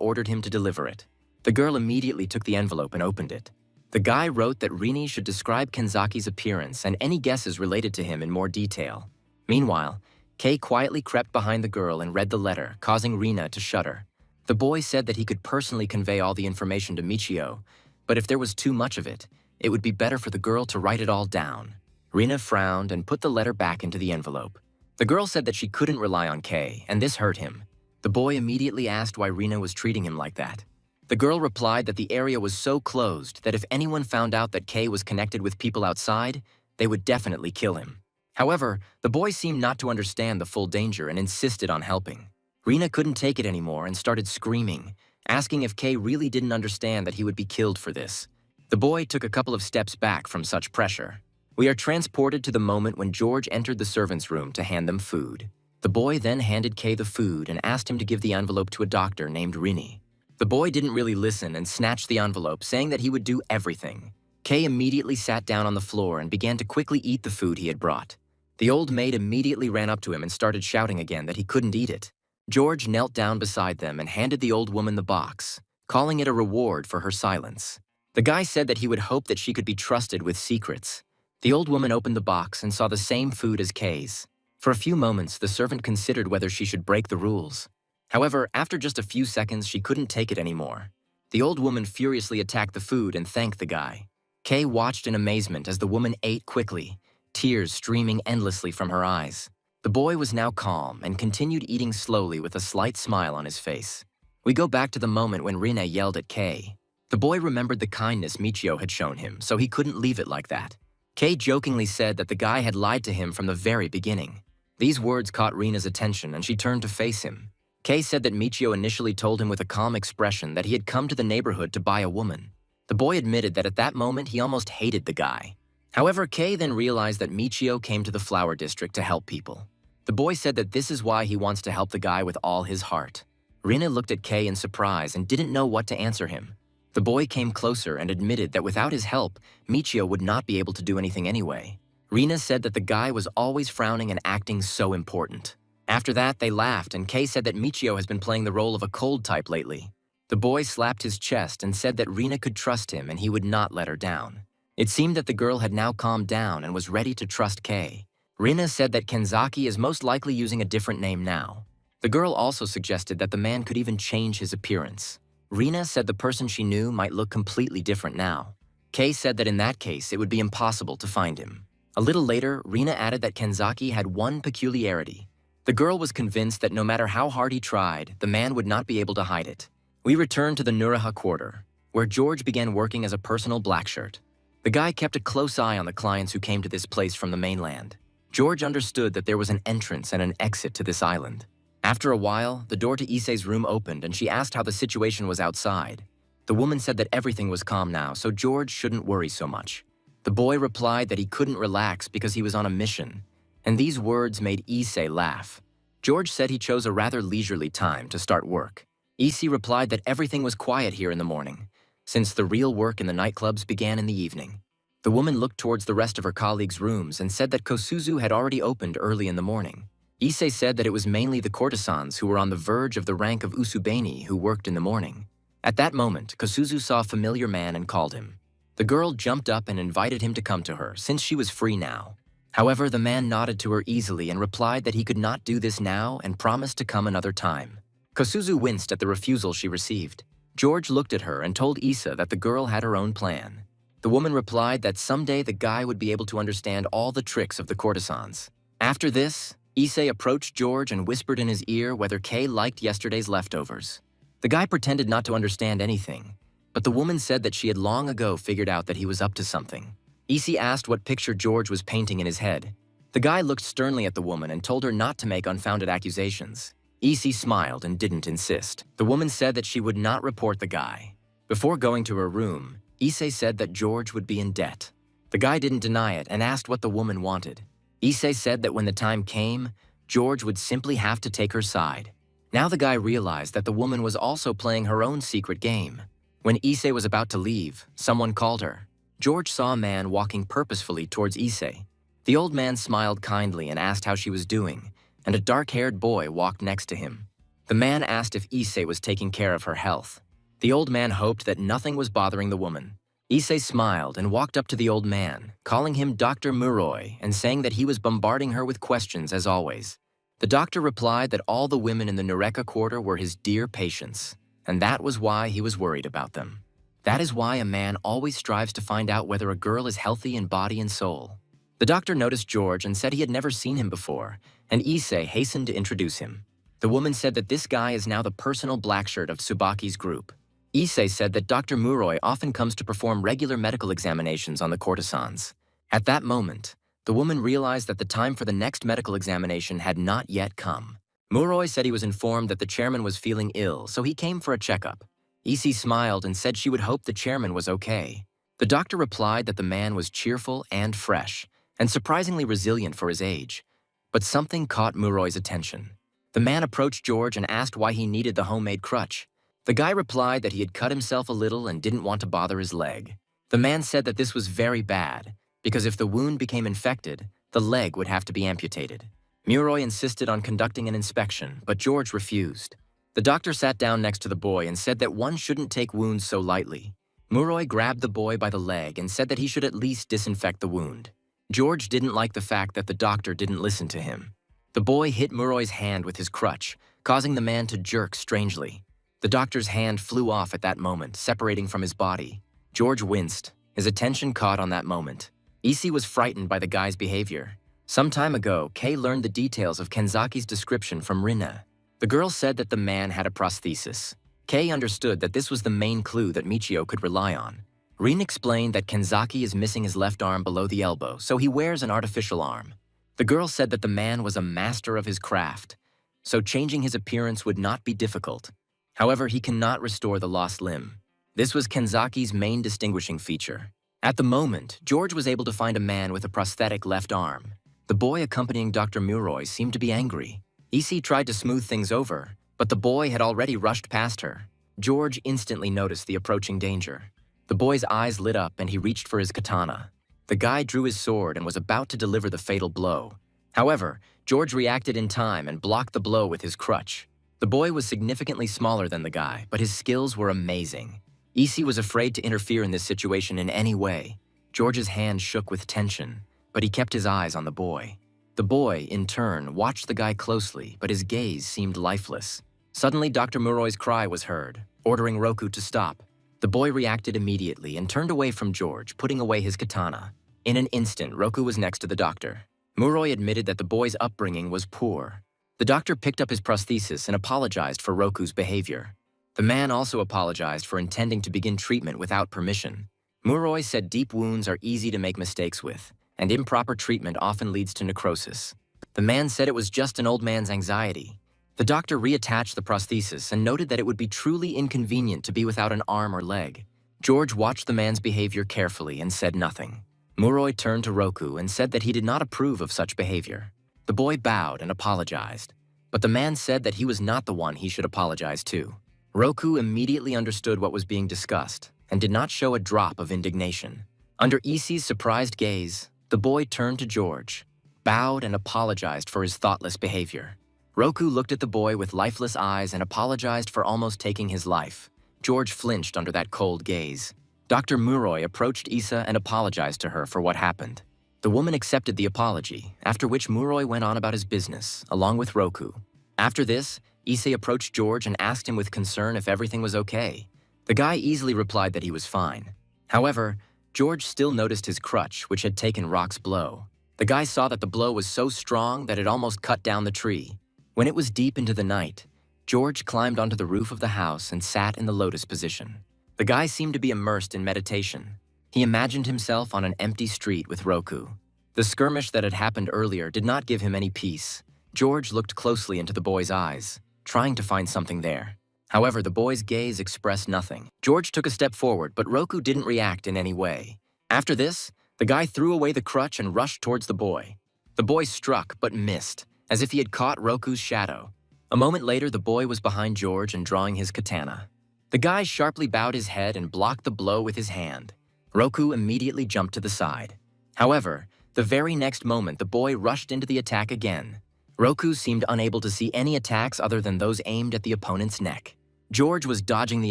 ordered him to deliver it. The girl immediately took the envelope and opened it. The guy wrote that Rini should describe Kenzaki's appearance and any guesses related to him in more detail. Meanwhile, Kay quietly crept behind the girl and read the letter, causing Rina to shudder. The boy said that he could personally convey all the information to Michio, but if there was too much of it, it would be better for the girl to write it all down. Rina frowned and put the letter back into the envelope. The girl said that she couldn't rely on Kay, and this hurt him. The boy immediately asked why Rina was treating him like that. The girl replied that the area was so closed that if anyone found out that Kay was connected with people outside, they would definitely kill him. However, the boy seemed not to understand the full danger and insisted on helping. Rina couldn't take it anymore and started screaming, asking if Kay really didn't understand that he would be killed for this. The boy took a couple of steps back from such pressure. We are transported to the moment when George entered the servants' room to hand them food. The boy then handed Kay the food and asked him to give the envelope to a doctor named Rini. The boy didn't really listen and snatched the envelope, saying that he would do everything. Kay immediately sat down on the floor and began to quickly eat the food he had brought. The old maid immediately ran up to him and started shouting again that he couldn't eat it. George knelt down beside them and handed the old woman the box, calling it a reward for her silence. The guy said that he would hope that she could be trusted with secrets. The old woman opened the box and saw the same food as Kay's. For a few moments, the servant considered whether she should break the rules. However, after just a few seconds, she couldn't take it anymore. The old woman furiously attacked the food and thanked the guy. Kay watched in amazement as the woman ate quickly, tears streaming endlessly from her eyes. The boy was now calm and continued eating slowly with a slight smile on his face. We go back to the moment when Rina yelled at Kay. The boy remembered the kindness Michio had shown him, so he couldn't leave it like that. Kay jokingly said that the guy had lied to him from the very beginning. These words caught Rina's attention and she turned to face him. Kay said that Michio initially told him with a calm expression that he had come to the neighborhood to buy a woman. The boy admitted that at that moment he almost hated the guy. However, Kay then realized that Michio came to the flower district to help people. The boy said that this is why he wants to help the guy with all his heart. Rina looked at Kay in surprise and didn't know what to answer him. The boy came closer and admitted that without his help, Michio would not be able to do anything anyway. Rina said that the guy was always frowning and acting so important. After that, they laughed, and Kay said that Michio has been playing the role of a cold type lately. The boy slapped his chest and said that Rina could trust him and he would not let her down. It seemed that the girl had now calmed down and was ready to trust Kay. Rina said that Kenzaki is most likely using a different name now. The girl also suggested that the man could even change his appearance. Rina said the person she knew might look completely different now. Kay said that in that case, it would be impossible to find him. A little later, Rina added that Kenzaki had one peculiarity. The girl was convinced that no matter how hard he tried, the man would not be able to hide it. We returned to the Nuraha quarter, where George began working as a personal blackshirt. The guy kept a close eye on the clients who came to this place from the mainland. George understood that there was an entrance and an exit to this island. After a while, the door to Issei's room opened and she asked how the situation was outside. The woman said that everything was calm now, so George shouldn't worry so much. The boy replied that he couldn't relax because he was on a mission, and these words made Issei laugh. George said he chose a rather leisurely time to start work. Issei replied that everything was quiet here in the morning, since the real work in the nightclubs began in the evening. The woman looked towards the rest of her colleagues' rooms and said that Kosuzu had already opened early in the morning. Issei said that it was mainly the courtesans who were on the verge of the rank of Usubeni who worked in the morning. At that moment, Kosuzu saw a familiar man and called him. The girl jumped up and invited him to come to her, since she was free now. However, the man nodded to her easily and replied that he could not do this now and promised to come another time. Kosuzu winced at the refusal she received. George looked at her and told Issa that the girl had her own plan. The woman replied that someday the guy would be able to understand all the tricks of the courtesans. After this, Issei approached George and whispered in his ear whether Kay liked yesterday's leftovers. The guy pretended not to understand anything, but the woman said that she had long ago figured out that he was up to something. Issei asked what picture George was painting in his head. The guy looked sternly at the woman and told her not to make unfounded accusations. Issei smiled and didn't insist. The woman said that she would not report the guy. Before going to her room, Issei said that George would be in debt. The guy didn't deny it and asked what the woman wanted. Issei said that when the time came, George would simply have to take her side. Now the guy realized that the woman was also playing her own secret game. When Issei was about to leave, someone called her. George saw a man walking purposefully towards Issei. The old man smiled kindly and asked how she was doing, and a dark-haired boy walked next to him. The man asked if Issei was taking care of her health. The old man hoped that nothing was bothering the woman. Issei smiled and walked up to the old man, calling him Dr. Muroi and saying that he was bombarding her with questions as always. The doctor replied that all the women in the Nureka quarter were his dear patients, and that was why he was worried about them. That is why a man always strives to find out whether a girl is healthy in body and soul. The doctor noticed George and said he had never seen him before, and Issei hastened to introduce him. The woman said that this guy is now the personal blackshirt of Tsubaki's group. Issei said that Dr. Muroi often comes to perform regular medical examinations on the courtesans. At that moment, the woman realized that the time for the next medical examination had not yet come. Muroi said he was informed that the chairman was feeling ill, so he came for a checkup. Issei smiled and said she would hope the chairman was okay. The doctor replied that the man was cheerful and fresh, and surprisingly resilient for his age. But something caught Muroi's attention. The man approached George and asked why he needed the homemade crutch. The guy replied that he had cut himself a little and didn't want to bother his leg. The man said that this was very bad, because if the wound became infected, the leg would have to be amputated. Muroi insisted on conducting an inspection, but George refused. The doctor sat down next to the boy and said that one shouldn't take wounds so lightly. Muroi grabbed the boy by the leg and said that he should at least disinfect the wound. George didn't like the fact that the doctor didn't listen to him. The boy hit Muroi's hand with his crutch, causing the man to jerk strangely. The doctor's hand flew off at that moment, separating from his body. George winced, his attention caught on that moment. Issei was frightened by the guy's behavior. Some time ago, Kei learned the details of Kenzaki's description from Rina. The girl said that the man had a prosthesis. Kei understood that this was the main clue that Michio could rely on. Rin explained that Kenzaki is missing his left arm below the elbow, so he wears an artificial arm. The girl said that the man was a master of his craft, so changing his appearance would not be difficult. However, he cannot restore the lost limb. This was Kenzaki's main distinguishing feature. At the moment, George was able to find a man with a prosthetic left arm. The boy accompanying Dr. Muroi seemed to be angry. Issei tried to smooth things over, but the boy had already rushed past her. George instantly noticed the approaching danger. The boy's eyes lit up and he reached for his katana. The guy drew his sword and was about to deliver the fatal blow. However, George reacted in time and blocked the blow with his crutch. The boy was significantly smaller than the guy, but his skills were amazing. Issei was afraid to interfere in this situation in any way. George's hand shook with tension, but he kept his eyes on the boy. The boy, in turn, watched the guy closely, but his gaze seemed lifeless. Suddenly, Dr. Muroi's cry was heard, ordering Roku to stop. The boy reacted immediately and turned away from George, putting away his katana. In an instant, Roku was next to the doctor. Muroi admitted that the boy's upbringing was poor. The doctor picked up his prosthesis and apologized for Roku's behavior. The man also apologized for intending to begin treatment without permission. Muroi said deep wounds are easy to make mistakes with, and improper treatment often leads to necrosis. The man said it was just an old man's anxiety. The doctor reattached the prosthesis and noted that it would be truly inconvenient to be without an arm or leg. George watched the man's behavior carefully and said nothing. Muroi turned to Roku and said that he did not approve of such behavior. The boy bowed and apologized, but the man said that he was not the one he should apologize to. Roku immediately understood what was being discussed and did not show a drop of indignation. Under Issei's surprised gaze, the boy turned to George, bowed and apologized for his thoughtless behavior. Roku looked at the boy with lifeless eyes and apologized for almost taking his life. George flinched under that cold gaze. Dr. Muroi approached Issa and apologized to her for what happened. The woman accepted the apology, after which Muroi went on about his business, along with Roku. After this, Issei approached George and asked him with concern if everything was okay. The guy easily replied that he was fine. However, George still noticed his crutch, which had taken Rock's blow. The guy saw that the blow was so strong that it almost cut down the tree. When it was deep into the night, George climbed onto the roof of the house and sat in the lotus position. The guy seemed to be immersed in meditation. He imagined himself on an empty street with Roku. The skirmish that had happened earlier did not give him any peace. George looked closely into the boy's eyes, trying to find something there. However, the boy's gaze expressed nothing. George took a step forward, but Roku didn't react in any way. After this, the guy threw away the crutch and rushed towards the boy. The boy struck, but missed, as if he had caught Roku's shadow. A moment later, the boy was behind George and drawing his katana. The guy sharply bowed his head and blocked the blow with his hand. Roku immediately jumped to the side. However, the very next moment, the boy rushed into the attack again. Roku seemed unable to see any attacks other than those aimed at the opponent's neck. George was dodging the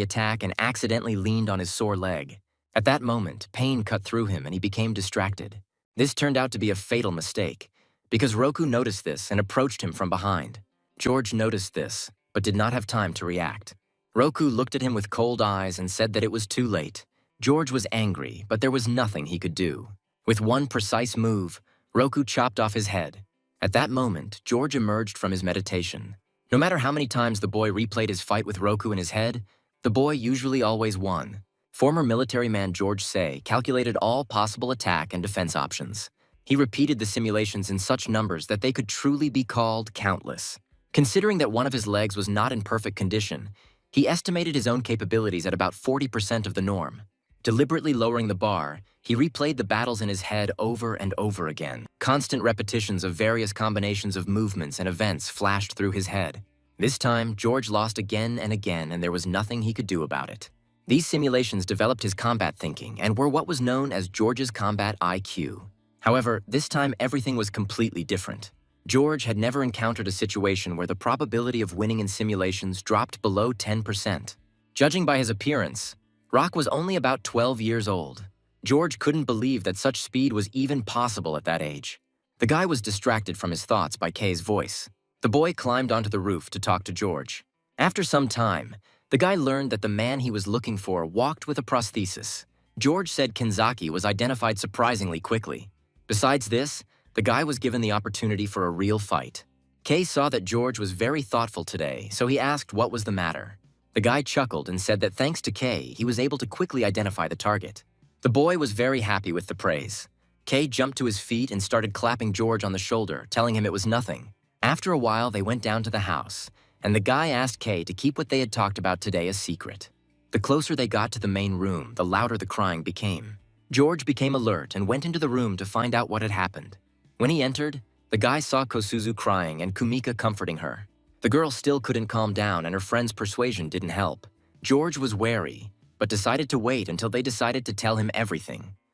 attack and accidentally leaned on his sore leg. At that moment, pain cut through him and he became distracted. This turned out to be a fatal mistake, because Roku noticed this and approached him from behind. George noticed this, but did not have time to react. Roku looked at him with cold eyes and said that it was too late. George was angry, but there was nothing he could do. With one precise move, Roku chopped off his head. At that moment, George emerged from his meditation. No matter how many times the boy replayed his fight with Roku in his head, The boy usually always won. Former military man George Say calculated all possible attack and defense options. He repeated the simulations in such numbers that they could truly be called countless. Considering that one of his legs was not in perfect condition, he estimated his own capabilities at about 40% of the norm. Deliberately lowering the bar, he replayed the battles in his head over and over again. Constant repetitions of various combinations of movements and events flashed through his head. This time, George lost again and again, and there was nothing he could do about it. These simulations developed his combat thinking and were what was known as George's combat IQ. However, this time everything was completely different. George had never encountered a situation where the probability of winning in simulations dropped below 10%. Judging by his appearance, Rock was only about 12 years old. George couldn't believe that such speed was even possible at that age. The guy was distracted from his thoughts by Kay's voice. The boy climbed onto the roof to talk to George. After some time, the guy learned that the man he was looking for walked with a prosthesis. George said Kenzaki was identified surprisingly quickly. Besides this, the guy was given the opportunity for a real fight. Kay saw that George was very thoughtful today, so he asked what was the matter. The guy chuckled and said that thanks to Kay, he was able to quickly identify the target. The boy was very happy with the praise. Kay jumped to his feet and started clapping George on the shoulder, telling him it was nothing. After a while, they went down to the house, and the guy asked Kay to keep what they had talked about today a secret. The closer they got to the main room, the louder the crying became. George became alert and went into the room to find out what had happened. When he entered, the guy saw Kosuzu crying and Kumika comforting her. The girl still couldn't calm down and her friend's persuasion didn't help. George was wary, but decided to wait until they decided to tell him everything.